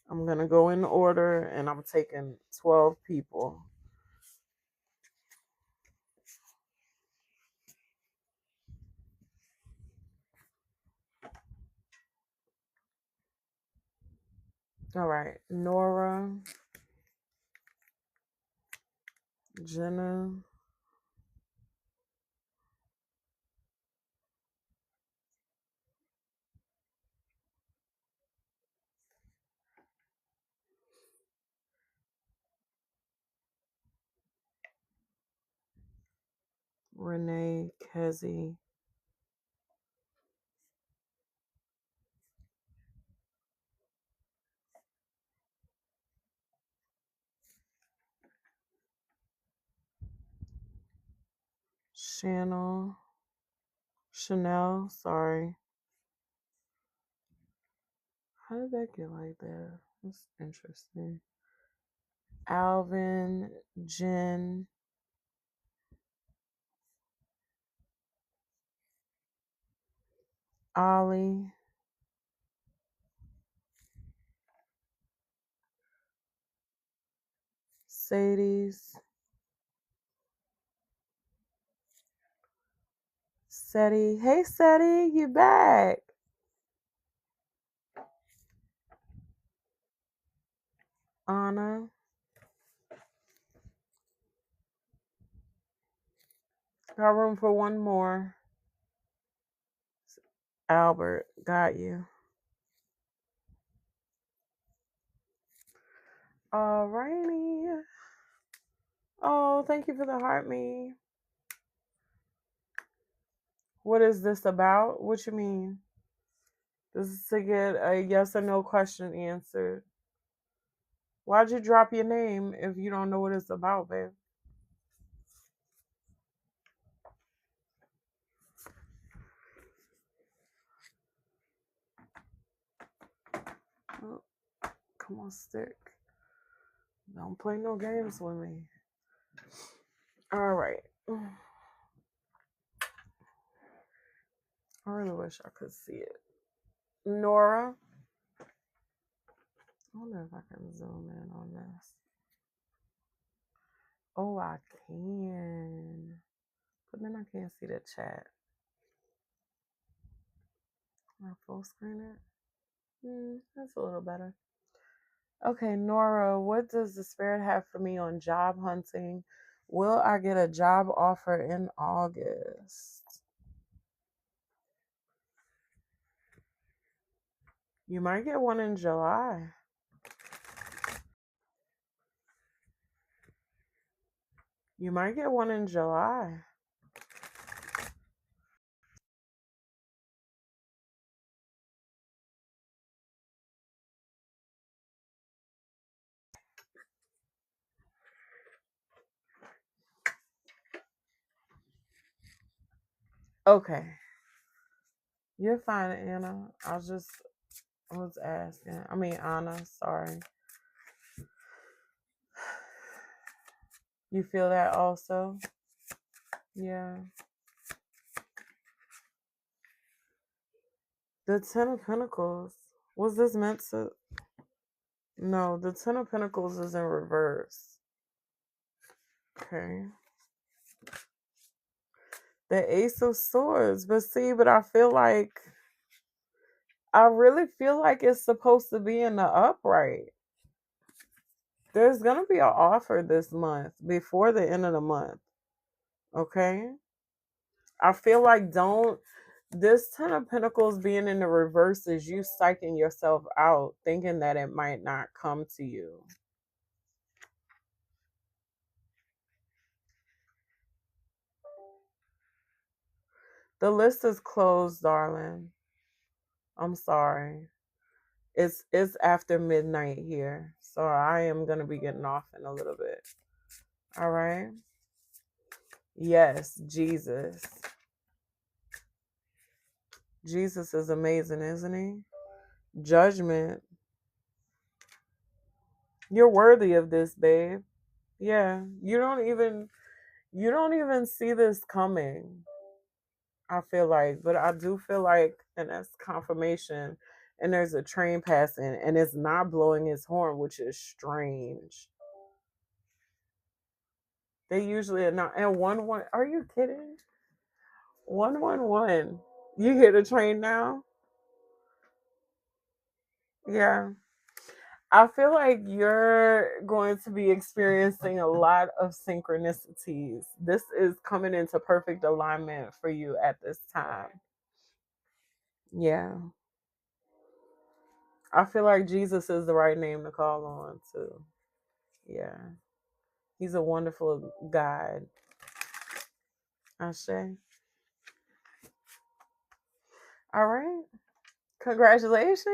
I'm going to go in order and I'm taking 12 people. All right. Nora, Jenna, Renee, Kezi, Chanel, sorry. How did that get like that? That's interesting. Alvin, Jen, Ollie, Sadie's, Seti. Hey, Seti, you back. Anna, got room for one more. Albert, got you. Alrighty. Oh, thank you for the heart, me. What is this about? What you mean? This is to get a yes or no question answered. Why'd you drop your name if you don't know what it's about, babe? Oh, come on, stick. Don't play no games with me. All right. I really wish I could see it. Nora. I wonder if I can zoom in on this. Oh, I can. But then I can't see the chat. Can I full screen it? That's a little better. Okay, Nora, what does the spirit have for me on job hunting? Will I get a job offer in August? You might get one in July. You might get one in July. Okay. You're fine, Anna. I was asking. I mean, Anna, sorry. You feel that also? Yeah. The Ten of Pentacles. Was this meant to? No, the Ten of Pentacles is in reverse. Okay. The Ace of Swords. But see, but I really feel like it's supposed to be in the upright. There's going to be an offer this month before the end of the month. Okay? I feel like this Ten of Pentacles being in the reverse is you psyching yourself out, thinking that it might not come to you. The list is closed, darling. I'm sorry. It's after midnight here, so I am gonna be getting off in a little bit. All right. Yes, Jesus. Jesus is amazing, isn't he? Judgment. You're worthy of this, babe. Yeah. You don't even see this coming. I feel like, but I do feel like, and that's confirmation. And there's a train passing, and it's not blowing its horn, which is strange. They usually are not. And 1-1. Are you kidding? 1-1-1. You hear the train now? Yeah. I feel like you're going to be experiencing a lot of synchronicities. This is coming into perfect alignment for you at this time. Yeah. I feel like Jesus is the right name to call on too. Yeah. He's a wonderful guide. Ashe. All right. Congratulations.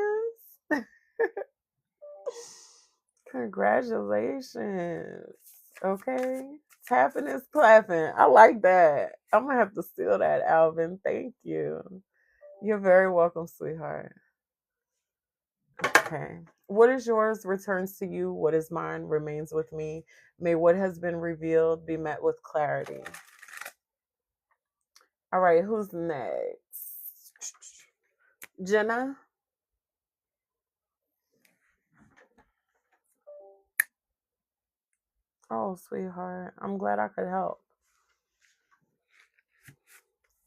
Congratulations. Okay. Tapping is clapping. I like that. I'm going to have to steal that, Alvin. Thank you. You're very welcome, sweetheart. Okay. What is yours returns to you. What is mine remains with me. May what has been revealed be met with clarity. All right. Who's next? Jenna? Oh, sweetheart. I'm glad I could help.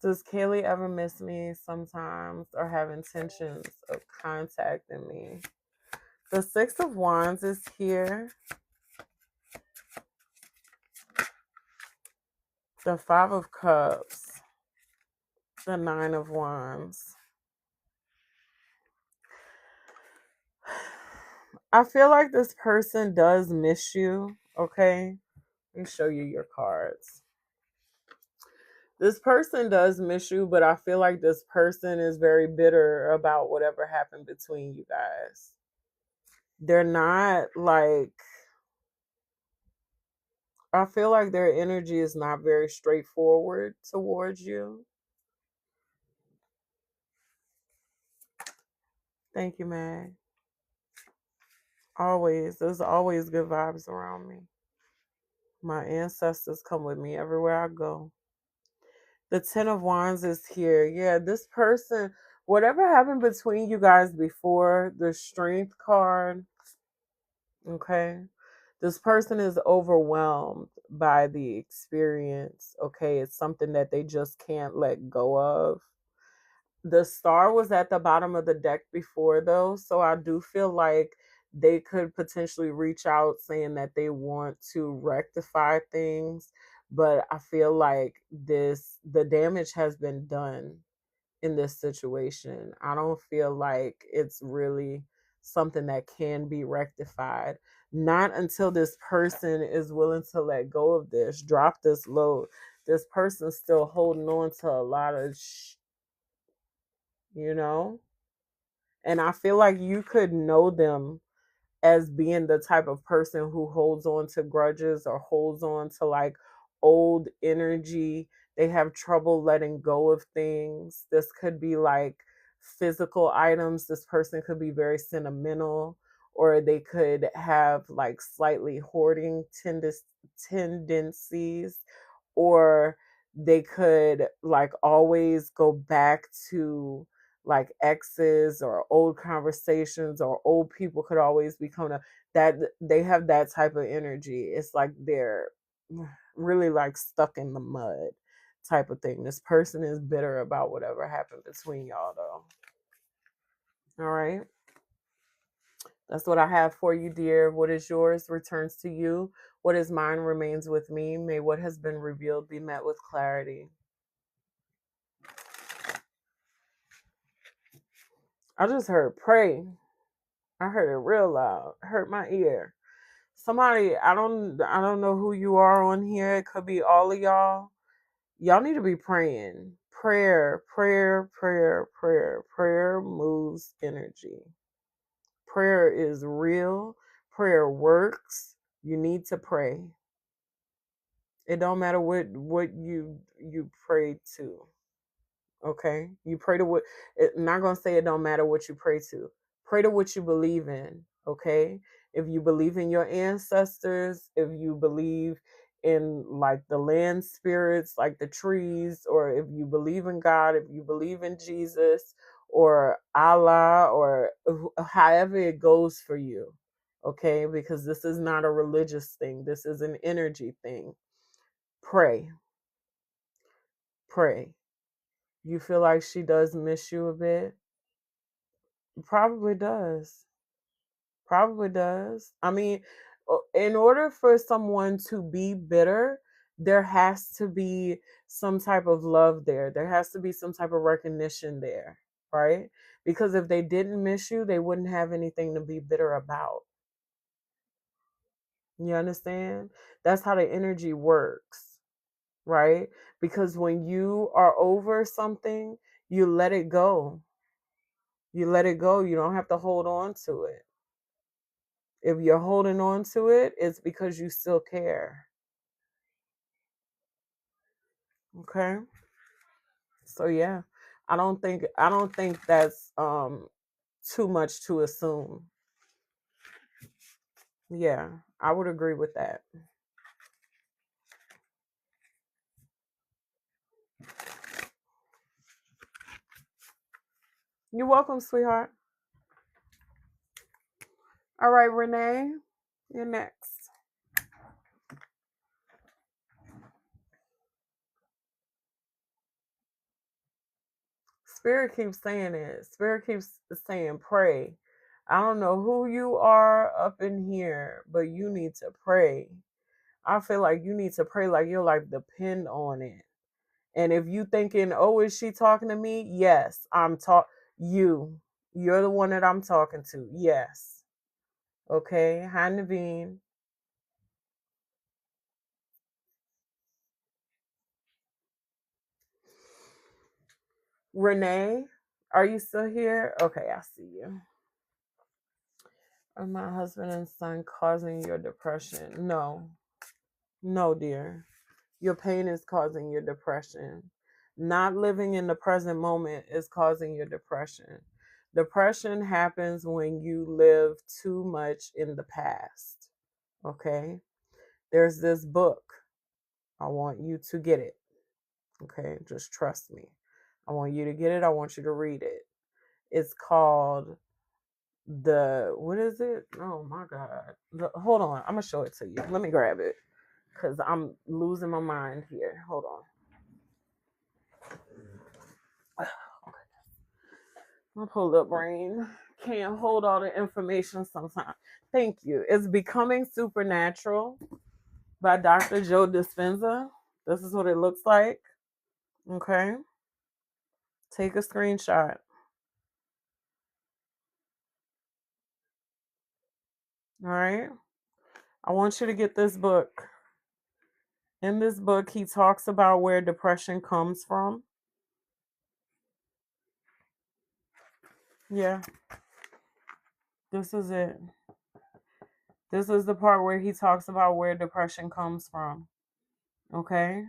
Does Kaylee ever miss me sometimes or have intentions of contacting me? The Six of Wands is here. The Five of Cups. The Nine of Wands. I feel like this person does miss you, okay? Let me show you your cards. This person does miss you, but I feel like this person is very bitter about whatever happened between you guys. They're not like, I feel like their energy is not very straightforward towards you. Thank you, Mag. Always. There's always good vibes around me. My ancestors come with me everywhere I go. The Ten of Wands is here. Yeah, this person, whatever happened between you guys before, the Strength card, okay? This person is overwhelmed by the experience, okay? It's something that they just can't let go of. The Star was at the bottom of the deck before, though, so I do feel like they could potentially reach out saying that they want to rectify things, but I feel like the damage has been done in this situation. I don't feel like it's really something that can be rectified. Not until this person is willing to let go of this, drop this load. This person's still holding on to a lot of you know? And I feel like you could know them as being the type of person who holds on to grudges or holds on to like old energy. They have trouble letting go of things. This could be like physical items. This person could be very sentimental, or they could have like slightly hoarding tendencies, or they could like always go back to like exes or old conversations, or old people could always become that they have that type of energy. It's like they're really like stuck in the mud type of thing. This person is bitter about whatever happened between y'all though. All right. That's what I have for you, dear. What is yours returns to you. What is mine remains with me. May what has been revealed be met with clarity. I just heard pray. I heard it real loud. Hurt my ear. Somebody, I don't know who you are on here. It could be all of y'all. Y'all need to be praying. Prayer, prayer, prayer, prayer. Prayer moves energy. Prayer is real. Prayer works. You need to pray. It don't matter what you pray to. Okay, you pray to what. I'm not gonna say it don't matter what you pray to. Pray to what you believe in. Okay, if you believe in your ancestors, if you believe in like the land spirits, like the trees, or if you believe in God, if you believe in Jesus or Allah, or however it goes for you. Okay, because this is not a religious thing. This is an energy thing. Pray, pray. You feel like she does miss you a bit? Probably does. Probably does. I mean, in order for someone to be bitter, there has to be some type of love there. There has to be some type of recognition there, right? Because if they didn't miss you, they wouldn't have anything to be bitter about. You understand? That's how the energy works, right? Because when you are over something, you let it go. You let it go. You don't have to hold on to it. If you're holding on to it, it's because you still care. Okay? So yeah. I don't think that's too much to assume. Yeah, I would agree with that. You're welcome, sweetheart. All right, Renee, you're next. Spirit keeps saying it. Spirit keeps saying pray. I don't know who you are up in here, but you need to pray. I feel like you need to pray like your life depend on it. And if you thinking, oh, is she talking to me? Yes, I'm talk you. You're the one that I'm talking to. Yes. Okay. Hi, Naveen. Renee, are you still here? Okay, I see you. Are my husband and son causing your depression? No. No, dear. Your pain is causing your depression. Not living in the present moment is causing your depression. Depression happens when you live too much in the past. Okay? There's this book. I want you to get it. Okay? Just trust me. I want you to get it. I want you to read it. It's called what is it? Oh my God. Hold on. I'm going to show it to you. Let me grab it because I'm losing my mind here. Hold on. My pulled up brain can't hold all the information sometimes. Thank you. It's Becoming Supernatural by Dr. Joe Dispenza. This is what it looks like. Okay. Take a screenshot. All right. I want you to get this book. In this book, he talks about where depression comes from. Yeah, this is it. This is the part where he talks about where depression comes from. Okay.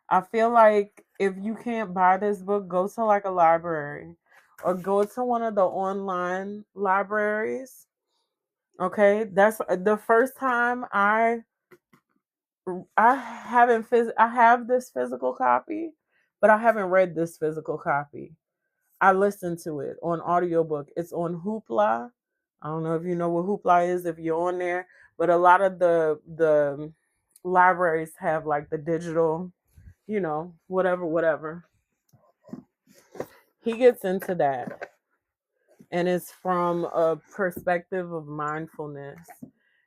I feel like if you can't buy this book, go to like a library or go to one of the online libraries. Okay. That's the first time I haven't I have this physical copy, but I haven't read this physical copy. I listened to it on audiobook. It's on Hoopla. I don't know if you know what Hoopla is if you're on there, but a lot of the libraries have like the digital, whatever. He gets into that, and it's from a perspective of mindfulness.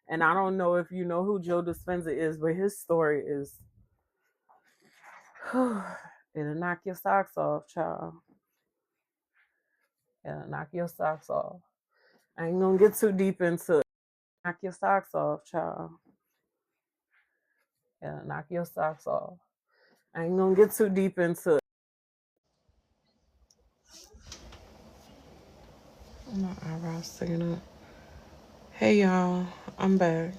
And I don't know if you know who Joe Dispenza is, but his story is it'll knock your socks off, child. It'll knock your socks off. I ain't gonna get too deep into it. Knock your socks off, child. It'll knock your socks off. I ain't gonna get too deep into it. My eyebrows sticking up. Hey y'all, I'm back.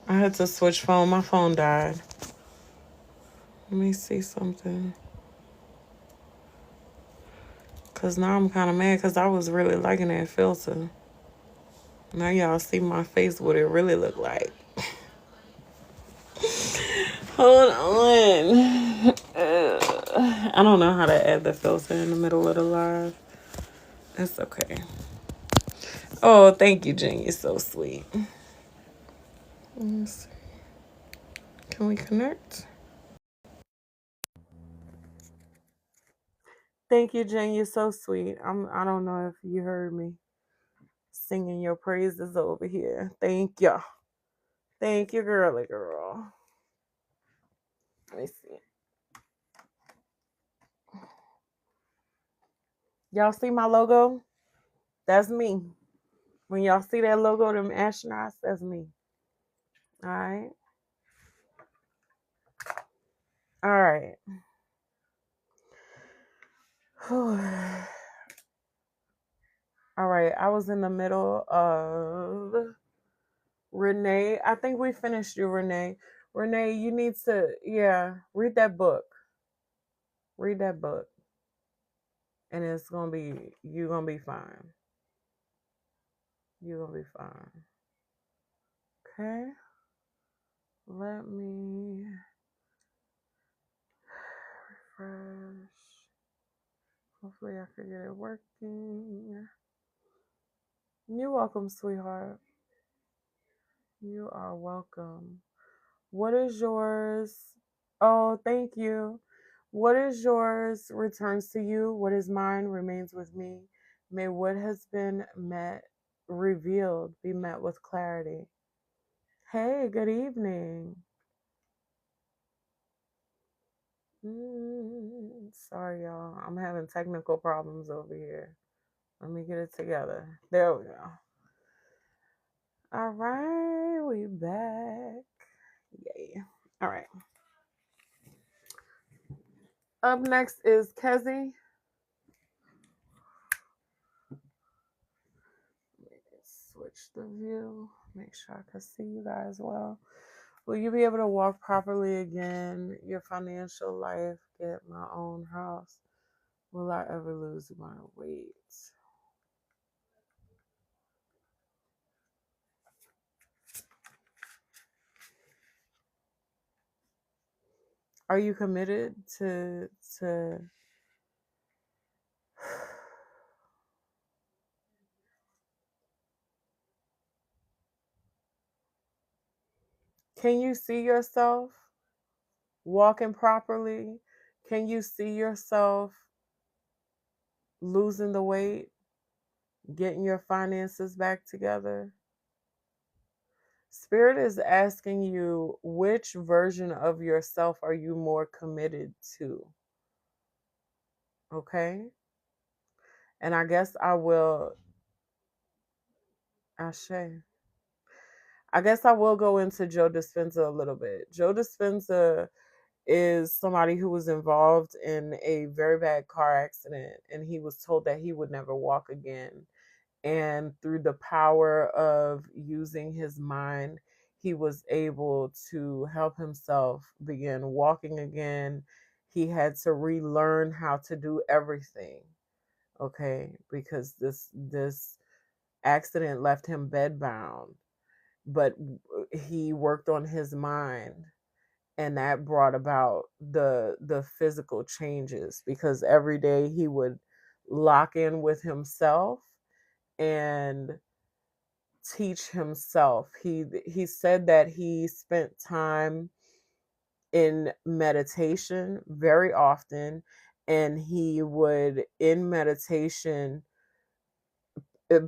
I had to switch phone. My phone died. Let me see something. Cause now I'm kind of mad cause I was really liking that filter. Now y'all see my face, what it really look like. Hold on. I don't know how to add the filter in the middle of the live. It's okay. Oh, thank you, Jen. You're so sweet. Let's see. Can we connect? Thank you, Jen. You're so sweet. I don't know if you heard me singing your praises over here. Thank you. Thank you, girly girl. Let me see. Y'all see my logo? That's me. When y'all see that logo, them astronauts, that's me. All right. All right. All right. I was in the middle of Renee. I think we finished you, Renee. Renee, you need to, read that book. Read that book. And you're going to be fine. You're going to be fine. Okay. Let me refresh. Hopefully I can get it working. You're welcome, sweetheart. You are welcome. What is yours? Oh, thank you. What is yours returns to you. What is mine remains with me. May what has been revealed, be met with clarity. Hey, good evening. Sorry, y'all. I'm having technical problems over here. Let me get it together. There we go. All right, we back. Yay. All right. Up next is Kezi. Switch the view. Make sure I can see you guys well. Will you be able to walk properly again? Your financial life, get my own house. Will I ever lose my weight? Are you committed to Can you see yourself walking properly? Can you see yourself losing the weight, getting your finances back together? Spirit is asking you, which version of yourself are you more committed to? Okay? And I guess I will Ashe. I guess I will go into Joe Dispenza a little bit. Joe Dispenza is somebody who was involved in a very bad car accident, and he was told that he would never walk again. And through the power of using his mind, he was able to help himself begin walking again. He had to relearn how to do everything, okay, because this accident left him bedbound. But he worked on his mind, and that brought about the physical changes, because every day he would lock in with himself and teach himself. He said that he spent time in meditation very often, and he would in meditation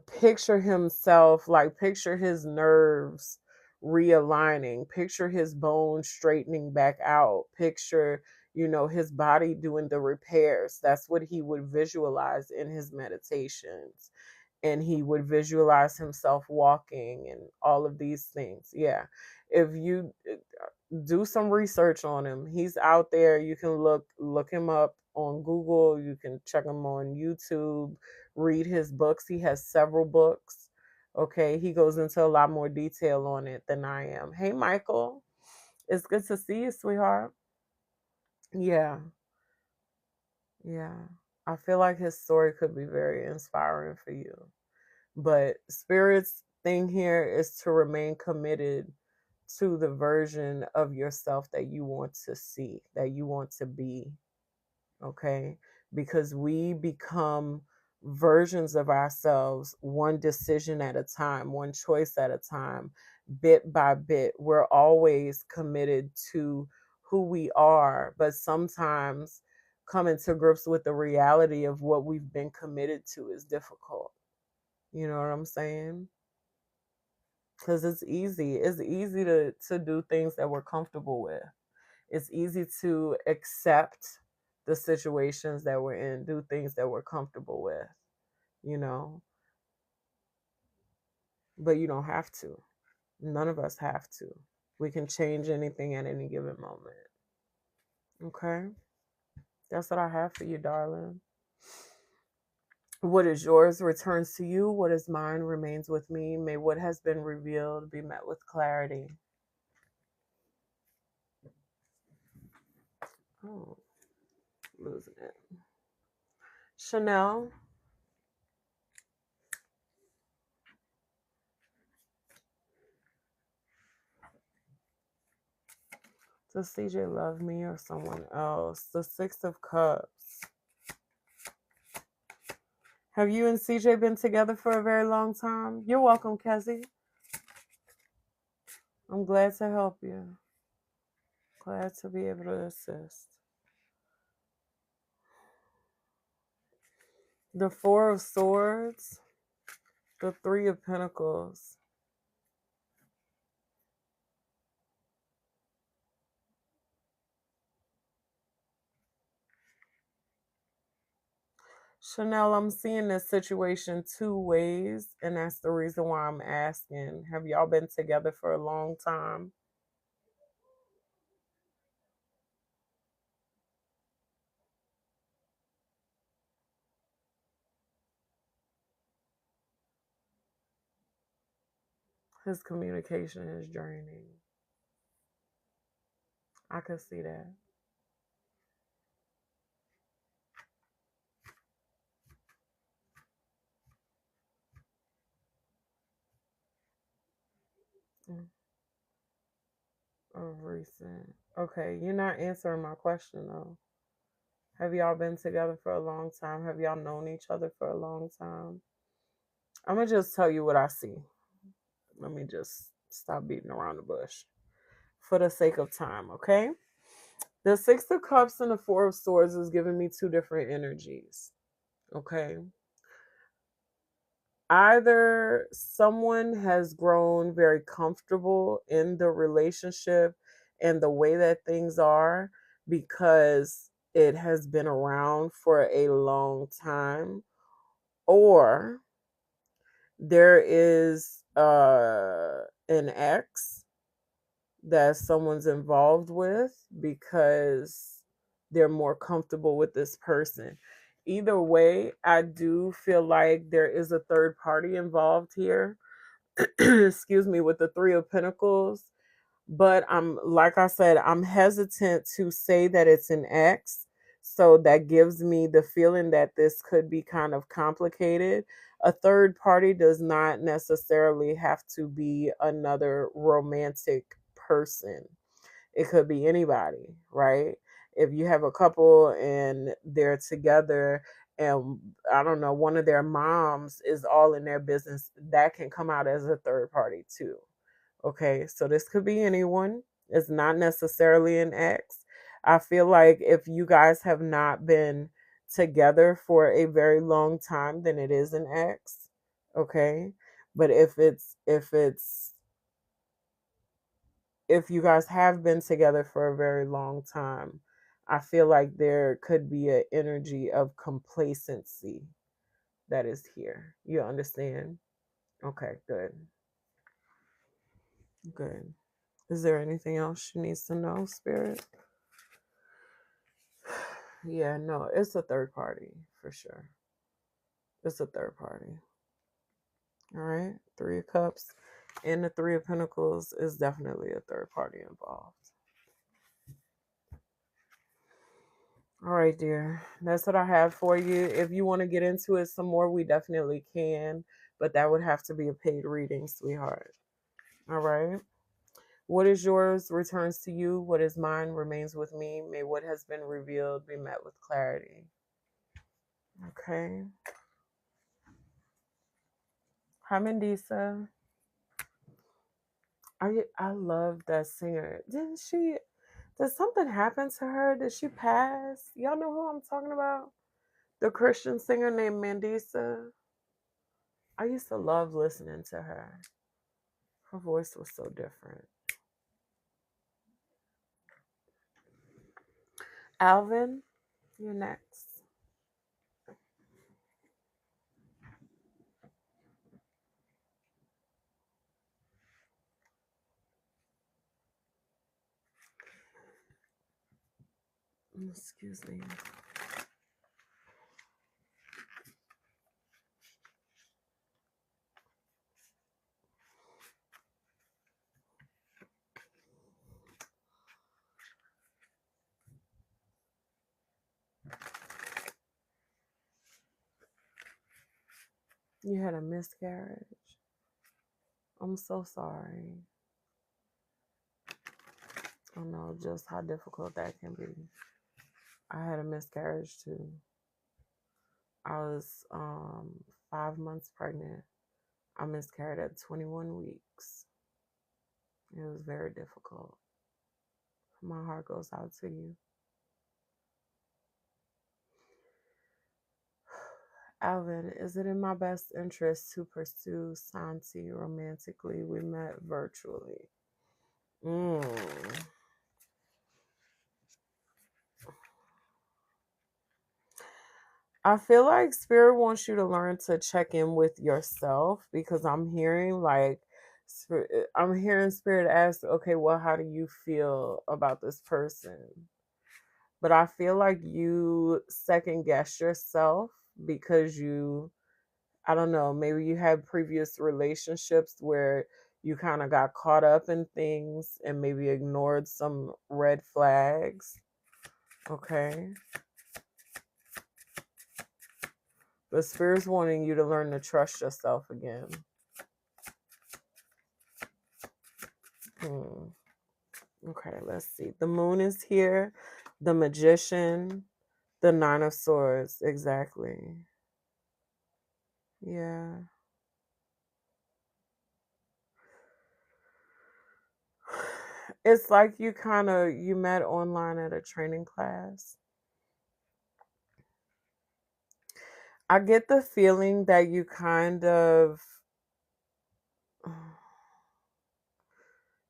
picture himself, like picture his nerves realigning, picture his bones straightening back out, picture, his body doing the repairs. That's what he would visualize in his meditations. And he would visualize himself walking and all of these things. Yeah. If you do some research on him, he's out there. You can look him up on Google, you can check him on YouTube, read his books. He has several books. Okay, he goes into a lot more detail on it than I am. Hey Michael, it's good to see you, sweetheart. Yeah. Yeah. I feel like his story could be very inspiring for you. But Spirit's thing here is to remain committed to the version of yourself that you want to see, that you want to be. Okay? Because we become versions of ourselves one decision at a time, one choice at a time, bit by bit. We're always committed to who we are, but sometimes coming to grips with the reality of what we've been committed to is difficult. You know what I'm saying? Because it's easy. It's easy to do things that we're comfortable with. It's easy to accept the situations that we're in, do things that we're comfortable with, you know. But you don't have to. None of us have to. We can change anything at any given moment. Okay? That's what I have for you, darling. What is yours returns to you. What is mine remains with me. May what has been revealed be met with clarity. Oh, losing it. Chanel, does CJ love me or someone else? The Six of Cups. Have you and CJ been together for a very long time? You're welcome, Kezzy. I'm glad to help you. Glad to be able to assist. The Four of Swords. The Three of Pentacles. Chanel, I'm seeing this situation two ways, and that's the reason why I'm asking. Have y'all been together for a long time? His communication is draining. I could see that. Mm, of recent. Okay, you're not answering my question though. Have y'all been together for a long time? Have y'all known each other for a long time? I'm gonna just tell you what I see. Let me just stop beating around the bush for the sake of time, okay? The Six of Cups and the Four of Swords is giving me two different energies, okay? Either someone has grown very comfortable in the relationship and the way that things are because it has been around for a long time, or there is an ex that someone's involved with because they're more comfortable with this person. Either way, I do feel like there is a third party involved here. Excuse me, with the Three of Pentacles. But I'm, like I said, I'm hesitant to say that it's an ex. So that gives me the feeling that this could be kind of complicated. A third party does not necessarily have to be another romantic person. It could be anybody, right? If you have a couple and they're together and I don't know, one of their moms is all in their business, that can come out as a third party too. Okay, so this could be anyone. It's not necessarily an ex. I feel like if you guys have not been together for a very long time, then it is an ex. Okay, but if you guys have been together for a very long time, I feel like there could be an energy of complacency that is here. You understand? Okay, good. Good. Is there anything else she needs to know, Spirit? Yeah, no, it's a third party for sure. It's a third party. All right. Three of Cups and the Three of Pentacles is definitely a third party involved. All right, dear. That's what I have for you. If you want to get into it some more, we definitely can, but that would have to be a paid reading, sweetheart. All right. What is yours returns to you. What is mine remains with me. May what has been revealed be met with clarity. Okay. Hi, Mandisa. I love that singer. Didn't she? Did something happen to her? Did she pass? Y'all know who I'm talking about? The Christian singer named Mandisa. I used to love listening to her. Her voice was so different. Alvin, you're next. Excuse me. You had a miscarriage. I'm so sorry. I know just how difficult that can be. I had a miscarriage too. I was 5 months pregnant. I miscarried at 21 weeks. It was very difficult. My heart goes out to you. Alvin, is it in my best interest to pursue Santi romantically? We met virtually. Mm. I feel like Spirit wants you to learn to check in with yourself because I'm hearing I'm hearing Spirit ask, okay, well, how do you feel about this person? But I feel like you second guess yourself because I don't know, maybe you had previous relationships where you kind of got caught up in things and maybe ignored some red flags. Okay. The Spirit's wanting you to learn to trust yourself again. Okay, let's see. The Moon is here. The Magician. The Nine of Swords. Exactly. Yeah. It's like you met online at a training class. I get the feeling that you kind of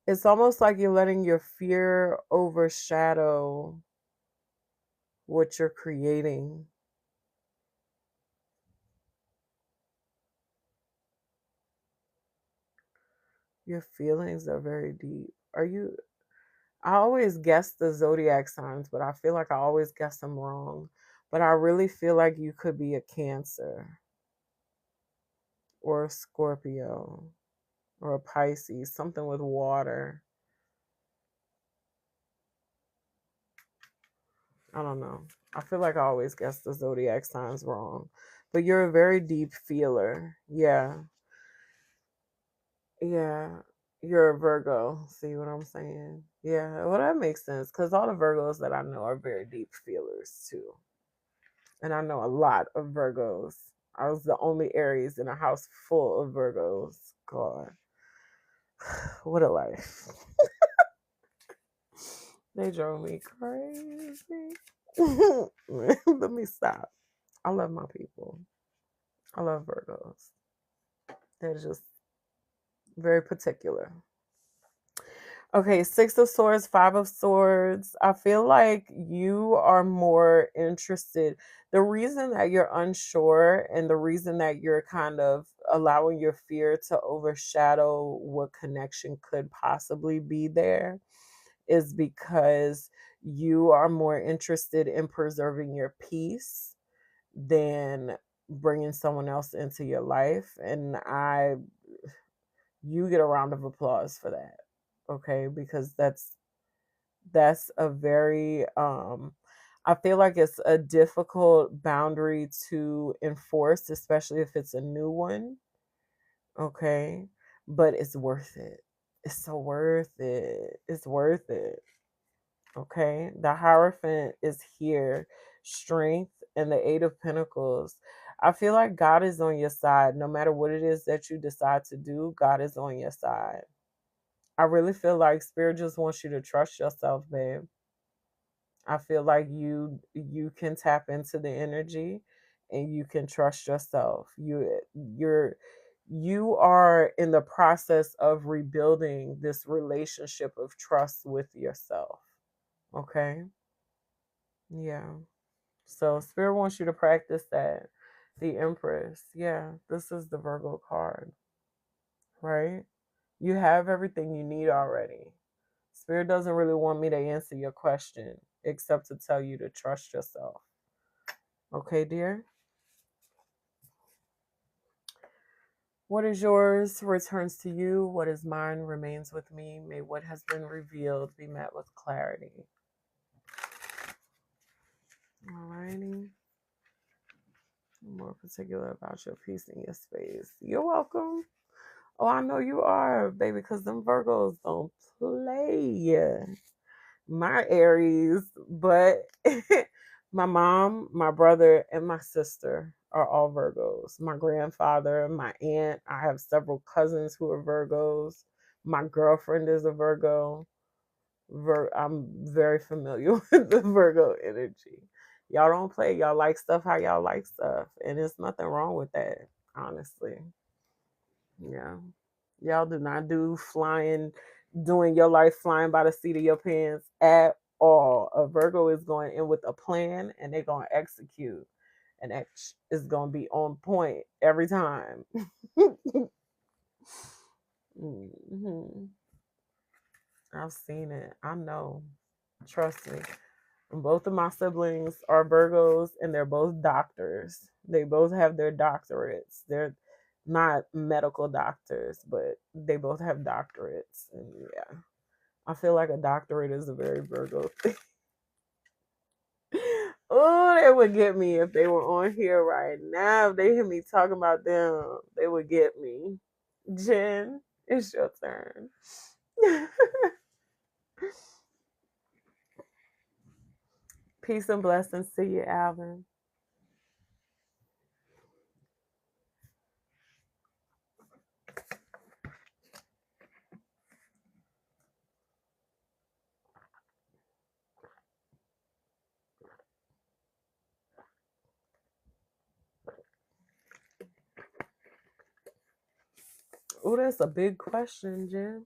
it's almost like you're letting your fear overshadow what you're creating. Your feelings are very deep. Are you? I always guess the zodiac signs, but I feel like I always guess them wrong. But I really feel like you could be a Cancer or a Scorpio or a Pisces, something with water. I don't know. I feel like I always guess the zodiac signs wrong. But you're a very deep feeler. Yeah. Yeah. You're a Virgo. See what I'm saying? Yeah. Well, that makes sense because all the Virgos that I know are very deep feelers too. And I know a lot of Virgos. I was the only Aries in a house full of Virgos. God. What a life. They drove me crazy. Let me stop. I love my people. I love Virgos. They're just very particular. Okay, Six of Swords, Five of Swords. I feel like you are more interested. The reason that you're unsure and the reason that you're kind of allowing your fear to overshadow what connection could possibly be there is because you are more interested in preserving your peace than bringing someone else into your life. And you get a round of applause for that. Okay, because that's a very I feel like it's a difficult boundary to enforce, especially if it's a new one. Okay, but it's worth it. It's so worth it. It's worth it. Okay, the Hierophant is here, strength, and the Eight of Pentacles. I feel like God is on your side. No matter what it is that you decide to do, God is on your side. I really feel like Spirit just wants you to trust yourself, babe. I feel like you can tap into the energy and you can trust yourself. You are in the process of rebuilding this relationship of trust with yourself. Okay? Yeah. So Spirit wants you to practice that. The Empress. Yeah, this is the Virgo card, right? You have everything you need already. Spirit doesn't really want me to answer your question except to tell you to trust yourself. Okay, dear? What is yours returns to you. What is mine remains with me. May what has been revealed be met with clarity. Alrighty. More particular about your peace and your space. You're welcome. Oh, I know you are, baby, because them Virgos don't play. My Aries, but my mom, my brother, and my sister are all Virgos. My grandfather, my aunt, I have several cousins who are Virgos. My girlfriend is a Virgo. I'm very familiar with the Virgo energy. Y'all don't play. Y'all like stuff how y'all like stuff. And there's nothing wrong with that, honestly. Yeah. Y'all do not do doing your life flying by the seat of your pants at all. A Virgo is going in with a plan and they're going to execute. And that is going to be on point every time. hmm I've seen it. I know. Trust me. Both of my siblings are Virgos and they're both doctors. They both have their doctorates. They're not medical doctors, but they both have doctorates. And yeah, I feel like a doctorate is a very Virgo thing. Oh, they would get me if they were on here right now. If they hear me talking about them, they would get me. Jen, it's your turn. Peace and blessings to you, Alvin. Oh, that's a big question, Jen.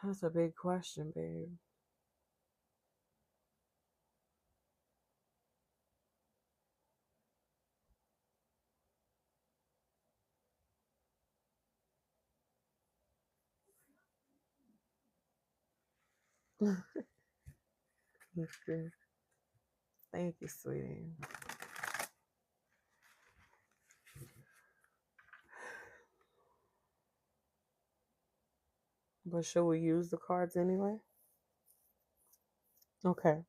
That's a big question, babe. Thank you. Thank you, sweetie. But should we use the cards anyway? Okay.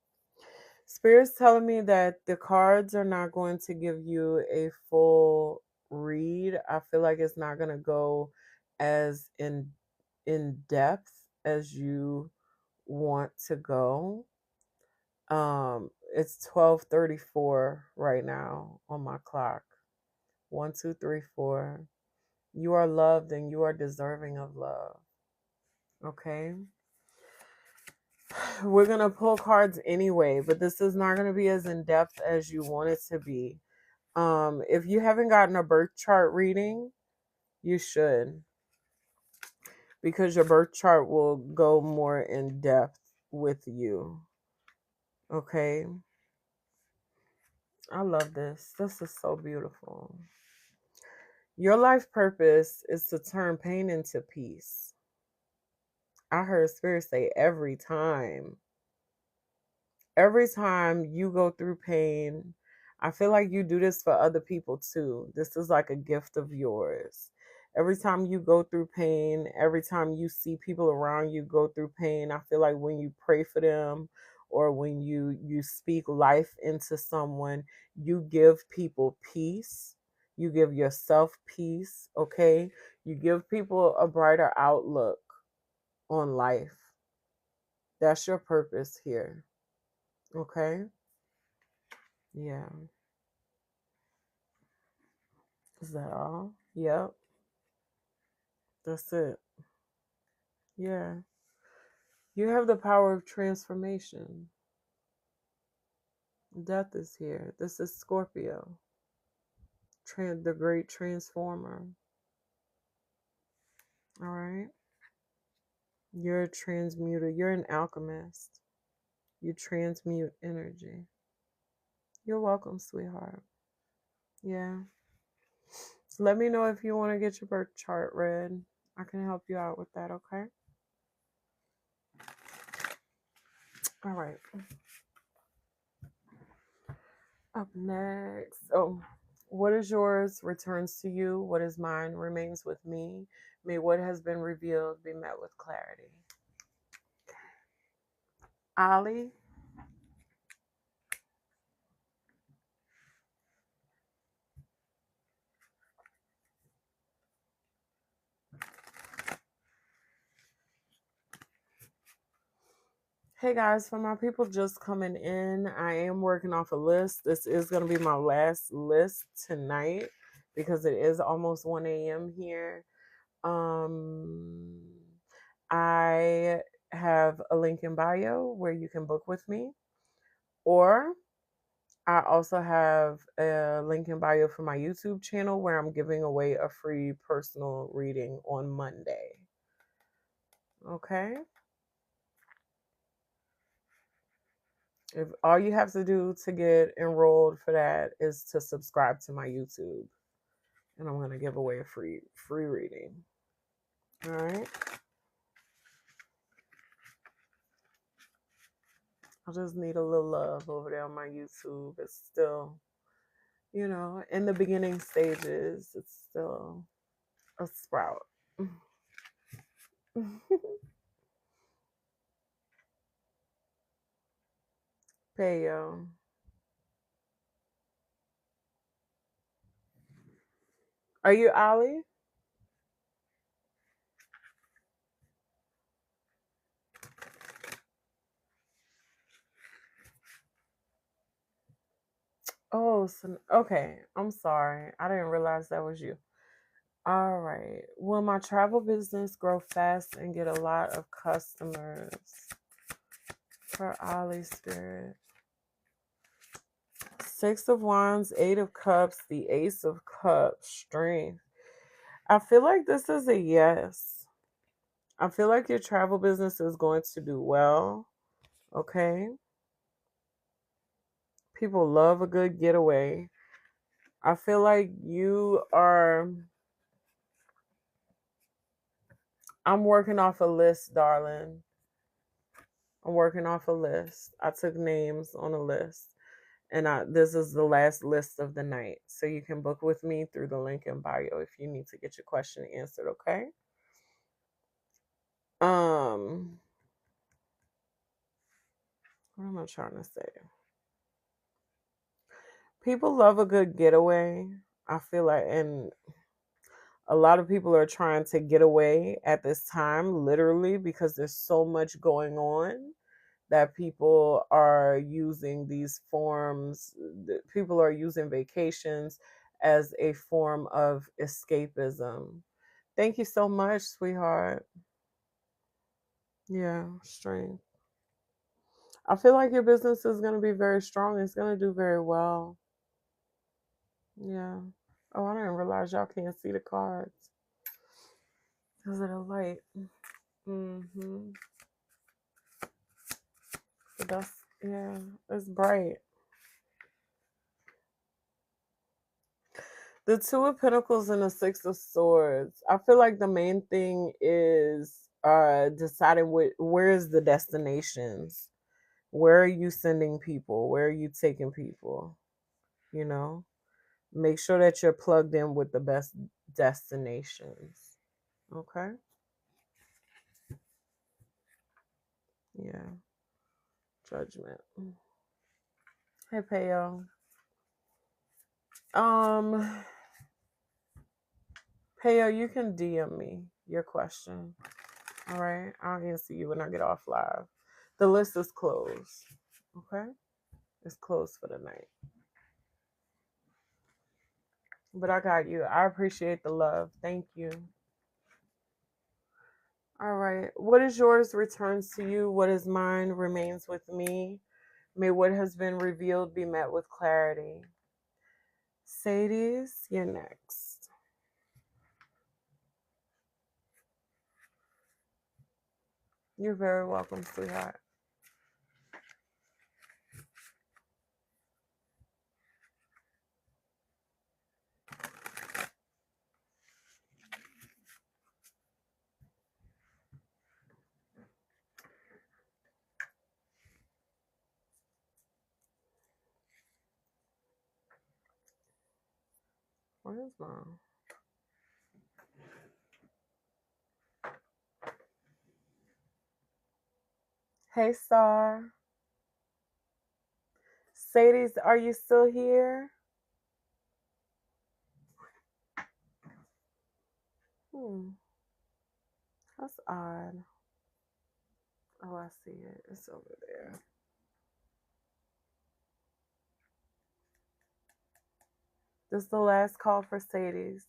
Spirit's telling me that the cards are not going to give you a full read. I feel like it's not going to go as in depth as you want to go. It's 12:34 right now on my clock. 1, 2, 3, 4. You are loved and you are deserving of love. Okay. We're going to pull cards anyway, but this is not going to be as in depth as you want it to be. If you haven't gotten a birth chart reading, you should, because your birth chart will go more in depth with you. Okay. I love this. This is so beautiful. Your life purpose is to turn pain into peace. I heard Spirit say every time. Every time you go through pain, I feel like you do this for other people too. This is like a gift of yours. Every time you go through pain, every time you see people around you go through pain, I feel like when you pray for them or when you speak life into someone, you give people peace. You give yourself peace, okay? You give people a brighter outlook on life. That's your purpose here. Okay? Yeah. Is that all? Yep. That's it. Yeah. You have the power of transformation. Death is here. This is Scorpio. The great transformer. All right. You're a transmuter. You're an alchemist. You transmute energy. You're welcome, sweetheart. Yeah. So let me know if you want to get your birth chart read. I can help you out with that, okay? All right. Up next. Oh, what is yours returns to you. What is mine remains with me. May what has been revealed be met with clarity. Ali. Hey guys, for my people just coming in, I am working off a list. This is going to be my last list tonight because it is almost 1 a.m. here. I have a link in bio where you can book with me, or I also have a link in bio for my YouTube channel where I'm giving away a free personal reading on Monday. Okay? If all you have to do to get enrolled for that is to subscribe to my YouTube, and I'm going to give away a free reading. All right? I just need a little love over there on my YouTube. It's still, in the beginning stages. It's still a sprout. Payo. Are you Ali? Oh, so, okay. I'm sorry. I didn't realize that was you. All right. Will my travel business grow fast and get a lot of customers? For Ali Spirit. 6 of Wands, 8 of Cups, the Ace of Cups, Strength. I feel like this is a yes. I feel like your travel business is going to do well. Okay. People love a good getaway. I feel like I'm working off a list, darling. I'm working off a list. I took names on a list. And this is the last list of the night. So you can book with me through the link in bio if you need to get your question answered, okay? What am I trying to say? People love a good getaway. I feel like, and a lot of people are trying to get away at this time, literally, because there's so much going on that people are using these forms, people are using vacations as a form of escapism. Thank you so much, sweetheart. Yeah, strength. I feel like your business is going to be very strong. It's going to do very well. Yeah. Oh, I didn't realize y'all can't see the cards because of the light. Mm-hmm. But that's, yeah, it's bright. The Two of Pentacles and the Six of Swords. I feel like the main thing is deciding where is the destinations. Where are you sending people? Where are you taking people? You know? Make sure that you're plugged in with the best destinations. Okay? Yeah. Judgment. Hey Peo. Um Peo, you can DM me your question. All right? I'll answer you when I get off live. The list is closed. Okay? It's closed for the night. But I got you. I appreciate the love. Thank you. All right. What is yours returns to you. What is mine remains with me. May what has been revealed be met with clarity. Sadie's, you're next. You're very welcome, sweetheart. Where's mom? Hey, Star. Sadie's, are you still here? That's odd. Oh, I see it. It's over there. This is the last call for Sadie's.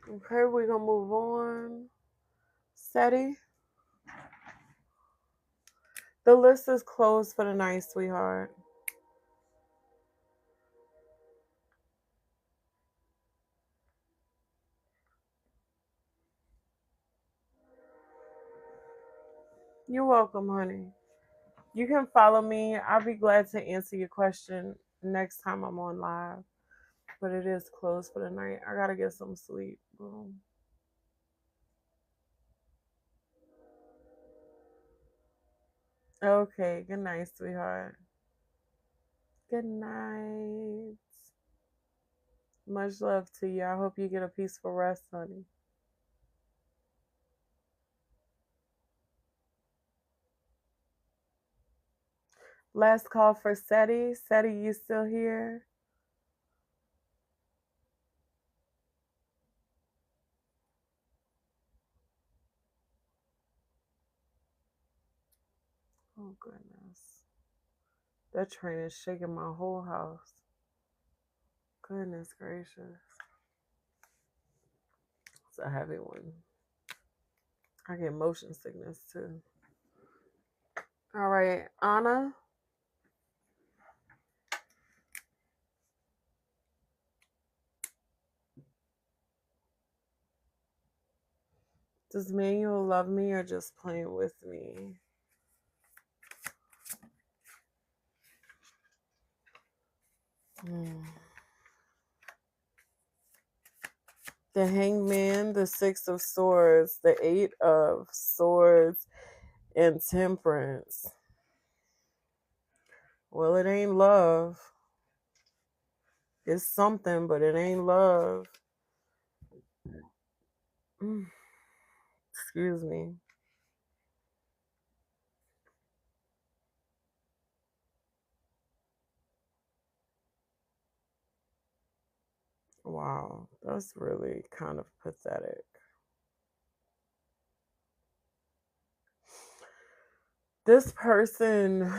Okay, we're gonna move on. Sadie, the list is closed for the night, sweetheart. You're welcome, honey. You can follow me. I'll be glad to answer your question next time I'm on live. But it is closed for the night. I gotta get some sleep. Boom. Okay, good night, sweetheart. Good night. Much love to you. I hope you get a peaceful rest, honey. Last call for Seti. Seti, you still here? Oh, goodness. That train is shaking my whole house. Goodness gracious. It's a heavy one. I get motion sickness too. All right, Anna. Does Manuel love me or just playing with me? The Hangman, the Six of Swords, the Eight of Swords, and Temperance. Well, it ain't love. It's something, but it ain't love. Excuse me. Wow, that's really kind of pathetic. This person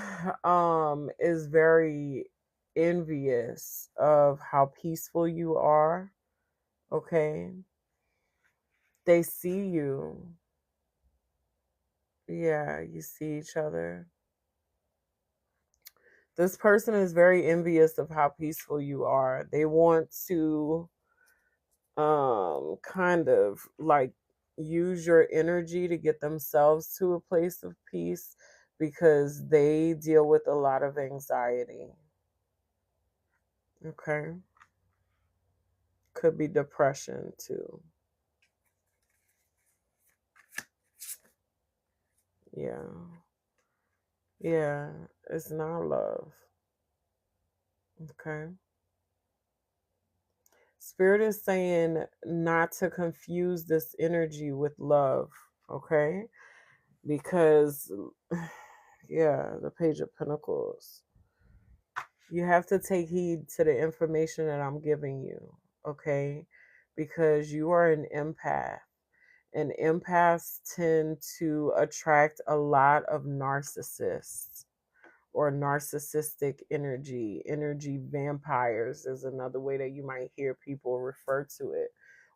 is very envious of how peaceful you are, okay? They see you. Yeah, you see each other. This person is very envious of how peaceful you are. They want to kind of like use your energy to get themselves to a place of peace because they deal with a lot of anxiety. Okay. Could be depression too. Yeah. Yeah. It's not love. Okay. Spirit is saying not to confuse this energy with love. Okay. Because, yeah, the Page of Pentacles. You have to take heed to the information that I'm giving you. Okay. Because you are an empath. And empaths tend to attract a lot of narcissists or narcissistic energy vampires is another way that you might hear people refer to it.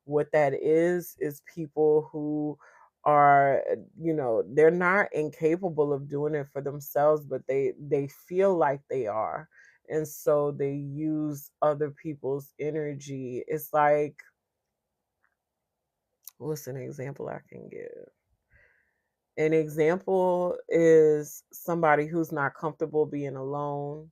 What that is people who are, they're not incapable of doing it for themselves, but they feel like they are, and so they use other people's energy. It's like, what's an example I can give? An example is somebody who's not comfortable being alone,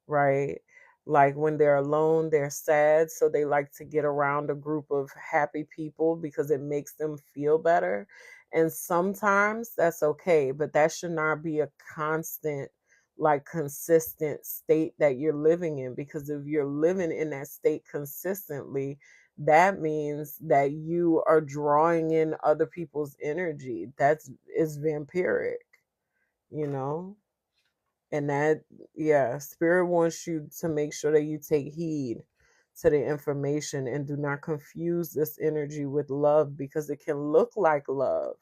right? Like when they're alone, they're sad. So they like to get around a group of happy people because it makes them feel better. And sometimes that's okay, but that should not be a constant, like consistent state that you're living in. Because if you're living in that state consistently, that means that you are drawing in other people's energy. That's is vampiric, you know? And that, yeah, spirit wants you to make sure that you take heed to the information and do not confuse this energy with love, because it can look like love.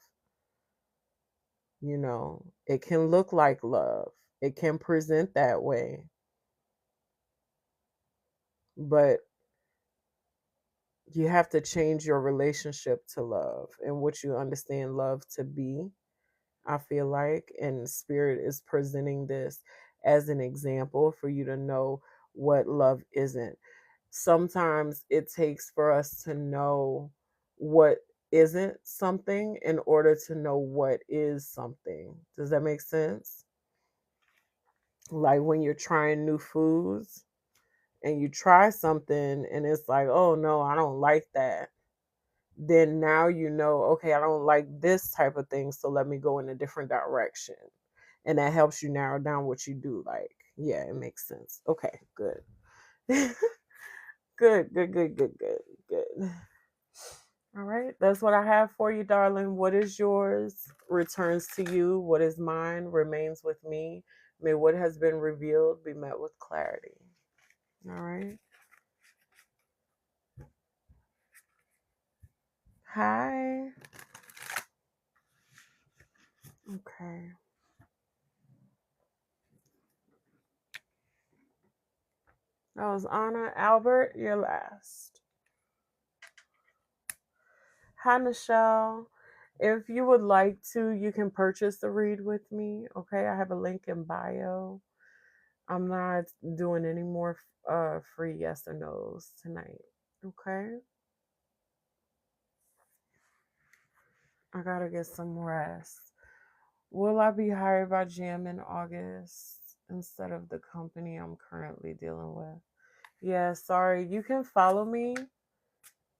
It can look like love, it can present that way, but you have to change your relationship to love and what you understand love to be. I feel like, and spirit is presenting this as an example for you to know what love isn't. Sometimes it takes for us to know what isn't something in order to know what is something. Does that make sense? Like when you're trying new foods and you try something and it's like, oh no, I don't like that. Then now you know, okay, I don't like this type of thing, so let me go in a different direction. And that helps you narrow down what you do like. Yeah, it makes sense. Okay, good. Good, good, good, good, good, good. All right, that's what I have for you, darling. What is yours returns to you. What is mine remains with me. May what has been revealed be met with clarity. All right. Hi. Okay. That was Anna. Albert, you're last. Hi, Michelle. If you would like to, you can purchase the read with me. Okay, I have a link in bio. I'm not doing any more free yes or no's tonight. Okay, I gotta get some rest. Will I be hired by Jam in August instead of the company I'm currently dealing with? Yeah, sorry. You can follow me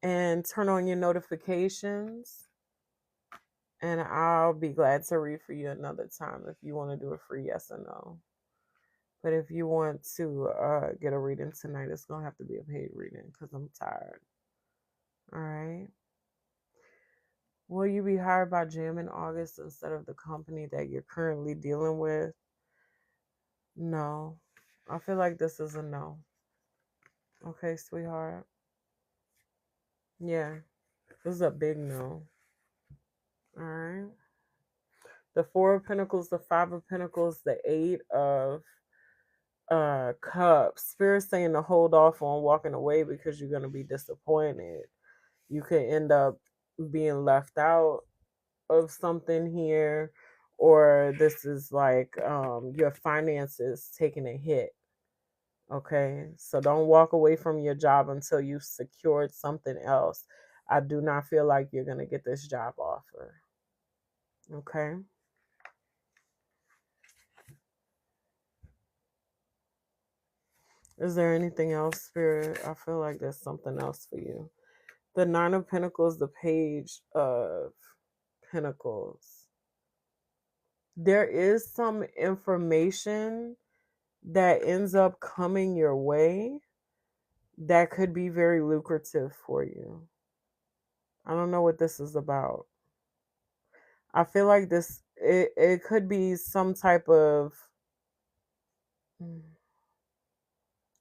and turn on your notifications. And I'll be glad to read for you another time if you want to do a free yes or no. But if you want to get a reading tonight, it's going to have to be a paid reading because I'm tired. All right. Will you be hired by Jim in August instead of the company that you're currently dealing with? No. I feel like this is a no. Okay, sweetheart. Yeah, this is a big no. All right. The Four of Pentacles, the Five of Pentacles, the Eight of Cups. Spirit's saying to hold off on walking away because you're going to be disappointed. You could end up being left out of something here, or this is like your finances taking a hit. Okay, so don't walk away from your job until you've secured something else. I do not feel like you're going to get this job offer. Okay. Is there anything else, Spirit? I feel like there's something else for you. The Nine of Pentacles, the Page of Pentacles. There is some information that ends up coming your way that could be very lucrative for you. I don't know what this is about. I feel like it could be some type of.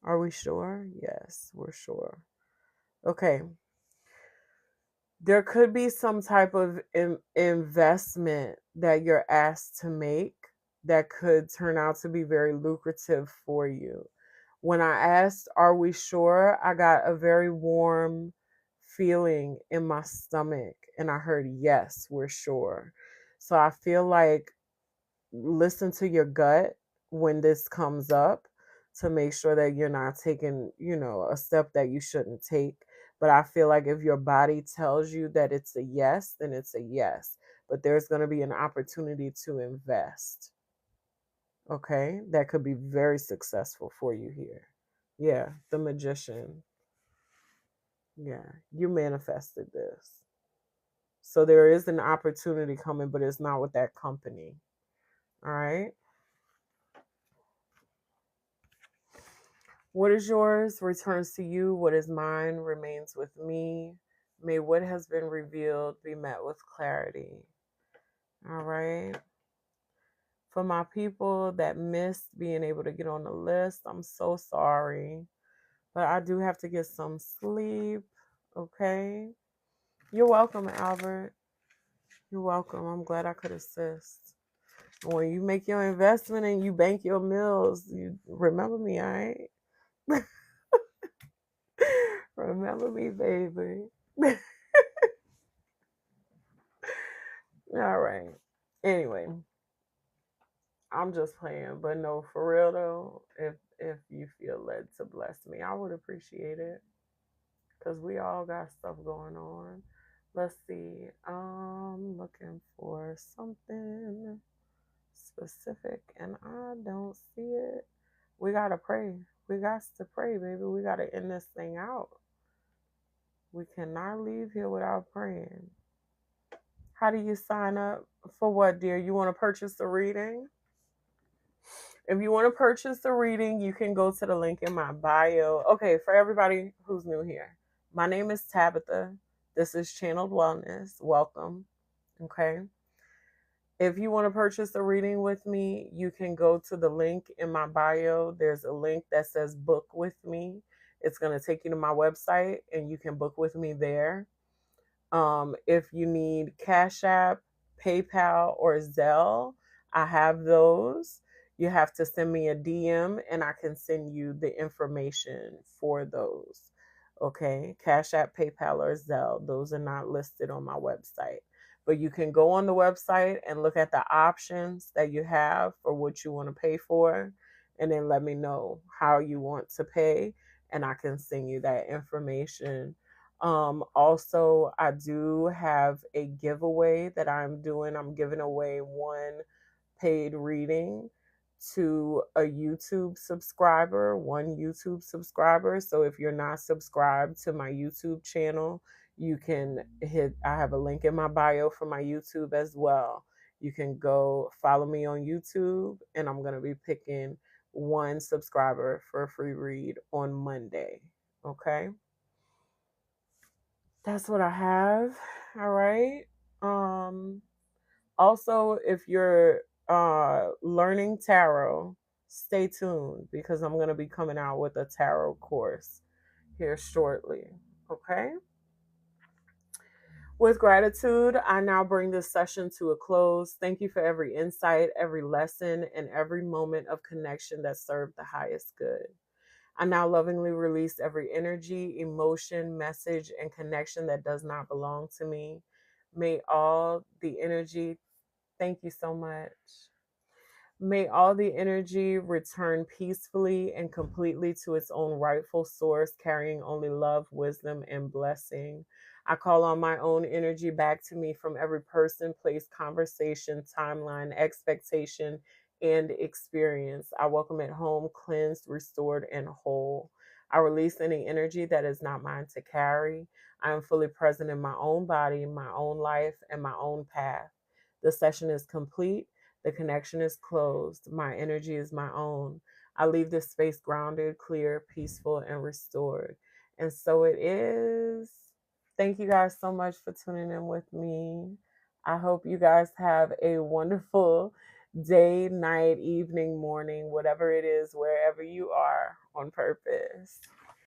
Are we sure? Yes, we're sure. Okay. There could be some type of investment that you're asked to make that could turn out to be very lucrative for you. When I asked, are we sure? I got a very warm feeling in my stomach and I heard, yes, we're sure. So I feel like listen to your gut when this comes up to make sure that you're not taking, a step that you shouldn't take. But I feel like if your body tells you that it's a yes, then it's a yes. But there's going to be an opportunity to invest. Okay? That could be very successful for you here. Yeah, the Magician. Yeah, you manifested this. So there is an opportunity coming, but it's not with that company. All right? What is yours returns to you. What is mine remains with me. May what has been revealed be met with clarity. All right. For my people that missed being able to get on the list, I'm so sorry. But I do have to get some sleep. Okay. You're welcome, Albert. You're welcome. I'm glad I could assist. When you make your investment and you bank your meals, you remember me, all right? Remember me, baby. All right. Anyway, I'm just playing, but no, for real though, if you feel led to bless me, I would appreciate it because we all got stuff going on. Let's see. I'm looking for something specific, and I don't see it. We gotta pray. We got to pray, baby. We gotta end this thing out. We cannot leave here without praying. How do you sign up for what, dear? You want to purchase the reading? If you want to purchase the reading, you can go to the link in my bio. Okay, for everybody who's new here, my name is Tabitha. This is Channeled Wellness. Welcome. Okay. If you want to purchase a reading with me, you can go to the link in my bio. There's a link that says book with me. It's going to take you to my website and you can book with me there. If you need Cash App, PayPal, or Zelle, I have those. You have to send me a DM and I can send you the information for those. Okay, Cash App, PayPal, or Zelle. Those are not listed on my website. But you can go on the website and look at the options that you have for what you want to pay for, and then let me know how you want to pay, and I can send you that information. Also, I do have a giveaway that I'm doing. I'm giving away one paid reading to a YouTube subscriber, one YouTube subscriber. So if you're not subscribed to my YouTube channel, you can I have a link in my bio for my YouTube as well. You can go follow me on YouTube, and I'm going to be picking one subscriber for a free read on Monday. Okay. That's what I have. All right. Um, Also, if you're learning tarot, stay tuned because I'm going to be coming out with a tarot course here shortly. Okay? With gratitude, I now bring this session to a close. Thank you for every insight, every lesson, and every moment of connection that served the highest good. I now lovingly release every energy, emotion, message, and connection that does not belong to me. May all the energy, thank you so much. May all the energy return peacefully and completely to its own rightful source, carrying only love, wisdom, and blessing. I call on my own energy back to me from every person, place, conversation, timeline, expectation, and experience. I welcome it home, cleansed, restored, and whole. I release any energy that is not mine to carry. I am fully present in my own body, my own life, and my own path. The session is complete. The connection is closed. My energy is my own. I leave this space grounded, clear, peaceful, and restored. And so it is. Thank you guys so much for tuning in with me. I hope you guys have a wonderful day, night, evening, morning, whatever it is, wherever you are on purpose.